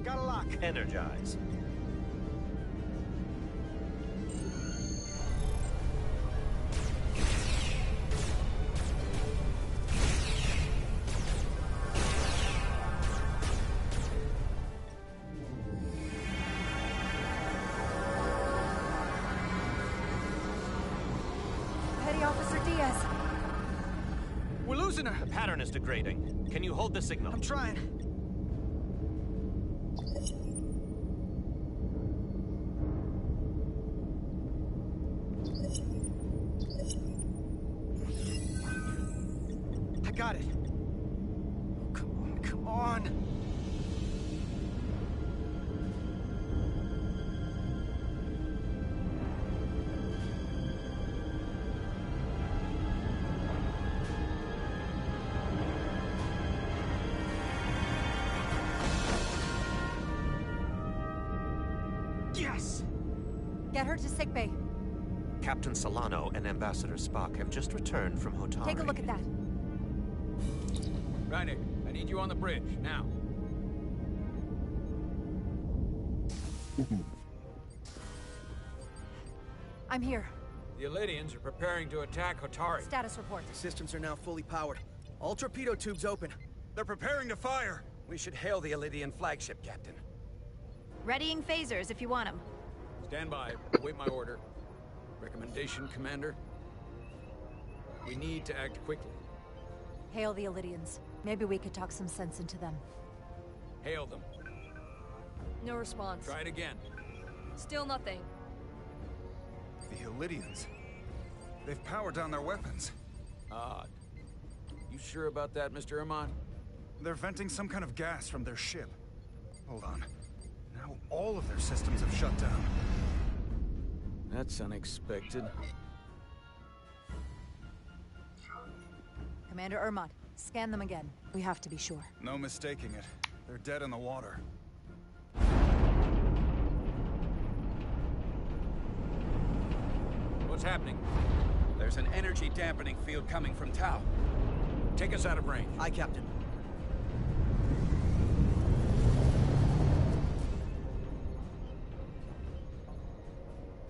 Got a lock. Energize. Petty Officer Diaz. We're losing her. The pattern is degrading. Can you hold the signal? I'm trying. I got it. Come on, come on. Yes! Get her to sickbay. Captain Solano and Ambassador Spock have just returned from Hotari. Take a look at that. Rydick, I need you on the bridge, now. I'm here. The Elydians are preparing to attack Hotari. Status report. Systems are now fully powered. All torpedo tubes open. They're preparing to fire. We should hail the Elydian flagship, Captain. Readying phasers if you want them. Stand by. Await my order. Recommendation, Commander? We need to act quickly. Hail the Elydians. Maybe we could talk some sense into them. Hail them. No response. Try it again. Still nothing. The Elydians. They've powered down their weapons. Odd. You sure about that, Mr. Irmont? They're venting some kind of gas from their ship. Hold on. Now all of their systems have shut down. That's unexpected. Commander Irmont, scan them again. We have to be sure. No mistaking it. They're dead in the water. What's happening? There's an energy dampening field coming from Tau. Take us out of range. Aye, Captain.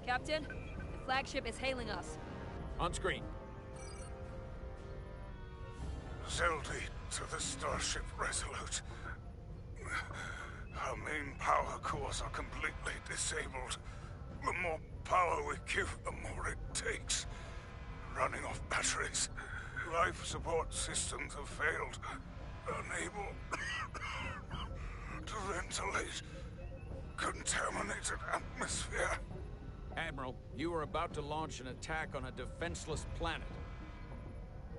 Captain, the flagship is hailing us. On screen. Zeldy to the Starship Resolute. Our main power cores are completely disabled. The more power we give, the more it takes. Running off batteries. Life support systems have failed. Unable to ventilate. Contaminated atmosphere. Admiral, you are about to launch an attack on a defenseless planet.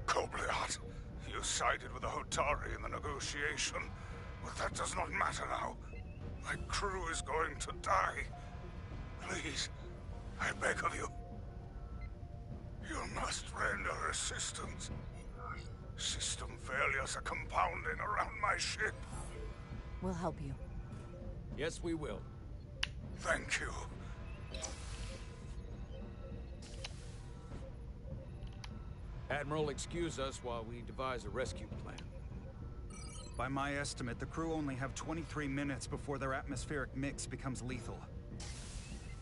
Kobliat, you sided with the Hotari in the negotiation, but that does not matter now. My crew is going to die. Please, I beg of you. You must render assistance. System failures are compounding around my ship. We'll help you. Yes, we will. Thank you. Admiral, excuse us while we devise a rescue plan. By my estimate, the crew only have 23 minutes before their atmospheric mix becomes lethal.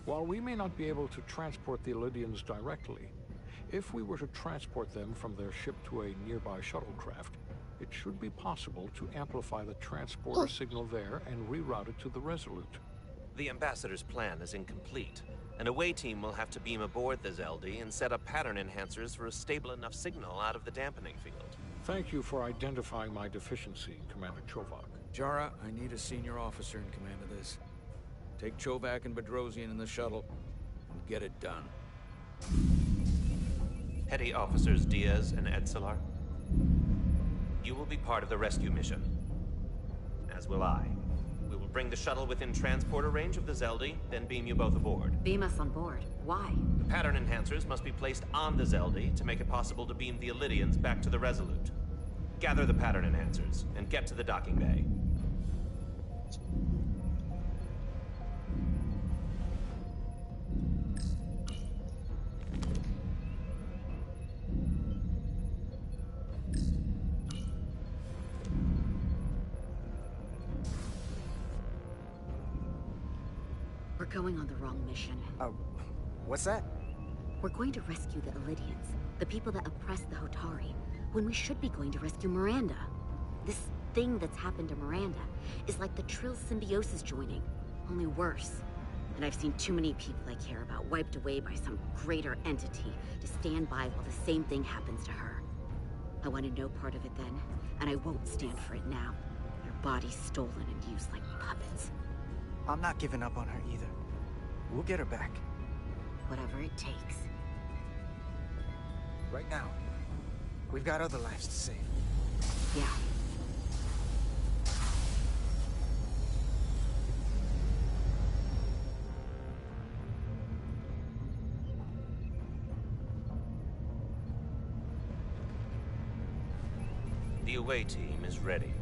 While we may not be able to transport the Elydians directly, if we were to transport them from their ship to a nearby shuttlecraft, it should be possible to amplify the transporter signal there and reroute it to the Resolute. The Ambassador's plan is incomplete. An away team will have to beam aboard the Zeldi and set up pattern enhancers for a stable enough signal out of the dampening field. Thank you for identifying my deficiency, Commander Chovak. Jara, I need a senior officer in command of this. Take Chovak and Bedrosian in the shuttle and get it done. Petty Officers Diaz and Edselar, you will be part of the rescue mission. As will I. We will bring the shuttle within transporter range of the Zeldi, then beam you both aboard. Beam us on board. Why? The pattern enhancers must be placed on the Zeldi to make it possible to beam the Elydians back to the Resolute. Gather the pattern enhancers and get to the docking bay. We're going on the wrong mission. What's that? We're going to rescue the Elydians, the people that oppressed the Hotari, when we should be going to rescue Miranda. This thing that's happened to Miranda is like the Trill symbiosis joining, only worse. And I've seen too many people I care about wiped away by some greater entity to stand by while the same thing happens to her. I wanted no part of it then, and I won't stand for it now. Their bodies stolen and used like puppets. I'm not giving up on her either. We'll get her back. Whatever it takes. Right now, we've got other lives to save. Yeah. The away team is ready.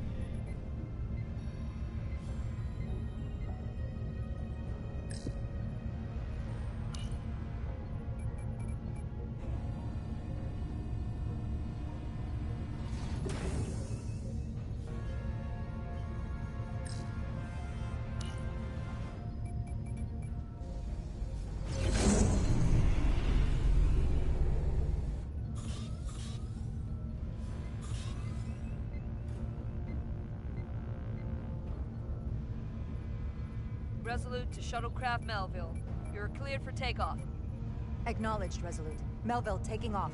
Resolute to Shuttlecraft Melville. You're cleared for takeoff. Acknowledged, Resolute. Melville taking off.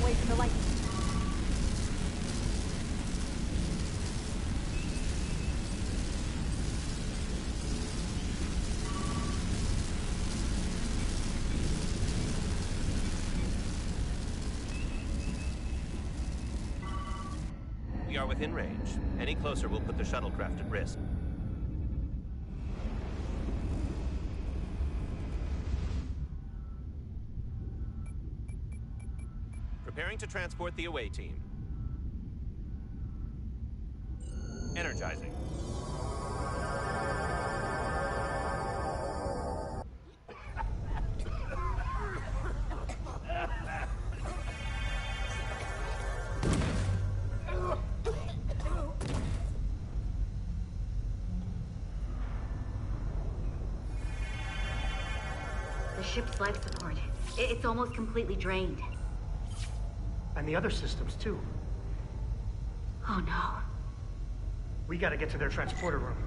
Away from the light. We are within range. Any closer will put the shuttlecraft at risk. Preparing to transport the away team. Energizing. The ship's life support. It's almost completely drained. And the other systems, too. Oh no. We gotta get to their transporter room.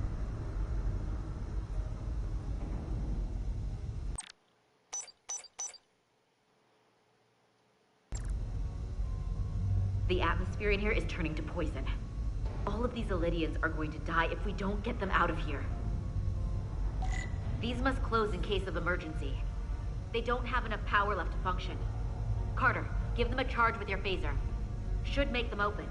The atmosphere in here is turning to poison. All of these Illidians are going to die if we don't get them out of here. These must close in case of emergency. They don't have enough power left to function. Carter, give them a charge with your phaser. Should make them open.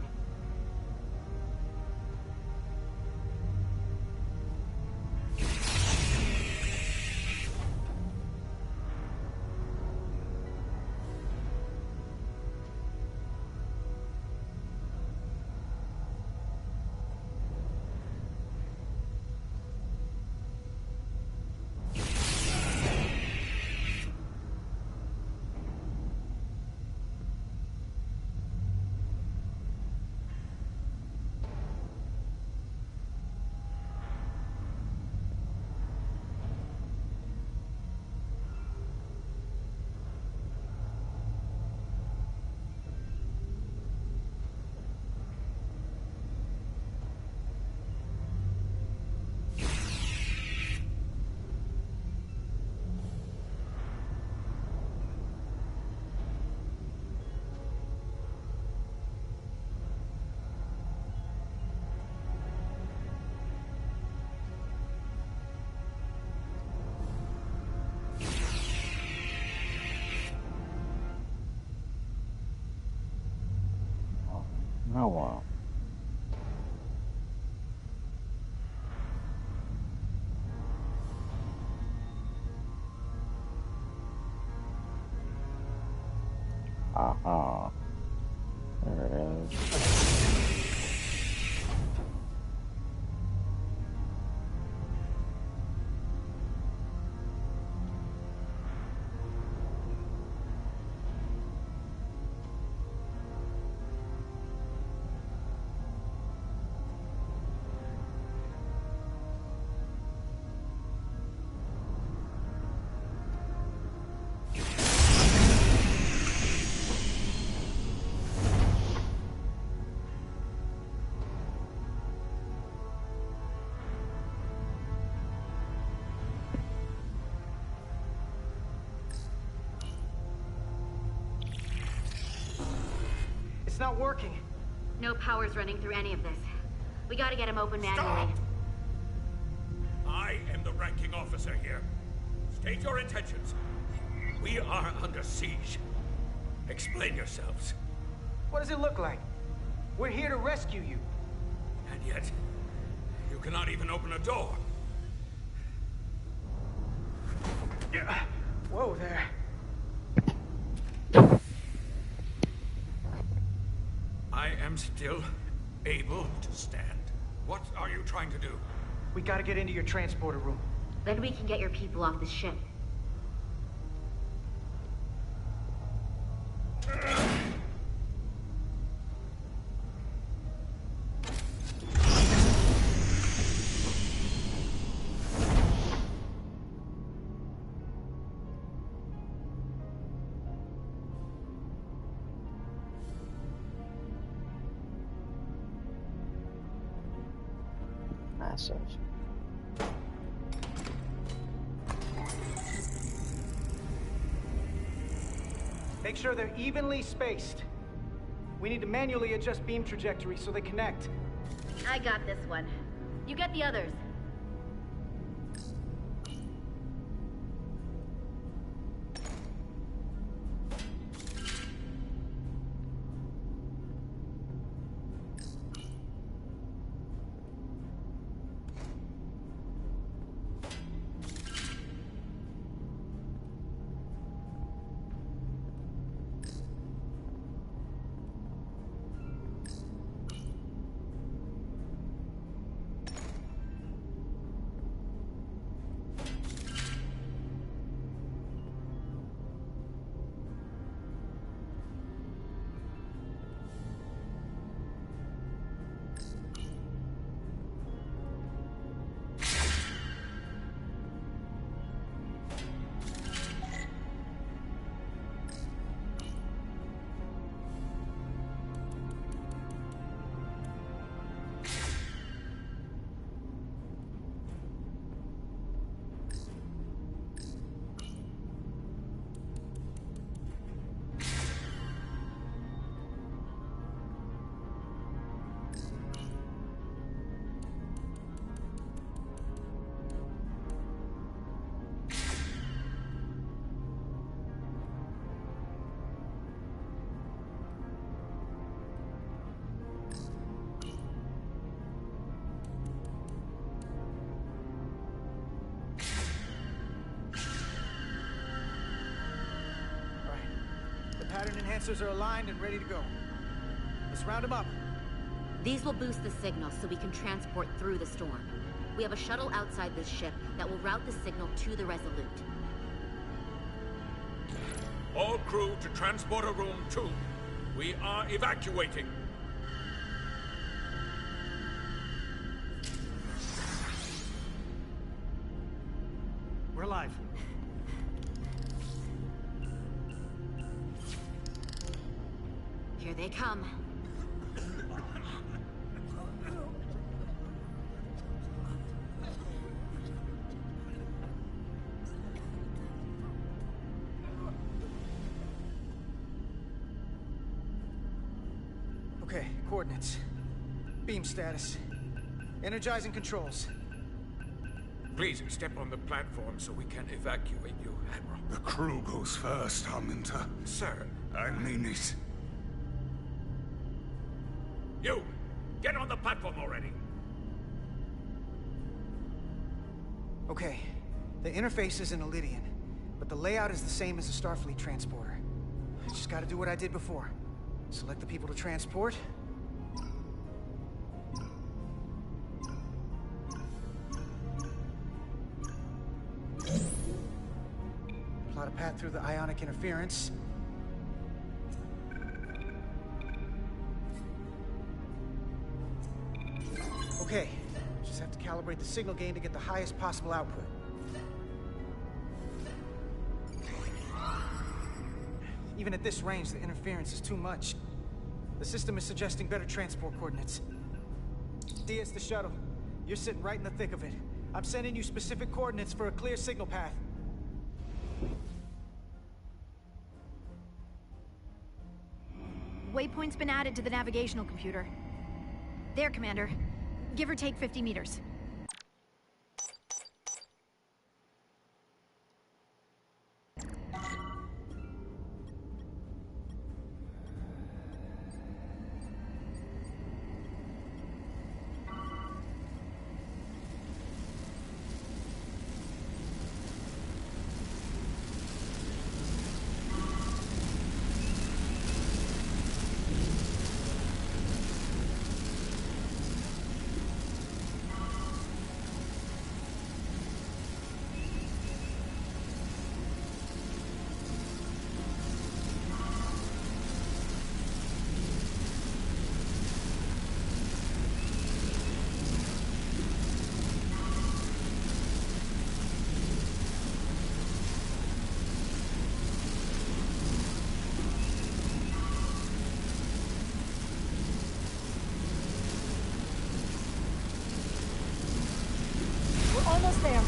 Oh wow. Aha. There it is. It's not working. No power's running through any of this. We gotta get him open manually. I am the ranking officer here. State your intentions. We are under siege. Explain yourselves. What does it look like? We're here to rescue you. And yet, you cannot even open a door. Yeah. Whoa there. I am still able to stand. What are you trying to do? We gotta get into your transporter room. Then we can get your people off the ship. Massive. Make sure they're evenly spaced. We need to manually adjust beam trajectory so they connect. I got this one. You get the others. Pattern enhancers are aligned and ready to go. Let's round them up. These will boost the signal so we can transport through the storm. We have a shuttle outside this ship that will route the signal to the Resolute. All crew to Transporter Room 2. We are evacuating. We're live. Here they come. Okay, coordinates. Beam status. Energizing controls. Please step on the platform so we can evacuate you, Admiral. The crew goes first, Arminta. Sir. I mean it. You! Get on the platform already! Okay, the interface is in Elydian, but the layout is the same as the Starfleet transporter. I just gotta do what I did before. Select the people to transport. Plot a path through the ionic interference. Okay, just have to calibrate the signal gain to get the highest possible output. Even at this range, the interference is too much. The system is suggesting better transport coordinates. Diaz, the shuttle. You're sitting right in the thick of it. I'm sending you specific coordinates for a clear signal path. Waypoint's been added to the navigational computer. There, Commander. Give or take 50 meters. Almost there.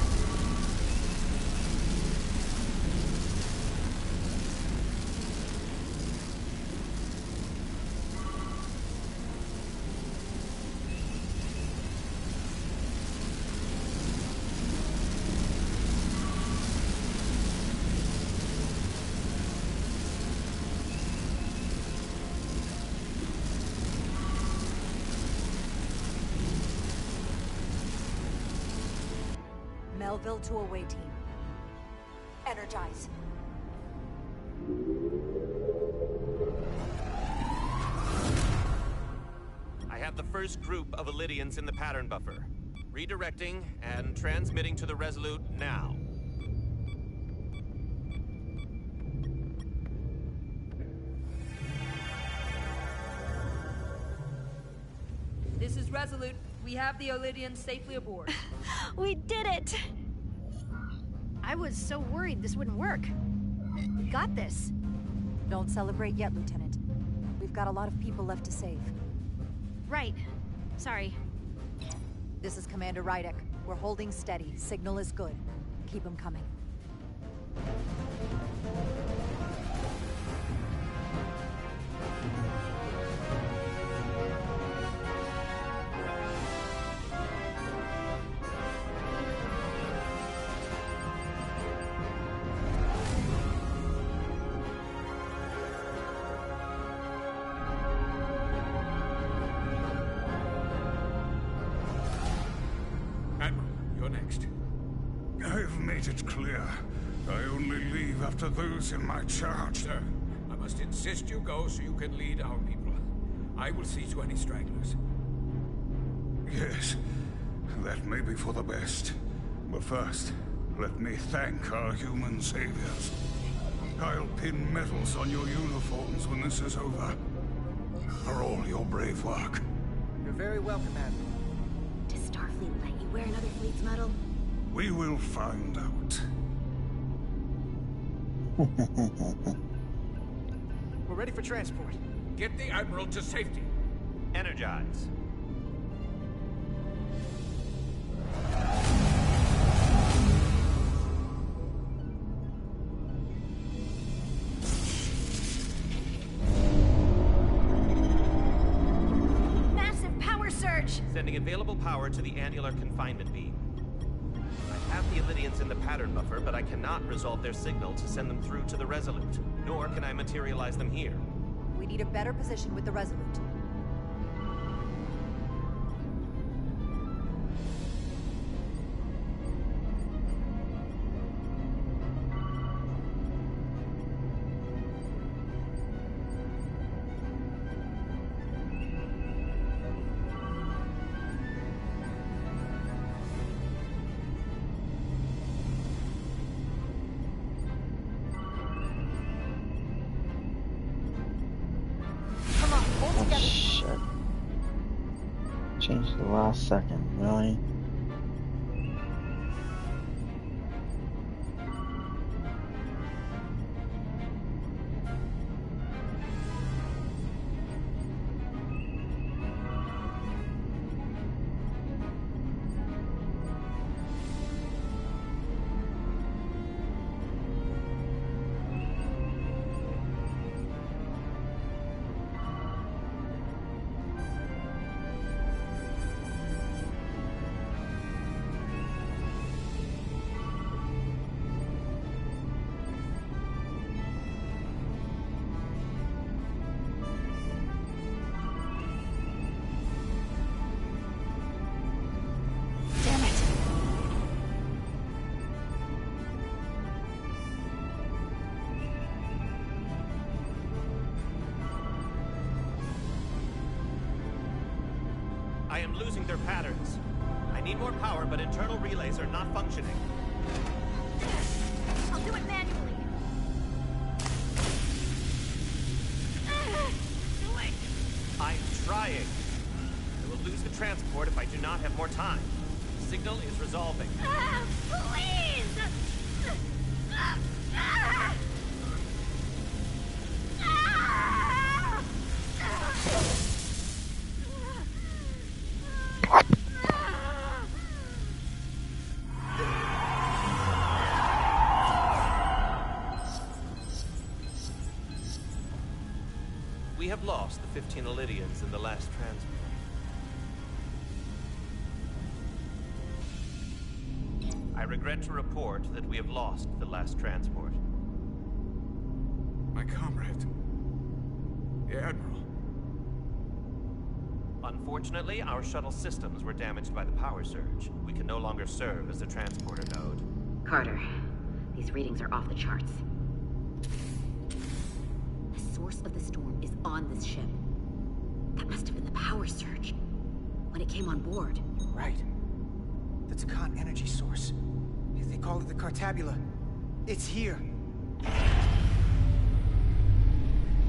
Melville to away team. Energize. I have the first group of Elydians in the pattern buffer. Redirecting and transmitting to the Resolute now. This is Resolute. We have the Elydians safely aboard. We did it! I was so worried this wouldn't work. We got this. Don't celebrate yet, Lieutenant. We've got a lot of people left to save. Right. Sorry. This is Commander Rydek. We're holding steady. Signal is good. Keep them coming. I've made it clear. I only leave after those in my charge. Sir, I'm must insist you go so you can lead our people. I will see to any stragglers. Yes, that may be for the best. But first, let me thank our human saviors. I'll pin medals on your uniforms when this is over. For all your brave work. You're very welcome, Admiral. Does Starfleet let you wear another fleet's medal? We will find out. We're ready for transport. Get the Admiral to safety. Energize. Massive power surge! Sending available power to the annular confinement beam. I have the Illidians in the pattern buffer, but I cannot resolve their signal to send them through to the Resolute, nor can I materialize them here. We need a better position with the Resolute. Oh, shit. Changed the last second, really? I am losing their patterns. I need more power, but internal relays are not functioning. I'll do it manually. Do it! I'm trying. I will lose the transport if I do not have more time. The signal is resolving. Please! We have lost the 15 Illidians in the last transport. I regret to report that we have lost the last transport. My comrade. The Admiral. Unfortunately, our shuttle systems were damaged by the power surge. We can no longer serve as a transporter node. Carter, these readings are off the charts. The source of the storm is on this ship. That must have been the power surge when it came on board. Right. The Takan energy source. They call it the Cartabula. It's here.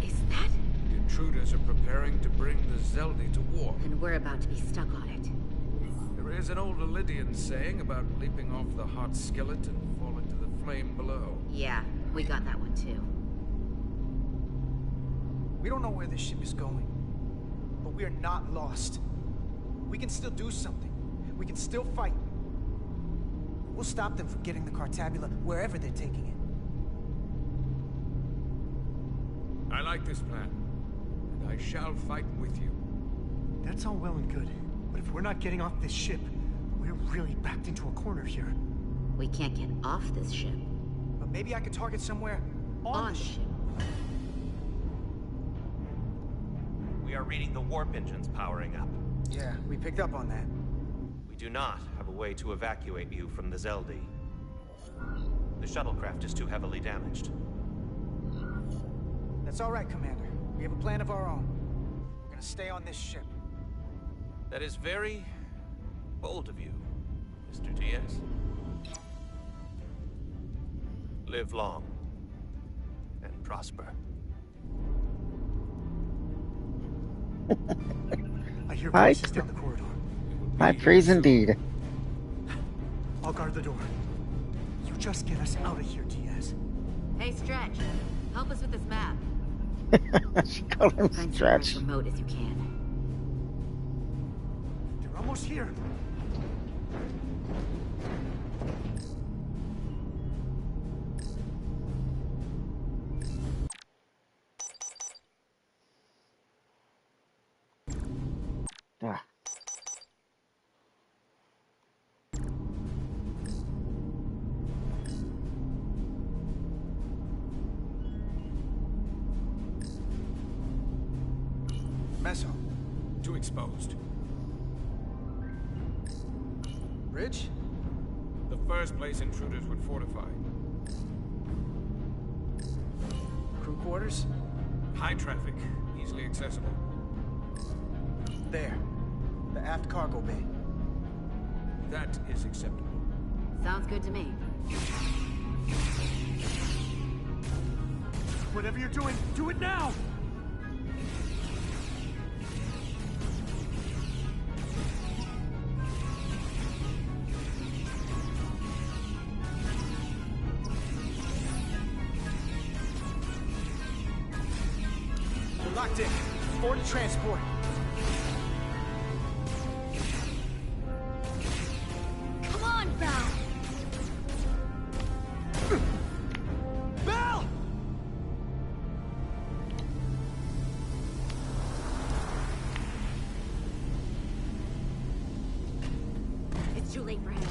Is that? The intruders are preparing to bring the Zeldi to war. And we're about to be stuck on it. There is an old Illidian saying about leaping off the hot skillet and falling to the flame below. Yeah, we got that one too. We don't know where this ship is going, but we are not lost. We can still do something. We can still fight. We'll stop them from getting the Cartabula wherever they're taking it. I like this plan, and I shall fight with you. That's all well and good, but if we're not getting off this ship, we're really backed into a corner here. We can't get off this ship. But maybe I could target somewhere on the ship. We are reading the warp engines powering up. Yeah, we picked up on that. We do not have a way to evacuate you from the Zeldi. The shuttlecraft is too heavily damaged. That's all right, Commander. We have a plan of our own. We're gonna stay on this ship. That is very bold of you, Mr. Diaz. Live long and prosper. I hear Hi. voices down the corridor. High praise indeed. I'll guard the door. You just get us out of here, Diaz. Hey, Stretch. Help us with this map. She called him Find Stretch. some remote if you can. They're almost here. Ah. Mess hall. Too exposed. Bridge? The first place intruders would fortify. Crew quarters? High traffic, easily accessible. There. The aft cargo bay. That is acceptable. Sounds good to me. Whatever you're doing, do it now! We're locked in. Board to transport. Come on, Val! Val! It's too late for him.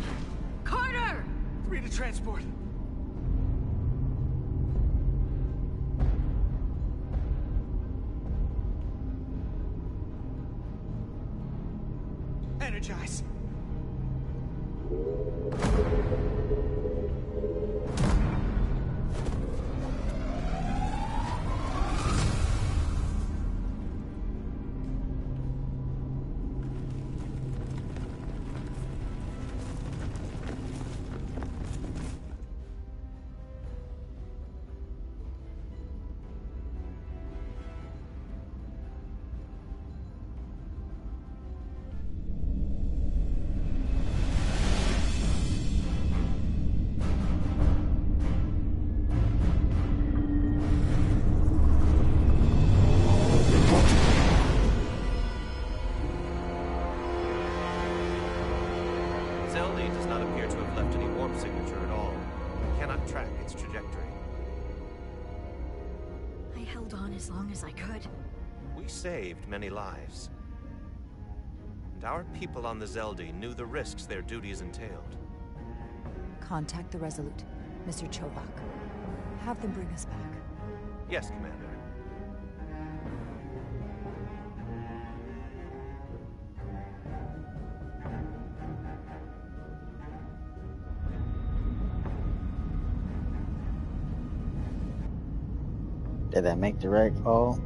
Carter! 3 to transport. Energize. Zelda does not appear to have left any warp signature at all. We cannot track its trajectory. I held on as long as I could. We saved many lives. And our people on the Zelda knew the risks their duties entailed. Contact the Resolute, Mr. Chovak. Have them bring us back. Yes, Commander. Did I make the right call?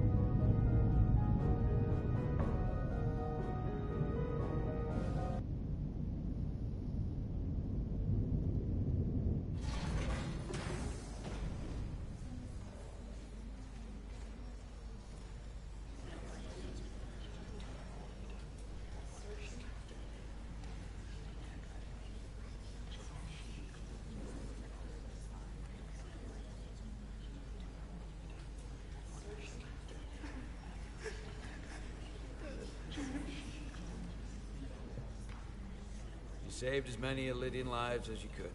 You saved as many Elydian lives as you could.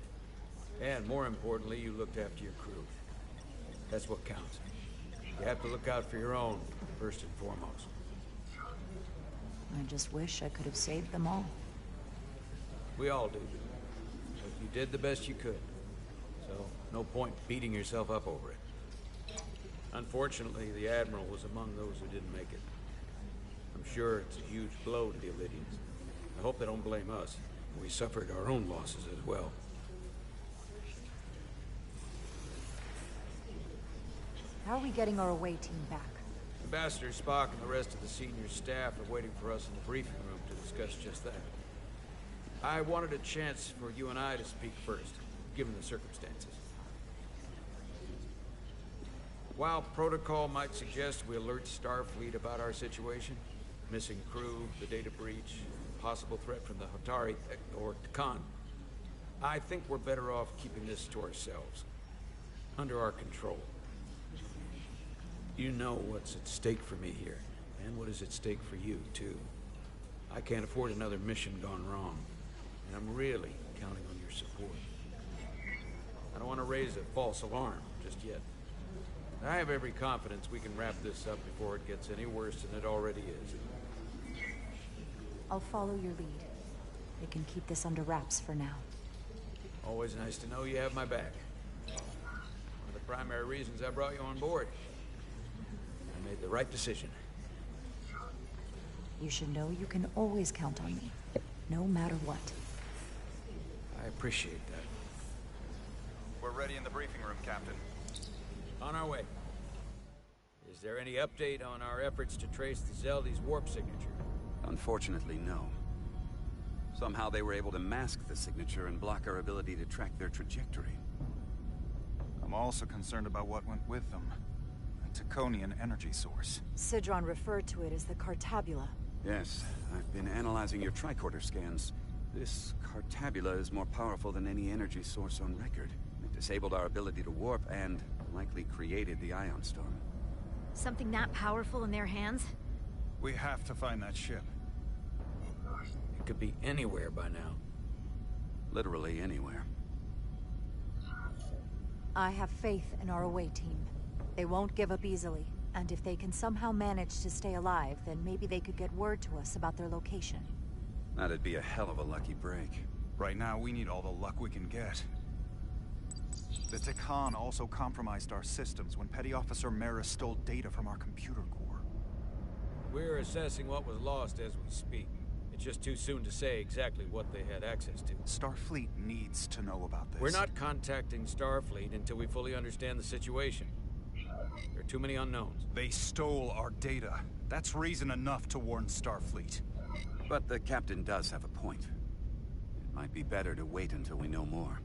And more importantly, you looked after your crew. That's what counts. You have to look out for your own, first and foremost. I just wish I could have saved them all. We all do. But you did the best you could. So, no point beating yourself up over it. Unfortunately, the Admiral was among those who didn't make it. I'm sure it's a huge blow to the Elydians. I hope they don't blame us. We suffered our own losses as well. How are we getting our away team back? Ambassador Spock and the rest of the senior staff are waiting for us in the briefing room to discuss just that. I wanted a chance for you and I to speak first, given the circumstances. While protocol might suggest we alert Starfleet about our situation, missing crew, the data breach, possible threat from the Hotari, or Khan, I think we're better off keeping this to ourselves, under our control. You know what's at stake for me here, and what is at stake for you, too. I can't afford another mission gone wrong, and I'm really counting on your support. I don't want to raise a false alarm just yet. I have every confidence we can wrap this up before it gets any worse than it already is. I'll follow your lead. We can keep this under wraps for now. Always nice to know you have my back. One of the primary reasons I brought you on board. I made the right decision. You should know you can always count on me, no matter what. I appreciate that. We're ready in the briefing room, Captain. On our way. Is there any update on our efforts to trace the Zeldy's warp signature? Unfortunately, no. Somehow they were able to mask the signature and block our ability to track their trajectory. I'm also concerned about what went with them. A Taconian energy source. Sidron referred to it as the Cartabula. Yes, I've been analyzing your tricorder scans. This Cartabula is more powerful than any energy source on record. It disabled our ability to warp and likely created the ion storm. Something that powerful in their hands? We have to find that ship. It could be anywhere by now. Literally anywhere. I have faith in our away team. They won't give up easily, and if they can somehow manage to stay alive, then maybe they could get word to us about their location. That'd be a hell of a lucky break. Right now, we need all the luck we can get. The Takan also compromised our systems when Petty Officer Maris stole data from our computer core. We're assessing what was lost as we speak. It's just too soon to say exactly what they had access to. Starfleet needs to know about this. We're not contacting Starfleet until we fully understand the situation. There are too many unknowns. They stole our data. That's reason enough to warn Starfleet. But the captain does have a point. It might be better to wait until we know more.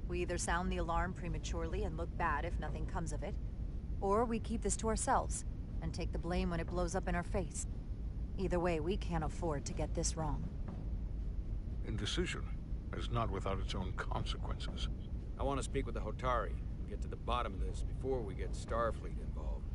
We either sound the alarm prematurely and look bad if nothing comes of it, or we keep this to ourselves and take the blame when it blows up in our face. Either way, we can't afford to get this wrong. Indecision is not without its own consequences. I want to speak with the Hotari and get to the bottom of this before we get Starfleet involved.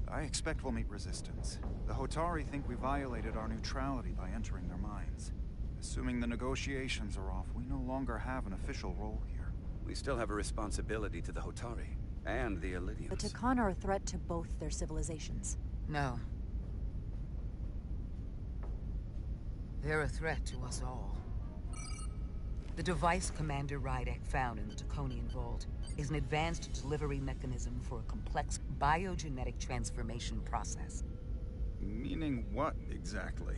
I expect we'll meet resistance. The Hotari think we violated our neutrality by entering their minds. Assuming the negotiations are off, we no longer have an official role here. We still have a responsibility to the Hotari and the Elydians. The Takan are a threat to both their civilizations. No. They're a threat to us all. The device Commander Rydek found in the Taconian Vault is an advanced delivery mechanism for a complex biogenetic transformation process. Meaning what, exactly?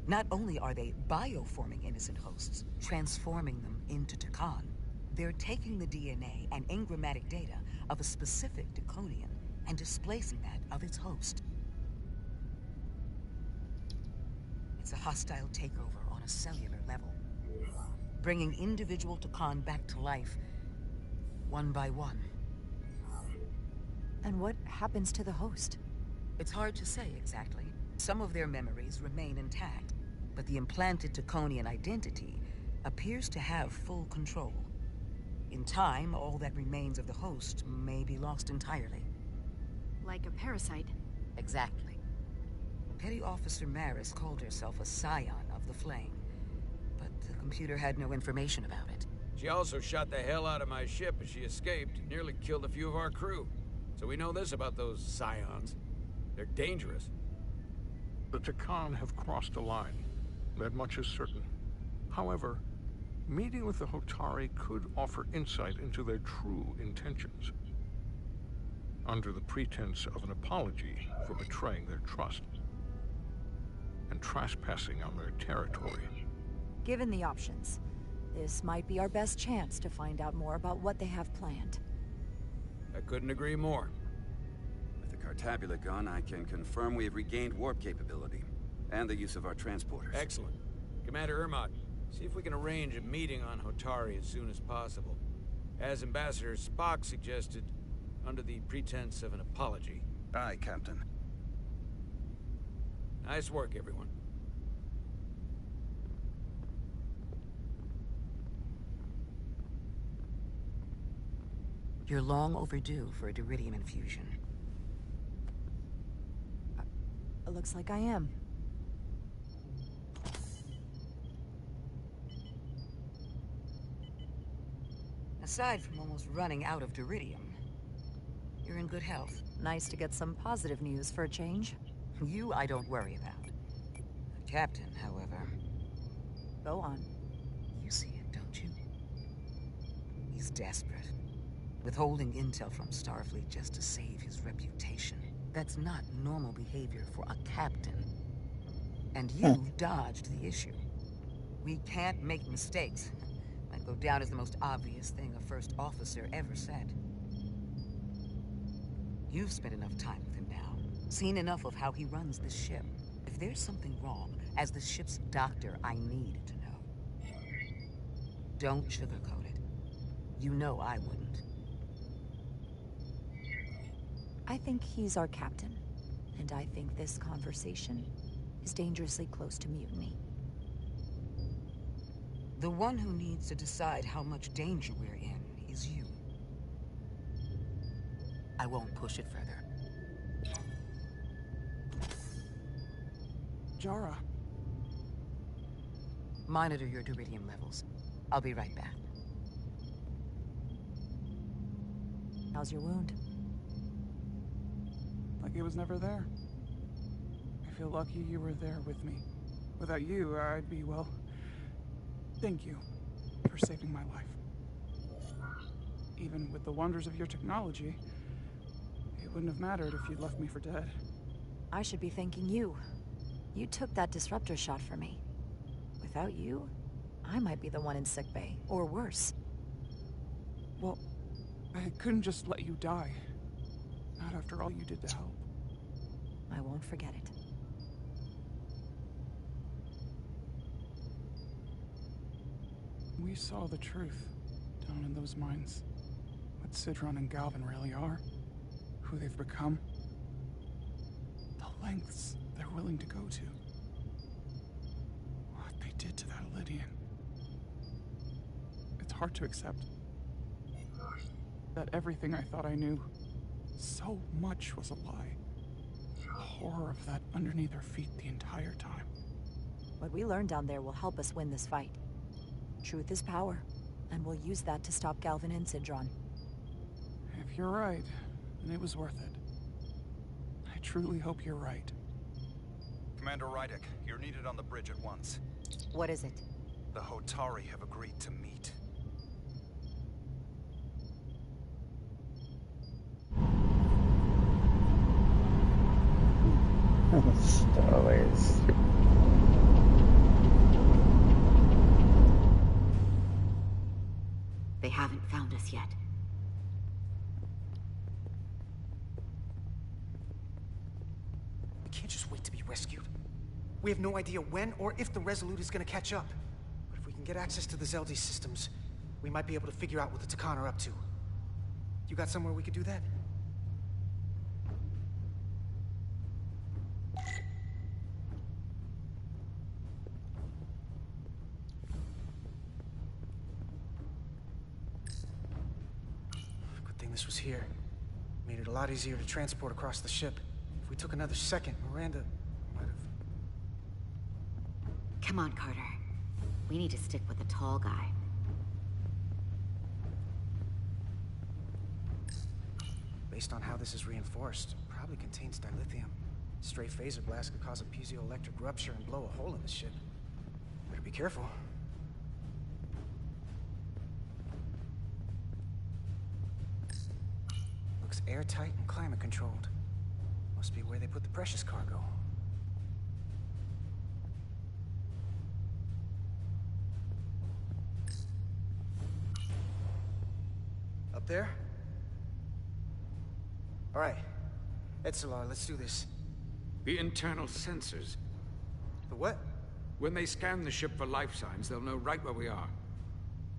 Not only are they bioforming innocent hosts, transforming them into Takan, they're taking the DNA and engrammatic data of a specific Taconian and displacing that of its host. It's a hostile takeover on a cellular level, bringing individual Takan back to life, one by one. And what happens to the host? It's hard to say exactly. Some of their memories remain intact, but the implanted Taconian identity appears to have full control. In time, all that remains of the host may be lost entirely. Like a parasite. Exactly. Petty Officer Maris called herself a scion of the Flame, but the computer had no information about it. She also shot the hell out of my ship as she escaped, nearly killed a few of our crew. So we know this about those scions. They're dangerous. The Takan have crossed a line. That much is certain. However, meeting with the Hotari could offer insight into their true intentions. Under the pretense of an apology for betraying their trust and trespassing on their territory. Given the options, this might be our best chance to find out more about what they have planned. I couldn't agree more. our tabula gone, I can confirm we have regained warp capability, and the use of our transporters. Excellent. Commander Ermot, see if we can arrange a meeting on Hotari as soon as possible. As Ambassador Spock suggested, under the pretense of an apology. Aye, Captain. Nice work, everyone. You're long overdue for a Duridium infusion. Looks like I am. Aside from almost running out of Duridium, you're in good health. Nice to get some positive news for a change. You I don't worry about. The captain, however... Go on. You see it, don't you? He's desperate. Withholding intel from Starfleet just to save his reputation. That's not normal behavior for a captain. And you've dodged the issue. We can't make mistakes. Might go down as the most obvious thing a first officer ever said. You've spent enough time with him now. Seen enough of how he runs this ship. If there's something wrong, as the ship's doctor, I need to know. Don't sugarcoat it. You know I wouldn't. I think he's our captain. And I think this conversation is dangerously close to mutiny. The one who needs to decide how much danger we're in is you. I won't push it further. Jara. Monitor your Duridium levels. I'll be right back. How's your wound? Like it was never there. I feel lucky you were there with me. Without you, I'd be, well... Thank you for saving my life. Even with the wonders of your technology, it wouldn't have mattered if you'd left me for dead. I should be thanking you. You took that disruptor shot for me. Without you, I might be the one in sickbay, or worse. Well, I couldn't just let you die. Not after all you did to help. I won't forget it. We saw the truth down in those mines. What Sidron and Galvin really are. Who they've become. The lengths they're willing to go to. What they did to that Lydian. It's hard to accept. That everything I thought I knew, so much was a lie. The horror of that underneath our feet the entire time. What we learned down there will help us win this fight. Truth is power, and we'll use that to stop Galvin and Sidron. If you're right, then it was worth it. I truly hope you're right. Commander Rydek, you're needed on the bridge at once. What is it? The Hotari have agreed to meet. Stories. They haven't found us yet. We can't just wait to be rescued. We have no idea when or if the Resolute is gonna catch up. But if we can get access to the Zeldi systems, we might be able to figure out what the Takan are up to. You got somewhere we could do that? Good thing this was here. Made it a lot easier to transport across the ship. If we took another second, Miranda might have... Come on, Carter. We need to stick with the tall guy. Based on how this is reinforced, it probably contains dilithium. Stray phaser blast could cause a piezoelectric rupture and blow a hole in the ship. Better be careful. Looks airtight and climate controlled. Must be where they put the precious cargo. Up there? All right. Etzelar, let's do this. The internal sensors. The what? When they scan the ship for life signs, they'll know right where we are.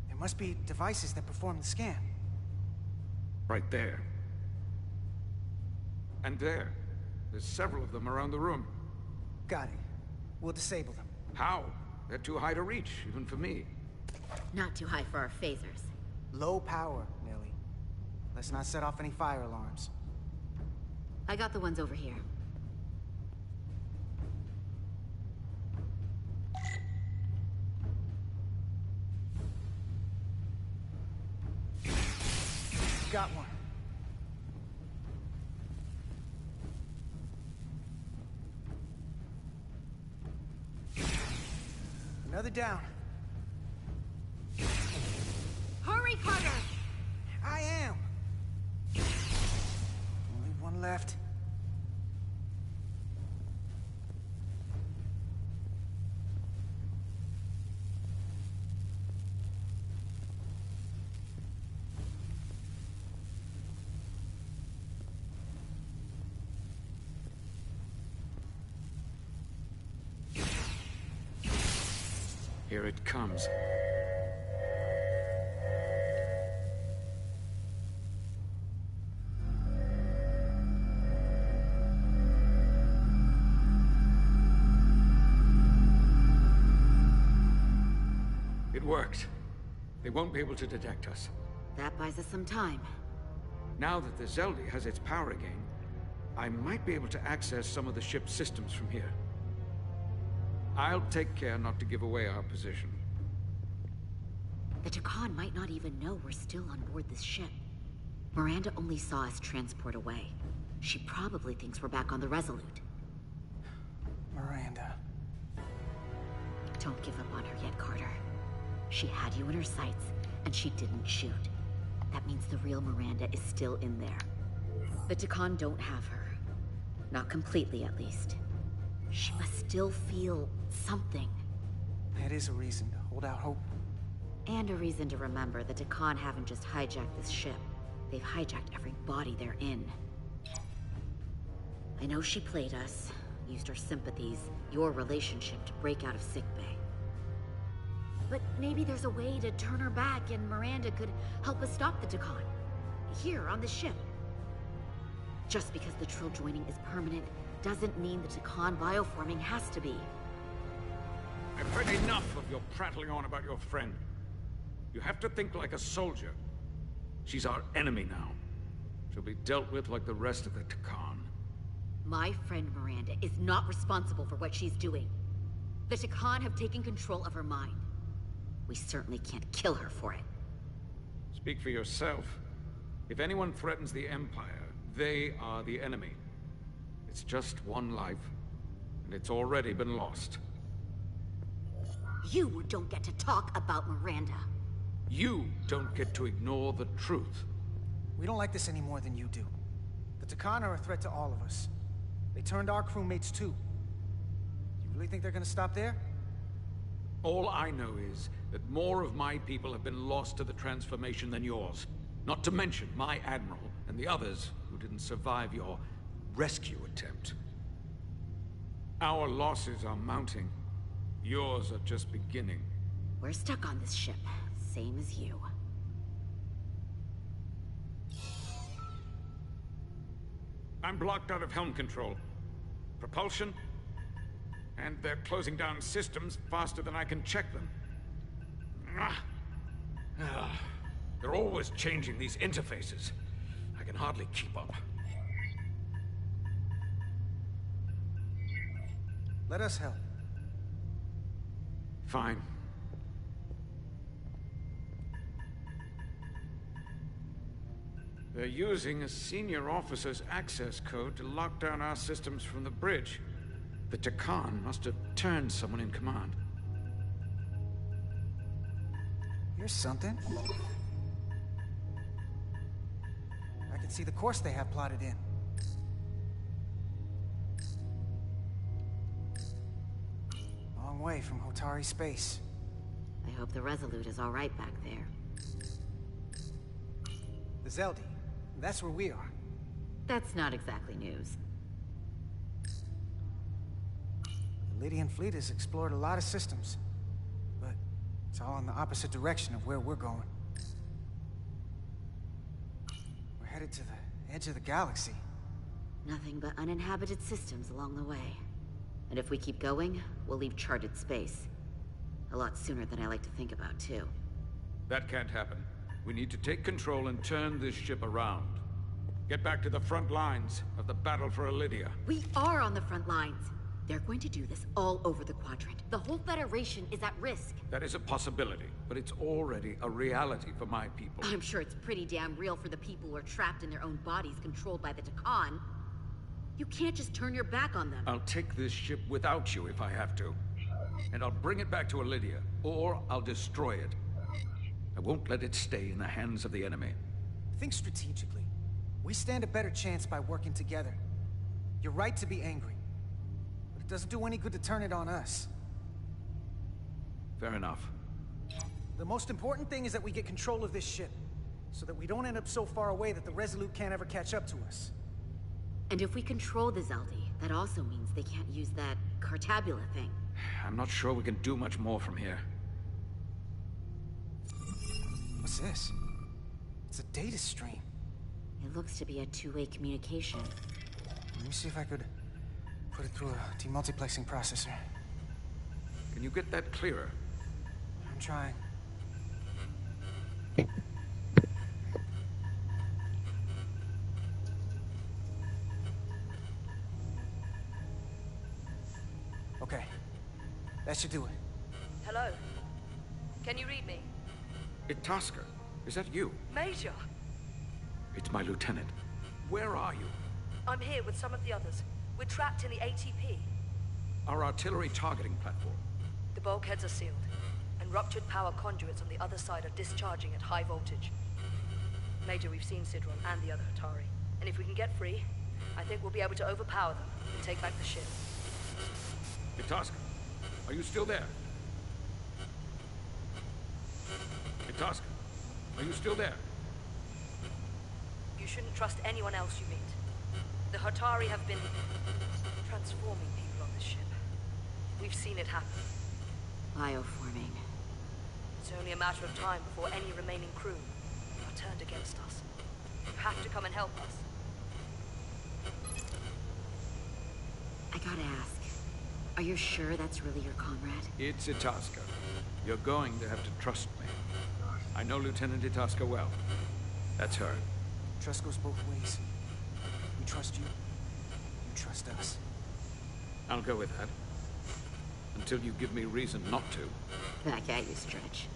There must be devices that perform the scan. Right there. And there. There's several of them around the room. Got it. We'll disable them. How? They're too high to reach, even for me. Not too high for our phasers. Low power, Nelly. Let's not set off any fire alarms. I got the ones over here. Got one. Another down. Hurry, Carter! I am. Only one left. Here it comes. It worked. They won't be able to detect us. That buys us some time. Now that the Zeldi has its power again, I might be able to access some of the ship's systems from here. I'll take care not to give away our position. The Takan might not even know we're still on board this ship. Miranda only saw us transport away. She probably thinks we're back on the Resolute. Miranda. Don't give up on her yet, Carter. She had you in her sights, and she didn't shoot. That means the real Miranda is still in there. The Takan don't have her. Not completely, at least. She must still feel something. That is a reason to hold out hope. And a reason to remember the Takan haven't just hijacked this ship. They've hijacked every body they're in. I know she played us, used our sympathies, your relationship to break out of sickbay. But maybe there's a way to turn her back and Miranda could help us stop the Takan. Here, on this ship. Just because the Trill joining is permanent doesn't mean the Takan bioforming has to be. I've heard enough of your prattling on about your friend. You have to think like a soldier. She's our enemy now. She'll be dealt with like the rest of the Takan. My friend Miranda is not responsible for what she's doing. The Takan have taken control of her mind. We certainly can't kill her for it. Speak for yourself. If anyone threatens the Empire, they are the enemy. It's just one life, and it's already been lost. You don't get to talk about Miranda. You don't get to ignore the truth. We don't like this any more than you do. The Takan are a threat to all of us. They turned our crewmates too. You really think they're gonna stop there? All I know is that more of my people have been lost to the transformation than yours. Not to mention my admiral and the others who didn't survive your rescue attempt. Our losses are mounting. Yours are just beginning. We're stuck on this ship, same as you. I'm blocked out of helm control. Propulsion? And they're closing down systems faster than I can check them. They're always changing these interfaces. I can hardly keep up. Let us help. Fine. They're using a senior officer's access code to lock down our systems from the bridge. The Takan must have turned someone in command. Here's something. I can see the course they have plotted in. Long way from Hotari space. I hope the Resolute is all right back there. The Zeldi. That's where we are. That's not exactly news. The Lydian fleet has explored a lot of systems, but it's all in the opposite direction of where we're going. We're headed to the edge of the galaxy. Nothing but uninhabited systems along the way. And if we keep going, we'll leave charted space. A lot sooner than I like to think about, too. That can't happen. We need to take control and turn this ship around. Get back to the front lines of the battle for Elydia. We are on the front lines. They're going to do this all over the Quadrant. The whole Federation is at risk. That is a possibility, but it's already a reality for my people. I'm sure it's pretty damn real for the people who are trapped in their own bodies controlled by the Takan. You can't just turn your back on them. I'll take this ship without you if I have to. And I'll bring it back to Elydia, or I'll destroy it. I won't let it stay in the hands of the enemy. Think strategically. We stand a better chance by working together. You're right to be angry, but it doesn't do any good to turn it on us. Fair enough. The most important thing is that we get control of this ship, so that we don't end up so far away that the Resolute can't ever catch up to us. And if we control the Zeldi, that also means they can't use that Cartabula thing. I'm not sure we can do much more from here. What's this? It's a data stream. It looks to be a two-way communication. Let me see if I could put it through a demultiplexing processor. Can you get that clearer? I'm trying. Okay. That should do it. Hello? Can you read me? Itasca, is that you? Major! It's my lieutenant. Where are you? I'm here with some of the others. We're trapped in the ATP. Our artillery targeting platform. The bulkheads are sealed, and ruptured power conduits on the other side are discharging at high voltage. Major, we've seen Sidron and the other Atari, and if we can get free, I think we'll be able to overpower them and take back the ship. Itasca, are you still there? Itasca, are you still there? You shouldn't trust anyone else you meet. The Hatari have been transforming people on this ship. We've seen it happen. Bioforming. It's only a matter of time before any remaining crew are turned against us. You have to come and help us. I gotta ask, are you sure that's really your comrade? It's Itasca. You're going to have to trust me. I know Lieutenant Itasca well. That's her. Trust goes both ways. We trust you. You trust us. I'll go with that. Until you give me reason not to. Back at you, Stretch.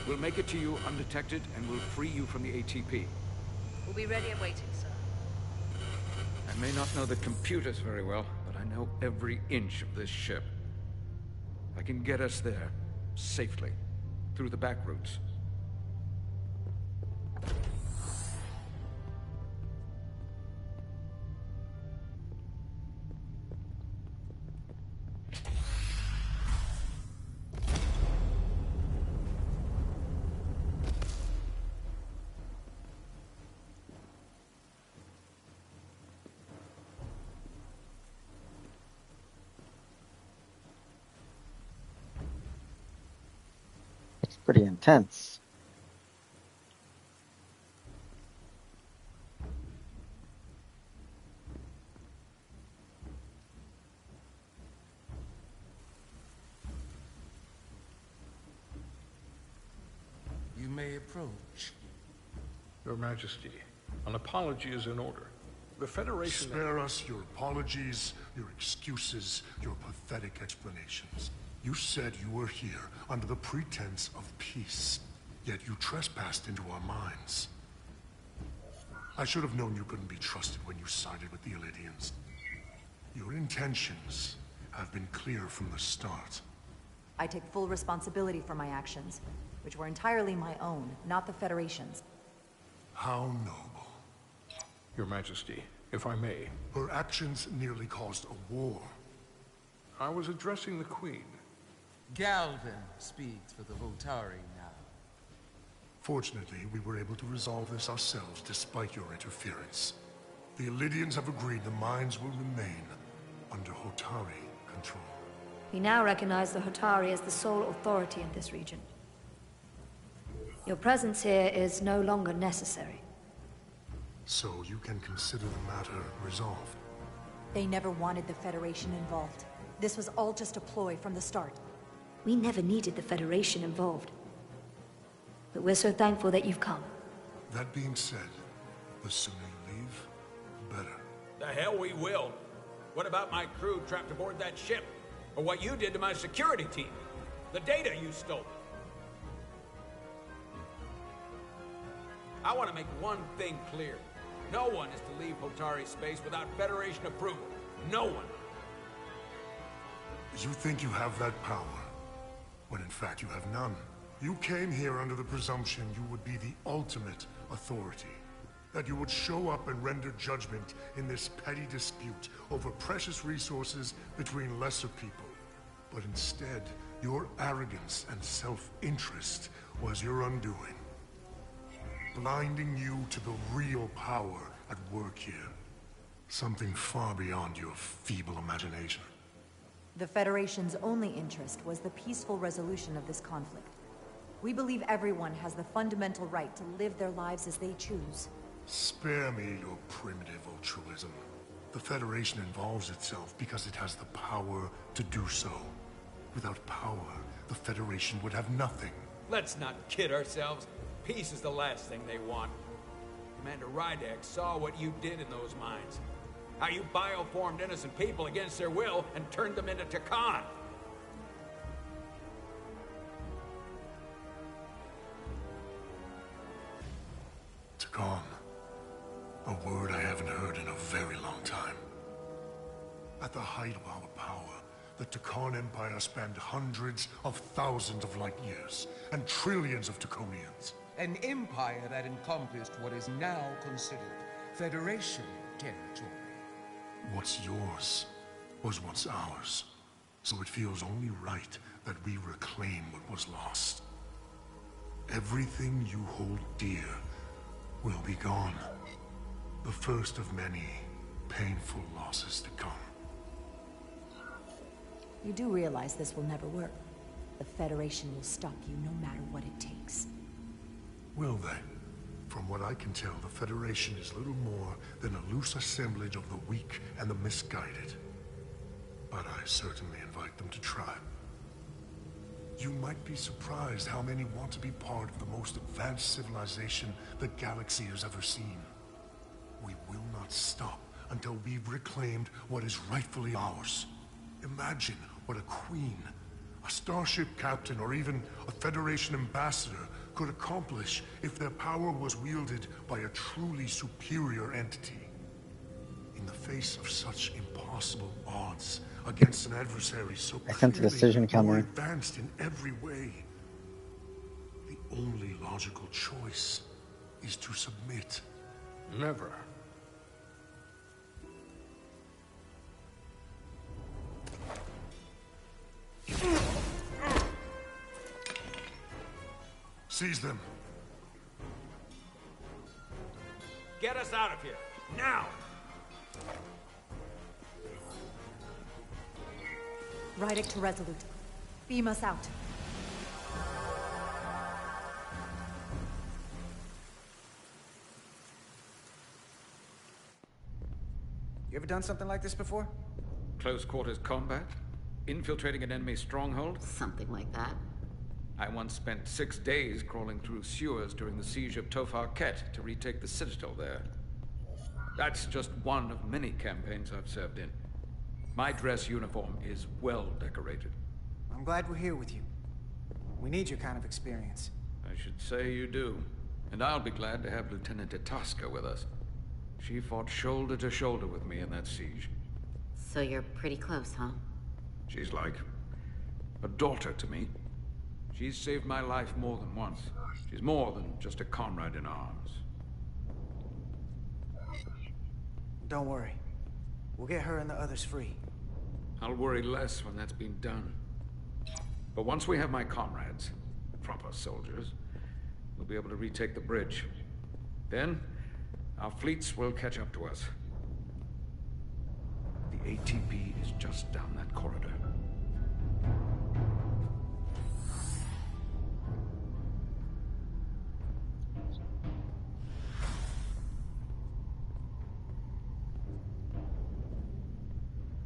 We'll make it to you undetected, and we'll free you from the ATP. We'll be ready and waiting, sir. I may not know the computers very well, but I know every inch of this ship. I can get us there, safely, through the back routes. Pretty intense. You may approach. Your Majesty, an apology is in order. The Federation... Spare us your apologies, your excuses, your pathetic explanations. You said you were here under the pretense of peace, yet you trespassed into our minds. I should have known you couldn't be trusted when you sided with the Elydians. Your intentions have been clear from the start. I take full responsibility for my actions, which were entirely my own, not the Federation's. How noble. Your Majesty, if I may. Her actions nearly caused a war. I was addressing the Queen. Galvin speaks for the Votari now. Fortunately, we were able to resolve this ourselves despite your interference. The Illidians have agreed the mines will remain under Hotari control. We now recognize the Hotari as the sole authority in this region. Your presence here is no longer necessary. So you can consider the matter resolved. They never wanted the Federation involved. This was all just a ploy from the start. We never needed the Federation involved. But we're so thankful that you've come. That being said, the sooner you leave, the better. The hell we will. What about my crew trapped aboard that ship? Or what you did to my security team? The data you stole? I want to make one thing clear. No one is to leave Hotari space without Federation approval. No one. You think you have that power, when in fact you have none. You came here under the presumption you would be the ultimate authority. That you would show up and render judgment in this petty dispute over precious resources between lesser people. But instead, your arrogance and self-interest was your undoing. Blinding you to the real power at work here. Something far beyond your feeble imagination. The Federation's only interest was the peaceful resolution of this conflict. We believe everyone has the fundamental right to live their lives as they choose. Spare me your primitive altruism. The Federation involves itself because it has the power to do so. Without power, the Federation would have nothing. Let's not kid ourselves. Peace is the last thing they want. Commander Rydek saw what you did in those mines. How you bioformed innocent people against their will and turned them into Takan. Takan. A word I haven't heard in a very long time. At the height of our power, the Takan Empire spanned hundreds of thousands of light years, and trillions of Taconians. An empire that encompassed what is now considered Federation territory. What's yours was once ours, so it feels only right that we reclaim what was lost. Everything you hold dear will be gone. The first of many painful losses to come. You do realize this will never work. The Federation will stop you no matter what it takes. Will they? From what I can tell, the Federation is little more than a loose assemblage of the weak and the misguided. But I certainly invite them to try. You might be surprised how many want to be part of the most advanced civilization the galaxy has ever seen. We will not stop until we've reclaimed what is rightfully ours. Imagine what a queen, a starship captain, or even a Federation ambassador could accomplish if their power was wielded by a truly superior entity. In the face of such impossible odds, against an adversary so I sense a decision clearly more coming. advanced in every way, the only logical choice is to submit. Never. Seize them. Get us out of here, now! Rydek to Resolute. Beam us out. You ever done something like this before? Close quarters combat? Infiltrating an enemy stronghold? Something like that. I once spent 6 days crawling through sewers during the siege of Tofar Ket to retake the citadel there. That's just one of many campaigns I've served in. My dress uniform is well decorated. I'm glad we're here with you. We need your kind of experience. I should say you do. And I'll be glad to have Lieutenant Itasca with us. She fought shoulder to shoulder with me in that siege. So you're pretty close, huh? She's like a daughter to me. She's saved my life more than once. She's more than just a comrade in arms. Don't worry. We'll get her and the others free. I'll worry less when that's been done. But once we have my comrades, proper soldiers, we'll be able to retake the bridge. Then, our fleets will catch up to us. The ATP is just down that corridor.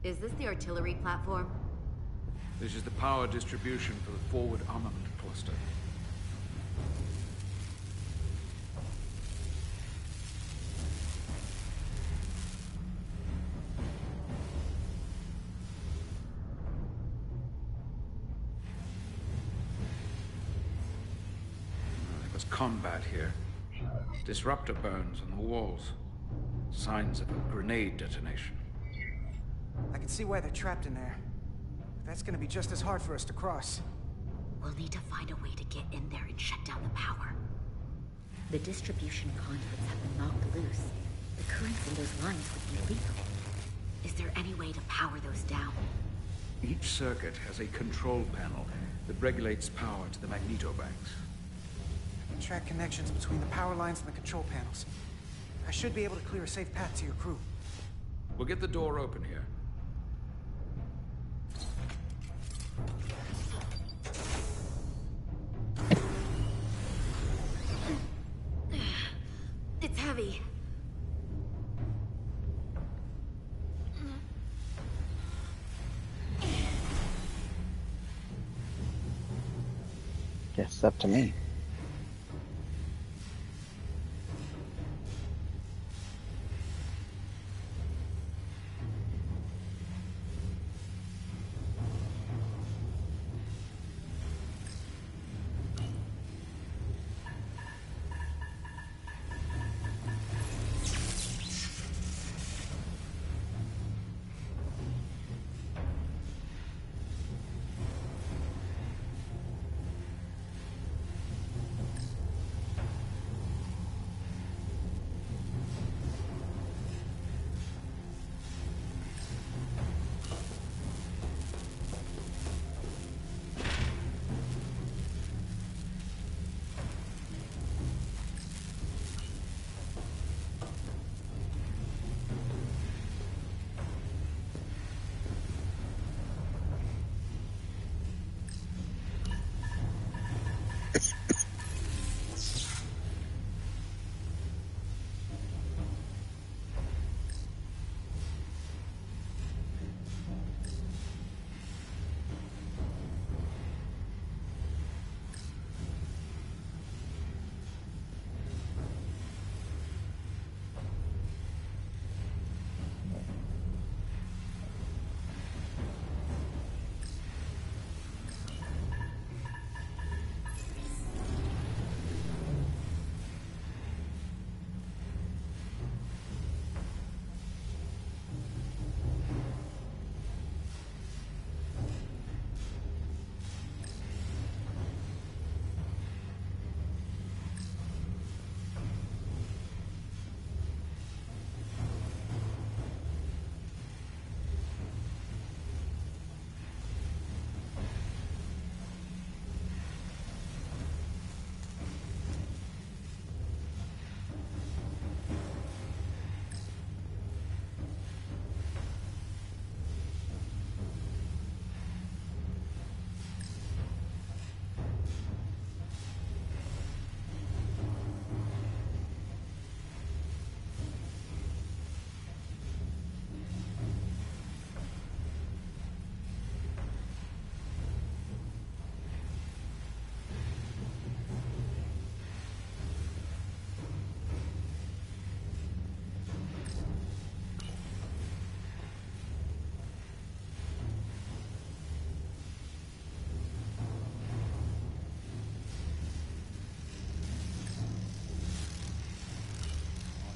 Is this the artillery platform? This is the power distribution for the forward armament cluster. There was combat here. Disruptor burns on the walls. Signs of a grenade detonation. I can see why they're trapped in there. But that's gonna be just as hard for us to cross. We'll need to find a way to get in there and shut down the power. The distribution conduits have been knocked loose. The currents in those lines would be lethal. Is there any way to power those down? Each circuit has a control panel that regulates power to the magnetobanks. I can track connections between the power lines and the control panels. I should be able to clear a safe path to your crew. We'll get the door open here. It's heavy. Guess up to me.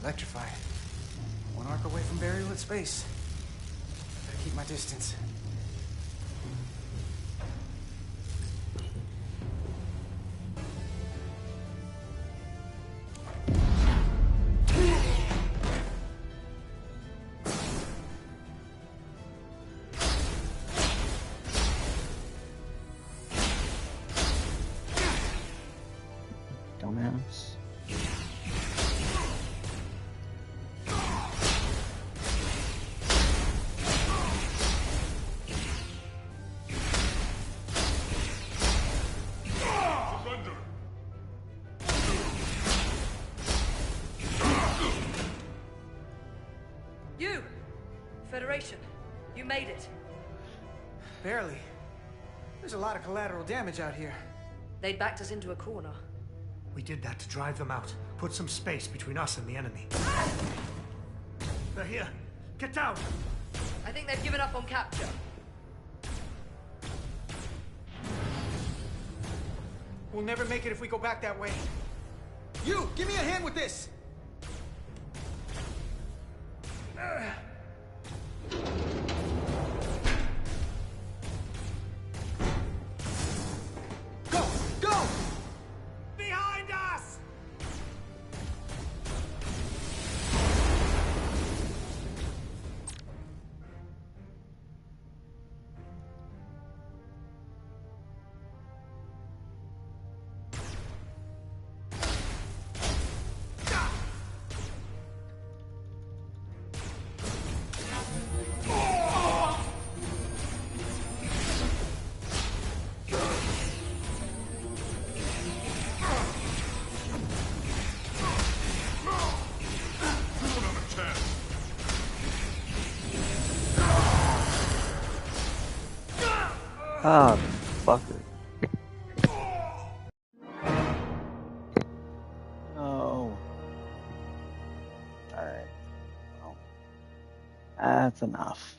Electrified. One arc away from burial in space. Better keep my distance. Dumbass. You! Federation, you made it. Barely. There's a lot of collateral damage out here. They'd backed us into a corner. We did that to drive them out. Put some space between us and the enemy. They're here. Get down! I think they've given up on capture. We'll never make it if we go back that way. You! Give me a hand with this! Go! Go! Behind us! Ah, fucker. Oh. Alright. Well, that's enough.